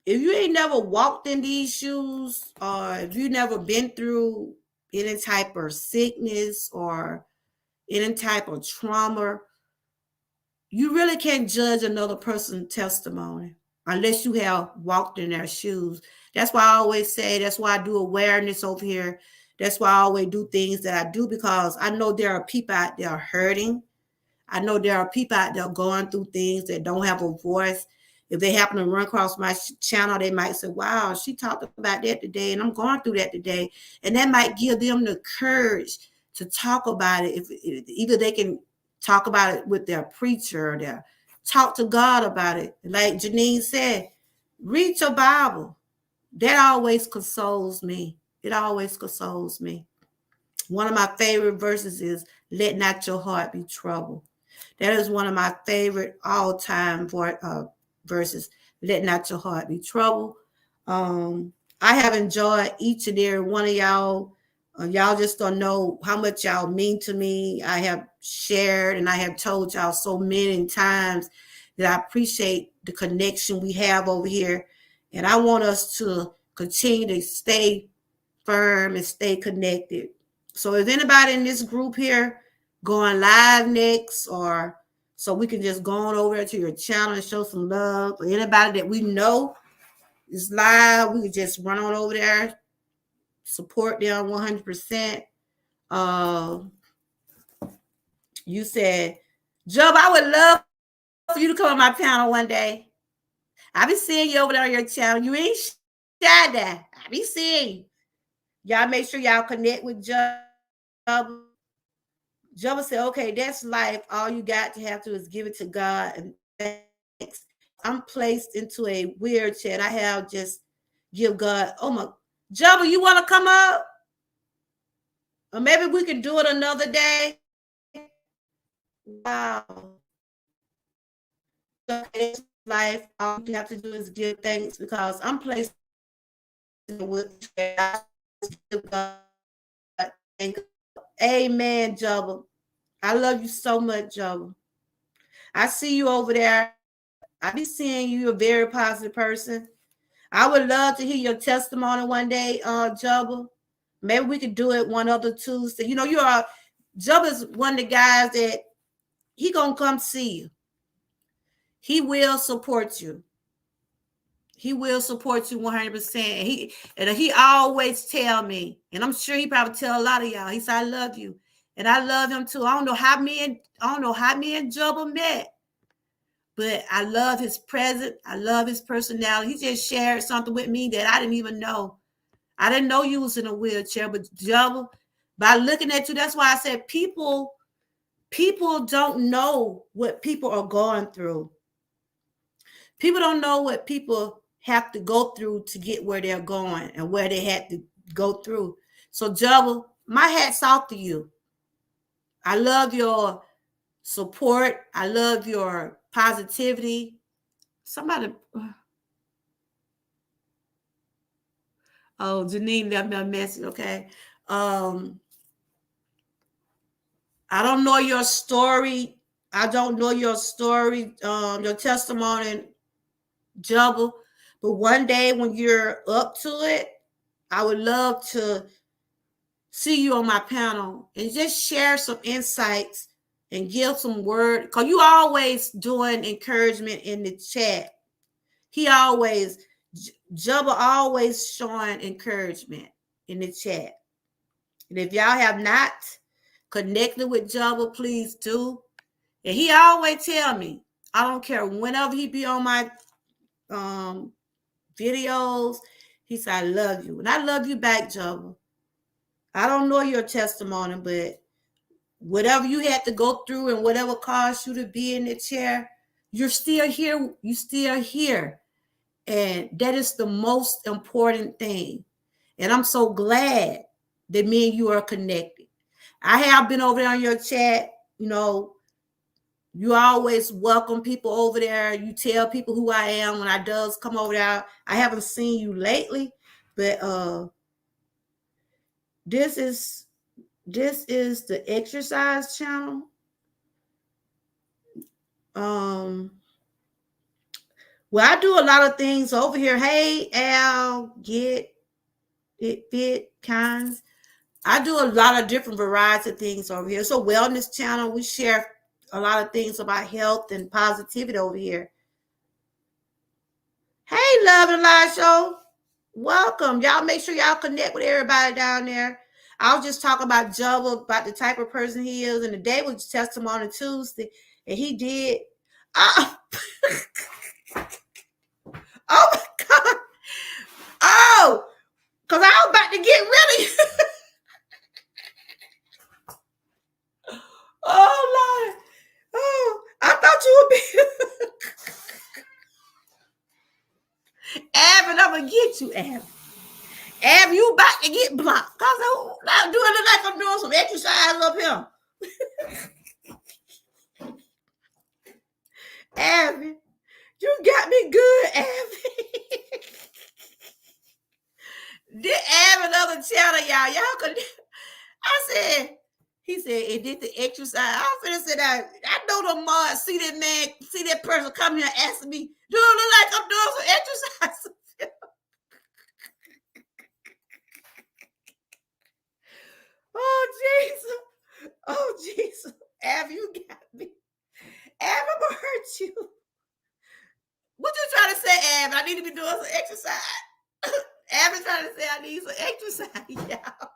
if you ain't never walked in these shoes, or if you never been through any type of sickness or any type of trauma, you really can't judge another person's testimony unless you have walked in their shoes. That's why I always say, that's why I do awareness over here. That's why I always do things that I do, because I know there are people out there hurting. I know there are people out there going through things that don't have a voice. If they happen to run across my channel, they might say, wow, she talked about that today, and I'm going through that today. And that might give them the courage to talk about it. If either they can talk about it with their preacher, or talk to God about it. Like Janine said, read your Bible. That always consoles me. It always consoles me. One of my favorite verses is, let not your heart be troubled. That is one of my favorite all-time verses. Let not your heart be troubled. I have enjoyed each and every one of y'all. Y'all just don't know how much y'all mean to me. I have shared and I have told y'all so many times that I appreciate the connection we have over here. And I want us to continue to stay firm and stay connected. So if anybody in this group here going live next, or so we can just go on over to your channel and show some love, or anybody that we know is live, we can just run on over there, support them 100%. You said, Job, I would love for you to come on my panel one day. I be seeing you over there on your channel. You ain't shy there. I be seeing you. Y'all make sure y'all connect with Job. Job said, okay, that's life. All you got to have to is give it to God. And thanks. I'm placed into a wheelchair, and I have just give God. Oh my, Job, you want to come up? Or maybe we can do it another day. Wow. Okay, life. All you have to do is give thanks, because I'm placed in a wheelchair. Amen, Jubba. I love you so much, Jubba. I see you over there. I be seeing you, a very positive person. I would love to hear your testimony one day, Jubba. Maybe we could do it one other Tuesday. You know, Jubba's one of the guys that he gonna come see you. He will support you. He will support you 100%. And he always tell me, and I'm sure he probably tell a lot of y'all, he said, I love you. And I love him too. I don't know how me and Jubba met, but I love his presence. I love his personality. He just shared something with me that I didn't even know. I didn't know you was in a wheelchair, but Jubba, by looking at you, that's why I said people don't know what people are going through. People don't know what people have to go through to get where they're going and where they had to go through. So, Jubba, my hat's off to you. I love your support. I love your positivity. Somebody, oh, Janine left me a message. Okay. I don't know your story. I don't know your story, your testimony, Jubba. But one day when you're up to it, I would love to see you on my panel and just share some insights and give some word, because you always doing encouragement in the chat. He always, Jubba always showing encouragement in the chat. And if y'all have not connected with Jubba, please do. And he always tell me, I don't care, whenever he be on my videos, he said, I love you. And I love you back, Jubba. I don't know your testimony, but whatever you had to go through and whatever caused you to be in the chair, you're still here. You still here. And that is the most important thing. And I'm so glad that me and you are connected. I have been over there on your chat. You know, you always welcome people over there. You tell people who I am when I does come over there. I haven't seen you lately, but this is the exercise channel. Well, I do a lot of things over here. Hey, Al, Get It Fit Kinds. I do a lot of different varieties of things over here. It's a wellness channel. We share a lot of things about health and positivity over here. Hey, Love and Live Show. Welcome. Y'all make sure y'all connect with everybody down there. I was just talking about Jubba, about the type of person he is. And the day was Testimony Tuesday. And he did. Oh, oh my God. Oh, because I was about to get really. Oh, Lord. Oh, I thought you would be. Ab, I'm going to get you, Ab. Ab, you about to get blocked. Because I'm doing it like I'm doing some exercise up here. Abby, you got me good, Abby. Did Abby another channel, y'all? Y'all could. I said, he said, it did the exercise. I'm finna say that. I know the mom see that man, see that person come here asking me, do it look like I'm doing some exercise? Oh, Jesus. Oh, Jesus. Abby, you got me. Abby, I'm gonna hurt you. What you trying to say, Abby? I need to be doing some exercise. Abby trying to say I need some exercise, y'all.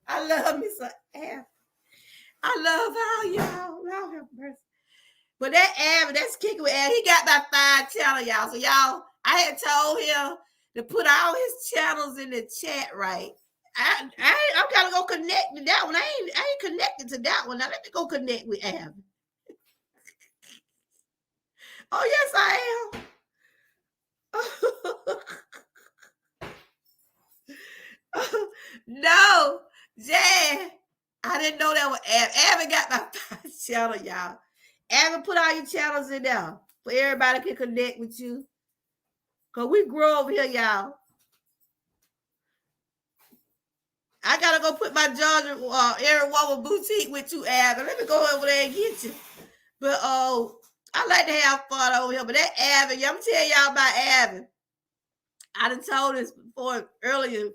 I love me some Abby. I love how y'all. Y'all have mercy. But that Abby, that's kicking with Abby. He got about 5 channels, y'all. So y'all, I had told him to put all his channels in the chat, right? I'm gotta go connect to that one. I ain't connected to that one. Now let me go connect with Abby. Oh, yes, I am. No, Jan, I didn't know that was Abby. Abby got my 5 channel, y'all. Abby, put all your channels in there for everybody can connect with you. Because we grow over here, y'all. I got to go put my Georgia Eric Woman boutique with you, Abby. Let me go over there and get you. But I like to have fun over here. But that Abby, I'm telling y'all about Abby. I done told this before earlier.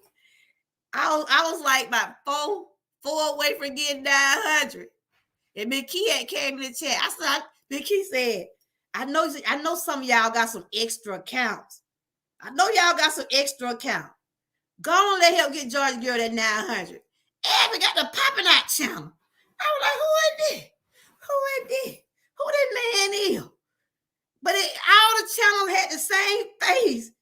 I was like about four away from getting 900. And Big Key had came in the chat. Big Key said, I know some of y'all got some extra accounts. I know y'all got some extra accounts. Go on, let him get Georgia Girl that 900. Abby got the popping out channel. I was like, who is this? Who that man is? But all the channels had the same face.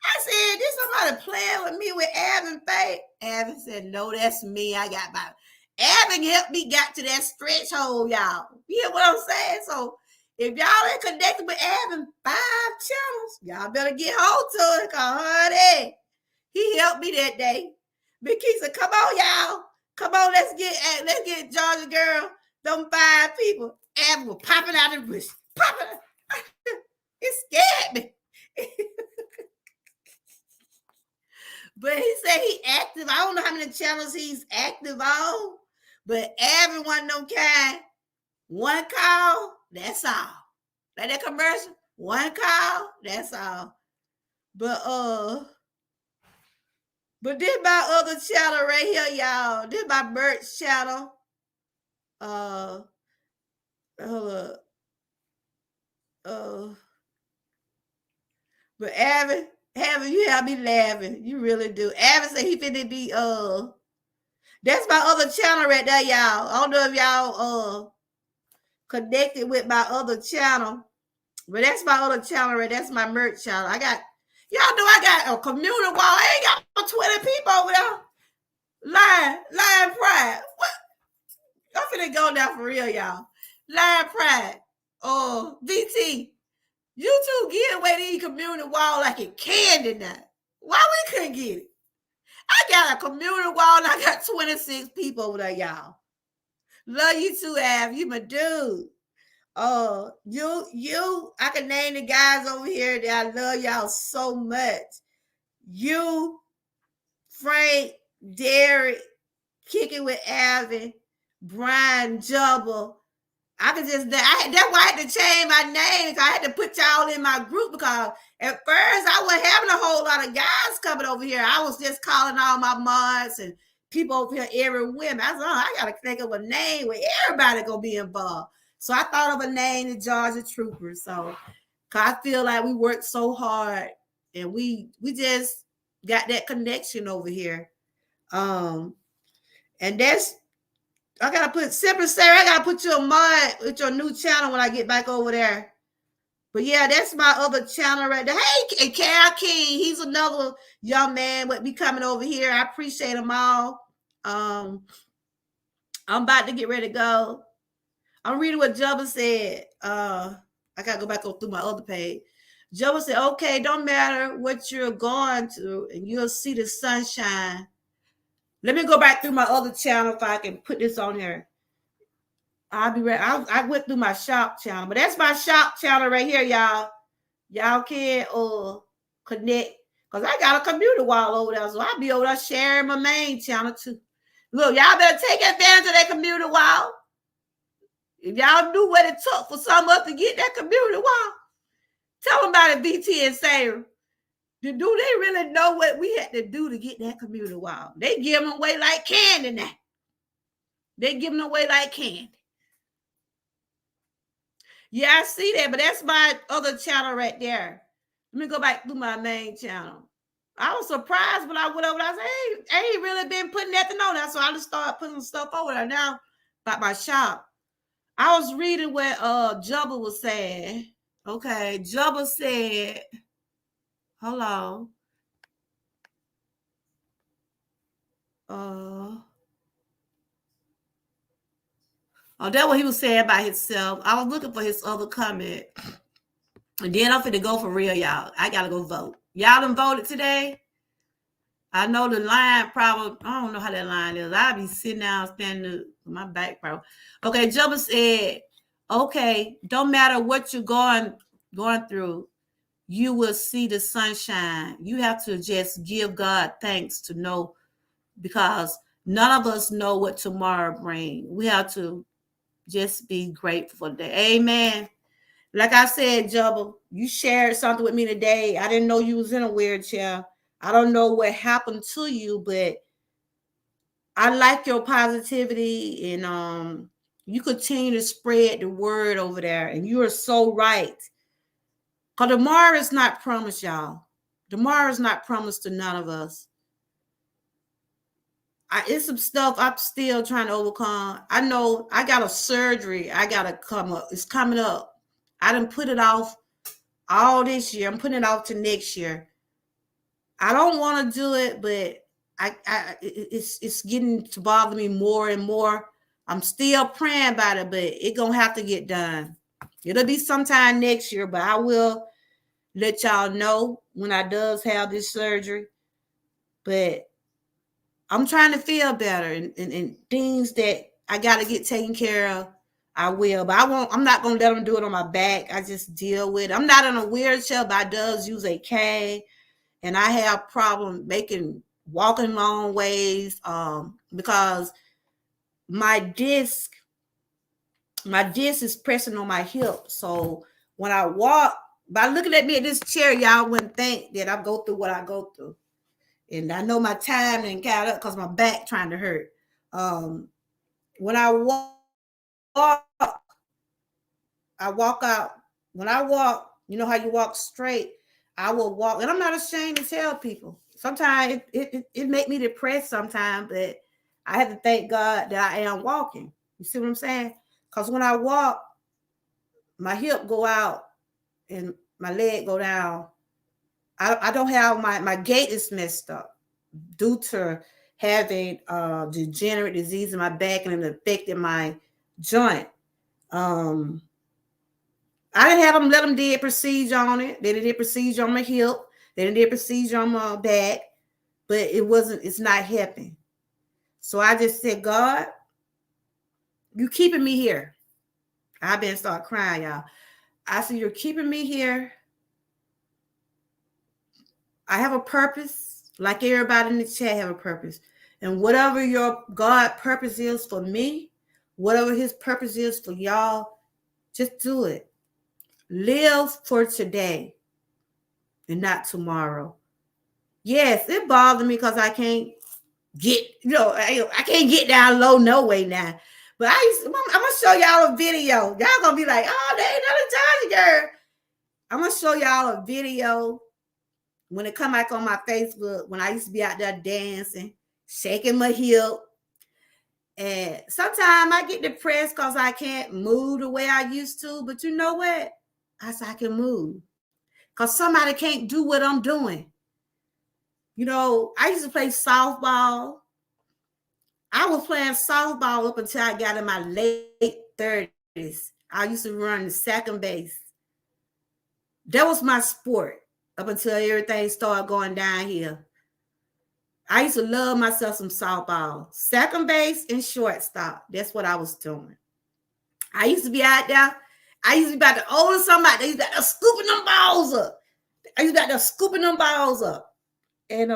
I said, this somebody playing with me with Abby face. Abby said, no, that's me. I got my Abby helped me got to that stretch hole, y'all. You hear what I'm saying? So If y'all ain't connected with having 5 channels, y'all better get hold to it, cause honey, he helped me that day. Big Key said, come on, y'all. Come on, let's get Georgia girl, them 5 people. Ab was popping out of the bush. Popping out. It scared me. But he said he active. I don't know how many channels he's active on, but everyone don't kind. One call, that's all. Like that commercial, one call, that's all. But this my other channel right here, y'all. This my merch channel. Hold up. But Avin, you have me laughing. You really do. Avin said he finna be that's my other channel right there, y'all. I don't know if y'all connected with my other channel, but that's my other channel right. That's my merch channel. Y'all know I got a community wall. I ain't got 20 people over there. Lion Pride. What? I'm finna go down for real, y'all. Lion Pride. DT. You two get away these community wall like it candy now. Why we couldn't get it? I got a community wall and I got 26 people over there, y'all. Love you too, Av. You my dude. I can name the guys over here that I love y'all so much. You, Frank, Derek, Kicking with Avin, Brian, Jubble. That's why I had to change my name. I had to put y'all in my group because at first I wasn't having a whole lot of guys coming over here. I was just calling all my mods and people over here, every women. I said, I got to think of a name where everybody going to be involved. So I thought of a name, the Georgia Troopers. So I feel like we worked so hard and we just got that connection over here. And that's, I gotta put Simple Sarah. I gotta put you on mod with your new channel when I get back over there. But yeah, that's my other channel right there. Hey, and Cal King, he's another young man with me coming over here. I appreciate them all. I'm about to get ready to go. I'm reading what Jubba said. I gotta go back through my other page. Jubba said, "Okay, don't matter what you're going through, and you'll see the sunshine." Let me go back through my other channel if I can put this on here. I'll be ready. I went through my shop channel, but that's my shop channel right here, y'all. Y'all can connect because I got a computer wall over there, so I'll be over there sharing my main channel too. Look, y'all better take advantage of that computer wall. If y'all knew what it took for some of us to get that computer wall, tell them about it, BT and Sarah. Do they really know what we had to do to get that community wall? They give them away like candy now. They give them away like candy. Yeah, I see that, but that's my other channel right there. Let me go back through my main channel. I was surprised when I went over there. I said, hey, I ain't really been putting nothing on there, so I just started putting stuff over there now about my shop. I was reading what Jubba was saying. Okay, Jubba said, hold on. That's what he was saying about himself. I was looking for his other comment. And then I'm finna go for real, y'all. I gotta go vote. Y'all done voted today? I know the line probably, I don't know how that line is. I'll be sitting down, standing my back probably. Okay, Jubba said, okay, don't matter what you're going through, you will see the sunshine. You have to just give God thanks to know, because none of us know what tomorrow brings. We have to just be grateful for that. Amen. Like I said, Jubba, you shared something with me today. I didn't know you was in a wheelchair. I don't know what happened to you, but I like your positivity, and you continue to spread the word over there. And you are so right. Because tomorrow is not promised, y'all. Tomorrow is not promised to none of us. It's some stuff I'm still trying to overcome. I know I got a surgery. I got to come up. It's coming up. I done put it off all this year. I'm putting it off to next year. I don't want to do it, but it's getting to bother me more and more. I'm still praying about it, but it's going to have to get done. It'll be sometime next year, but I will let y'all know when I does have this surgery. But I'm trying to feel better, and things that I got to get taken care of, I will. But I'm not going to let them do it on my back. I just deal with it. I'm not in a wheelchair, but I does use a cane, and I have problem walking long ways because my disc is pressing on my hip. So when I walk, by looking at me at this chair, y'all wouldn't think that I go through what I go through. And I know my time and got up because my back trying to hurt. When I walk out. When I walk, you know how you walk straight, I will walk. And I'm not ashamed to tell people. Sometimes it make me depressed sometimes, but I have to thank God that I am walking. You see what I'm saying? Because when I walk, my hip go out and my leg go down. I don't have my gait is messed up due to having degenerate disease in my back, and it affected my joint. I didn't have them let them did procedure on it. They did procedure on my hip. They did procedure on my back, but it's not helping. So I just said, God, you keeping me here. I've been start crying, y'all. I said, you're keeping me here. I have a purpose, like everybody in the chat have a purpose. And whatever your God purpose is for me, whatever his purpose is for y'all, just do it. Live for today and not tomorrow. Yes, it bothers me because I can't get, I can't get down low no way now. But I'm going to show y'all a video. Y'all going to be like, oh, they ain't another Tanya girl. I'm going to show y'all a video when it come back on my Facebook, when I used to be out there dancing, shaking my hip. And sometimes I get depressed because I can't move the way I used to. But you know what? I said I can move. Because somebody can't do what I'm doing. I used to play softball. I was playing softball up until I got in my late 30s. I used to run the second base. That was my sport up until everything started going down here. I used to love myself some softball. Second base and shortstop. That's what I was doing. I used to be out there. I used to be about to older somebody. They used to be out there scooping them balls up. And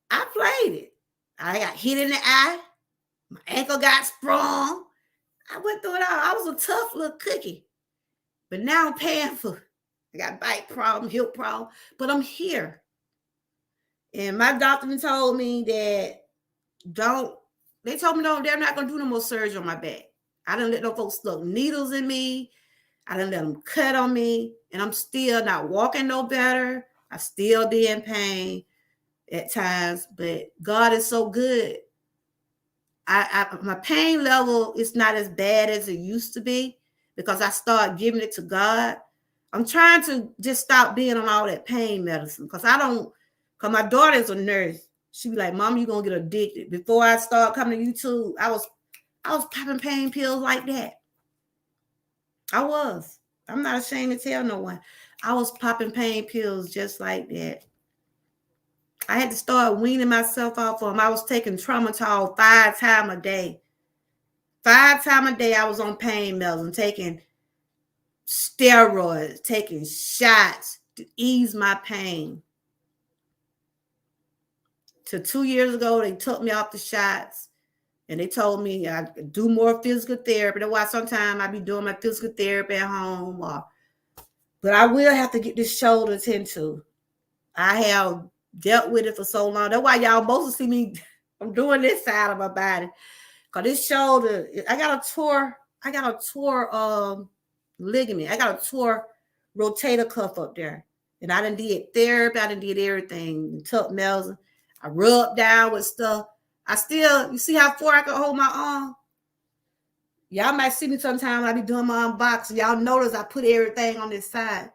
I played it. I got hit in the eye. My ankle got sprung. I went through it all. I was a tough little cookie. But now I'm paying for it. I got back problem, hip problem. But I'm here. And my doctor told me that they're not going to do no more surgery on my back. I didn't let no folks stuck needles in me. I didn't let them cut on me. And I'm still not walking no better. I still be in pain at times. But God is so good. My pain level is not as bad as it used to be because I started giving it to God. I'm trying to just stop being on all that pain medicine because my daughter's a nurse. She be like, Mom, you're going to get addicted. Before I started coming to YouTube, I was popping pain pills like that. I was. I'm not ashamed to tell no one. I was popping pain pills just like that. I had to start weaning myself off of them. I was taking Tramadol 5 times a day. 5 times a day I was on pain medicine, taking steroids, taking shots to ease my pain. Till 2 years ago, they took me off the shots and they told me I could do more physical therapy. That's why sometimes I be doing my physical therapy at home. But I will have to get this shoulder attended to. I have dealt with it for so long. That's why y'all mostly see me, I'm doing this side of my body. Because this shoulder, I got a tore ligament. I got a tore rotator cuff up there. And I done did therapy. I done did everything. Tuck medicine. I rubbed down with stuff. You see how far I can hold my arm? Y'all might see me sometime when I be doing my unboxing. Y'all notice I put everything on this side.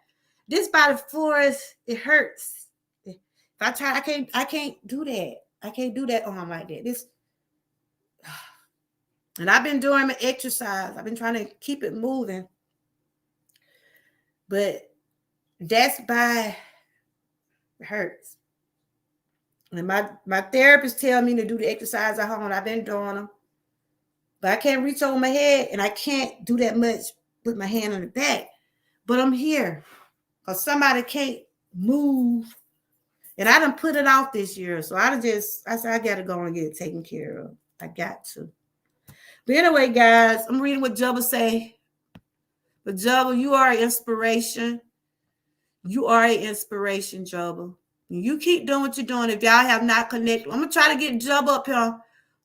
This by the forest, it hurts. If I try, I can't do that. I can't do that arm like that. And I've been doing my exercise. I've been trying to keep it moving. But that's by it hurts. And my therapist tell me to do the exercise at home. I've been doing them. But I can't reach over my head, and I can't do that much with my hand on the back. But I'm here because somebody can't move. And I done put it off this year. So I said, I got to go and get it taken care of. I got to. But anyway, guys, I'm reading what Jubba say. But Jubba, you are an inspiration. You are an inspiration, Jubba. You keep doing what you're doing. If y'all have not connected, I'm going to try to get Jubba up here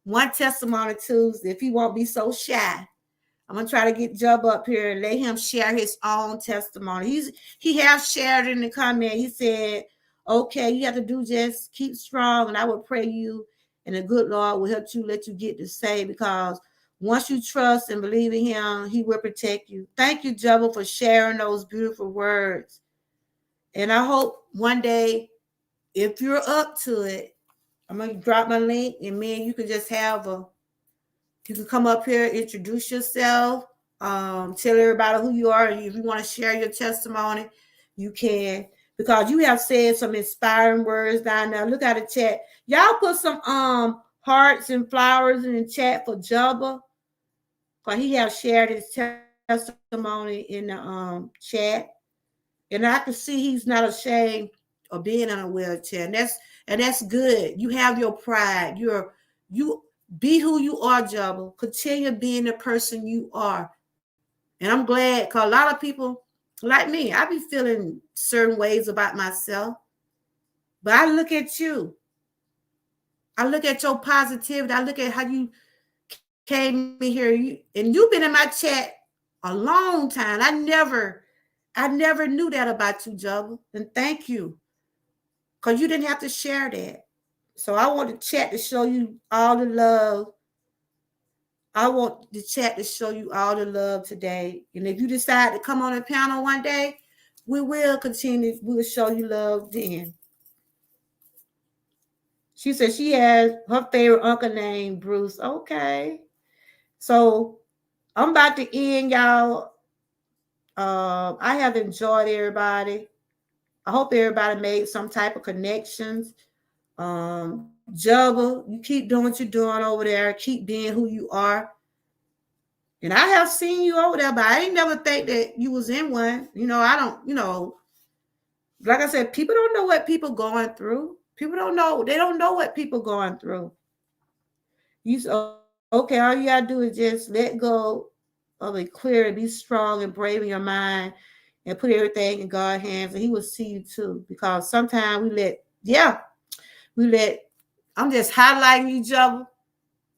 one testimony Tuesday if he won't be so shy. I'm going to try to get Jubba up here and let him share his own testimony. He has shared in the comment. He said, okay, you have to do just keep strong, and I will pray you, and the good Lord will help you, let you get to say, because once you trust and believe in him, he will protect you. Thank you, Jubba, for sharing those beautiful words. And I hope one day, if you're up to it, I'm going to drop my link, and me and you can just you can come up here, introduce yourself, tell everybody who you are. If you want to share your testimony, you can, because you have said some inspiring words down there. Look at the chat. Y'all put some hearts and flowers in the chat for Jubba, because he has shared his testimony in the chat. And I can see he's not ashamed of being in a wheelchair. And that's good. You have your pride. You be who you are, Jubba. Continue being the person you are. And I'm glad, because a lot of people like me, I be feeling certain ways about myself. But I look at you. I look at your positivity. I look at how you came in here. And you've been in my chat a long time. I never knew that about you, Jubba. And thank you. Because you didn't have to share that. So I want the chat to show you all the love. I want the chat to show you all the love today. And if you decide to come on the panel one day, we will continue. We will show you love then. She said she has her favorite uncle named Bruce. Okay. So I'm about to end, y'all. I have enjoyed everybody. I hope everybody made some type of connections. Jubba, you keep doing what you're doing over there. Keep being who you are. And I have seen you over there, but I ain't never think that you was in one. I don't, like I said, people don't know what people going through. People don't know. They don't know what people going through. Okay, all you got to do is just let go of it, clear and be strong and brave in your mind and put everything in God's hands, and he will see you too. Because sometimes I'm just highlighting you, Jubba.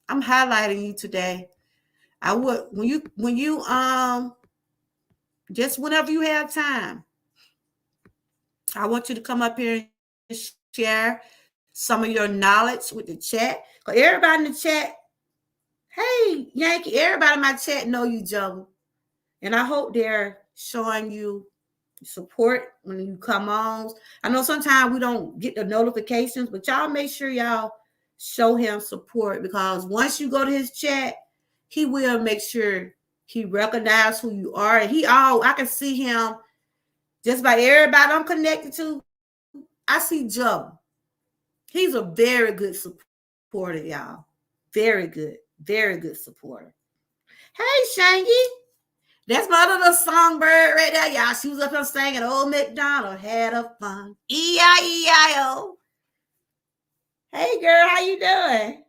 I'm highlighting you today. I would, when you just whenever you have time, I want you to come up here and share some of your knowledge with the chat. Because everybody in the chat, hey, Yankee, everybody in my chat know you, Jubba. And I hope they're showing you support when you come on. I know sometimes we don't get the notifications, but y'all make sure y'all show him support, because once you go to his chat, he will make sure he recognizes who you are. And I can see him just by everybody I'm connected to. I see Jubba. He's a very good supporter, y'all. Very good supporter. Hey, Shangy. That's my little songbird right there, y'all. She was up here singing Old MacDonald had a fun. E-I-E-I-O. Hey, girl, how you doing?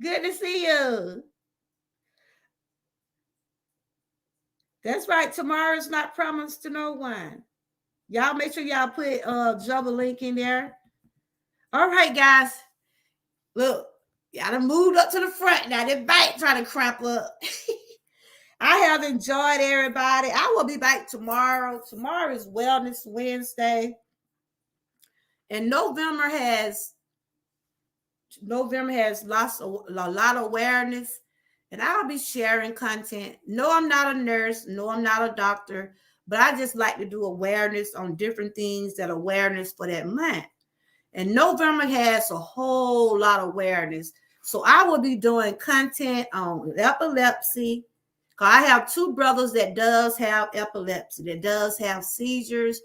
Good to see you. That's right. Tomorrow's not promised to no one. Y'all make sure y'all put Jubba link in there. All right, guys. Look, y'all done moved up to the front now. That bike trying to cramp up. I have enjoyed everybody. I will be back tomorrow. Tomorrow is Wellness Wednesday. And November has lost a lot of awareness. And I'll be sharing content. No, I'm not a nurse. No, I'm not a doctor. But I just like to do awareness on different things that awareness for that month. And November has a whole lot of awareness. So I will be doing content on epilepsy. I have 2 brothers that does have epilepsy, that does have seizures.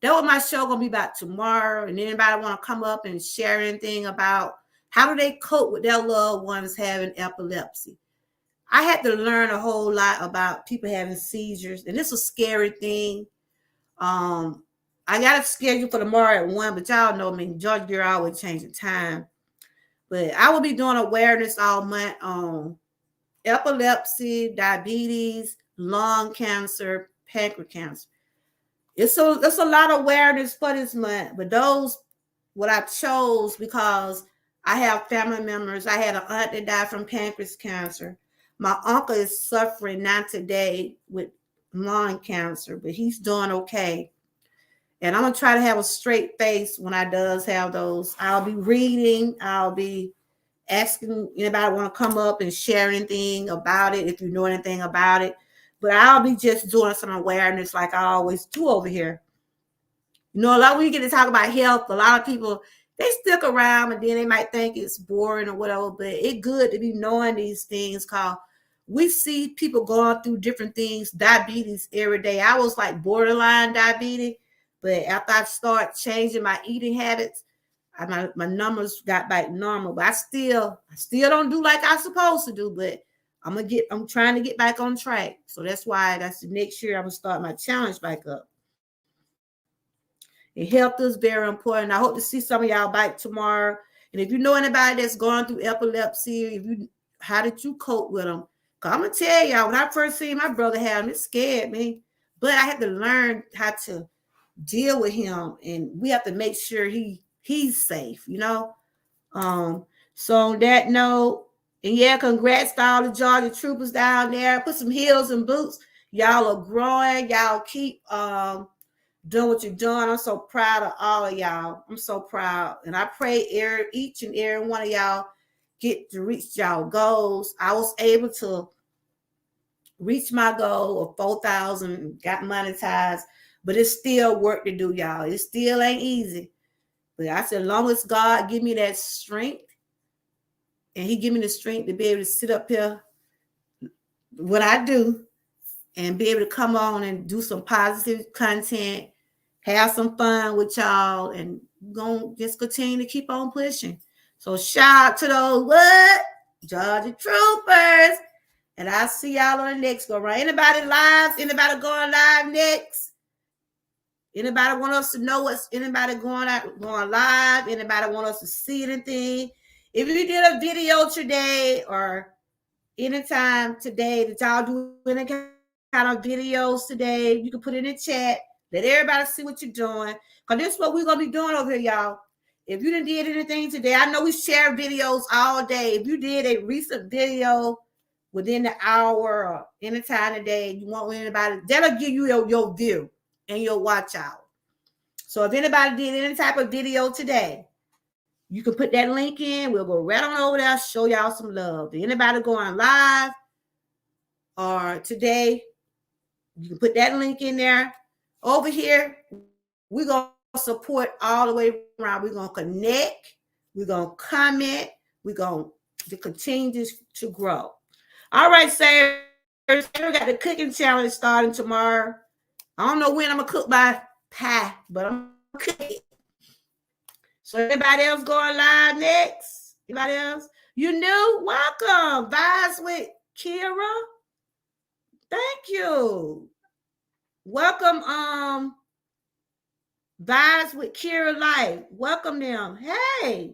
That what my show gonna be about tomorrow. And anybody want to come up and share anything about how do they cope with their loved ones having epilepsy? I had to learn a whole lot about people having seizures, and it's a scary thing. I got a schedule for tomorrow at 1, but y'all know me, George Girl always changing time. But I will be doing awareness all month on epilepsy, diabetes, lung cancer, pancreas cancer. It's a lot of awareness for this month, but those what I chose because I have family members. I had an aunt that died from pancreas cancer. My uncle is suffering not today with lung cancer, but he's doing okay. And I'm gonna try to have a straight face when I does have those. I'll be reading. I'll be asking anybody want to come up and share anything about it if you know anything about it. But I'll be just doing some awareness like I always do over here. You know, a lot when you get to talk about health, a lot of people, they stick around and then they might think it's boring or whatever, but it's good to be knowing these things because we see people going through different things, diabetes every day. I was like borderline diabetes, but after I start changing my eating habits, my numbers got back normal. But I still don't do like I'm supposed to do, but I'm trying to get back on track. So that's why that's the next year I'm gonna start my challenge back up. And health is very important. I hope to see some of y'all back tomorrow. And if you know anybody that's going through epilepsy, how did you cope with them? Because I'm gonna tell y'all, when I first seen my brother have him, it scared me. But I had to learn how to deal with him, and we have to make sure he's safe, you know. So on that note, and yeah, congrats to all the Georgia troopers down there. Put some heels and boots. Y'all are growing. Y'all keep doing what you're doing. I'm so proud of all of y'all. I'm so proud. And I pray each and every one of y'all get to reach y'all goals. I was able to reach my goal of 4,000, got monetized, but it's still work to do, y'all. It still ain't easy. But I said, as long as God give me that strength, and he give me the strength to be able to sit up here, what I do, and be able to come on and do some positive content, have some fun with y'all, and gonna just continue to keep on pushing. So shout out to those Georgia troopers. And I'll see y'all on the next go around. Anybody live? Anybody going live next? Anybody want us to know what's anybody going live? Anybody want us to see anything? If you did a video today or anytime today that y'all do any kind of videos today, you can put it in the chat. Let everybody see what you're doing. Because this is what we're going to be doing over here, y'all. If you didn't did anything today, I know we share videos all day. If you did a recent video within the hour or any time of day, you want anybody, that'll give you your view and your watch out. So if anybody did any type of video today, you can put that link in. We'll go right on over there, show y'all some love. If anybody going live or today, you can put that link in there. Over here, we're going to support all the way around. We're going to connect. We're going to comment. We're going to continue to grow. All right, Sarah. We got the cooking challenge starting tomorrow. I don't know when I'm going to cook my pie, but I'm going to cook it. So anybody else going live next? Anybody else? You new? Welcome. Vibes with Kira. Thank you. Welcome, Vibes with Kira Life. Welcome them. Hey.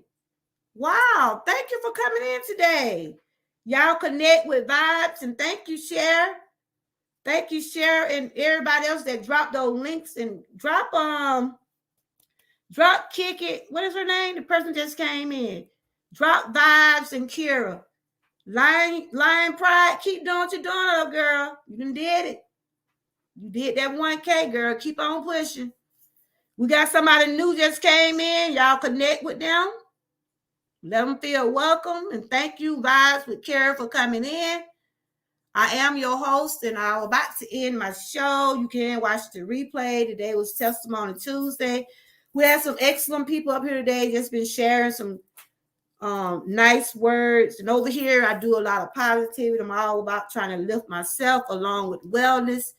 Wow. Thank you for coming in today. Y'all connect with Vibes, and thank you, Cher. Thank you, Cher, and everybody else that dropped those links, and drop Kick It. What is her name? The person just came in. Drop Vibes and Kira. Lion Pride, keep doing what you're doing, little girl. You done did it. You did that 1K, girl. Keep on pushing. We got somebody new just came in. Y'all connect with them. Let them feel welcome. And thank you, Vibes with Kara, for coming in. I am your host, and I'm about to end my show. You can watch the replay. Today was Testimony Tuesday. We had some excellent people up here today, just been sharing some nice words. And over here, I do a lot of positivity. I'm all about trying to lift myself along with wellness.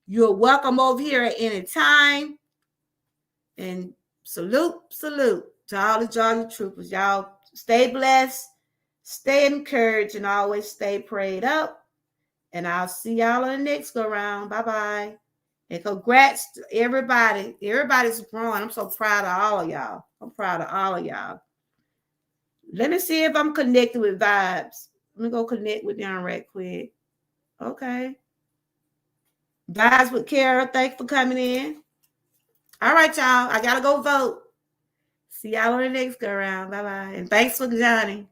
You're welcome over here at any time. And salute to all the Jolly Troopers. Y'all stay blessed, stay encouraged, and always stay prayed up. And I'll see y'all on the next go round. Bye-bye. And congrats to everybody. Everybody's growing. I'm so proud of all of y'all. I'm proud of all of y'all. Let me see if I'm connected with Vibes. Let me go connect with them right quick. Okay. Vibes with Kara. Thanks for coming in. All right, y'all. I got to go vote. See y'all on the next go round. Bye-bye. And thanks for Johnny.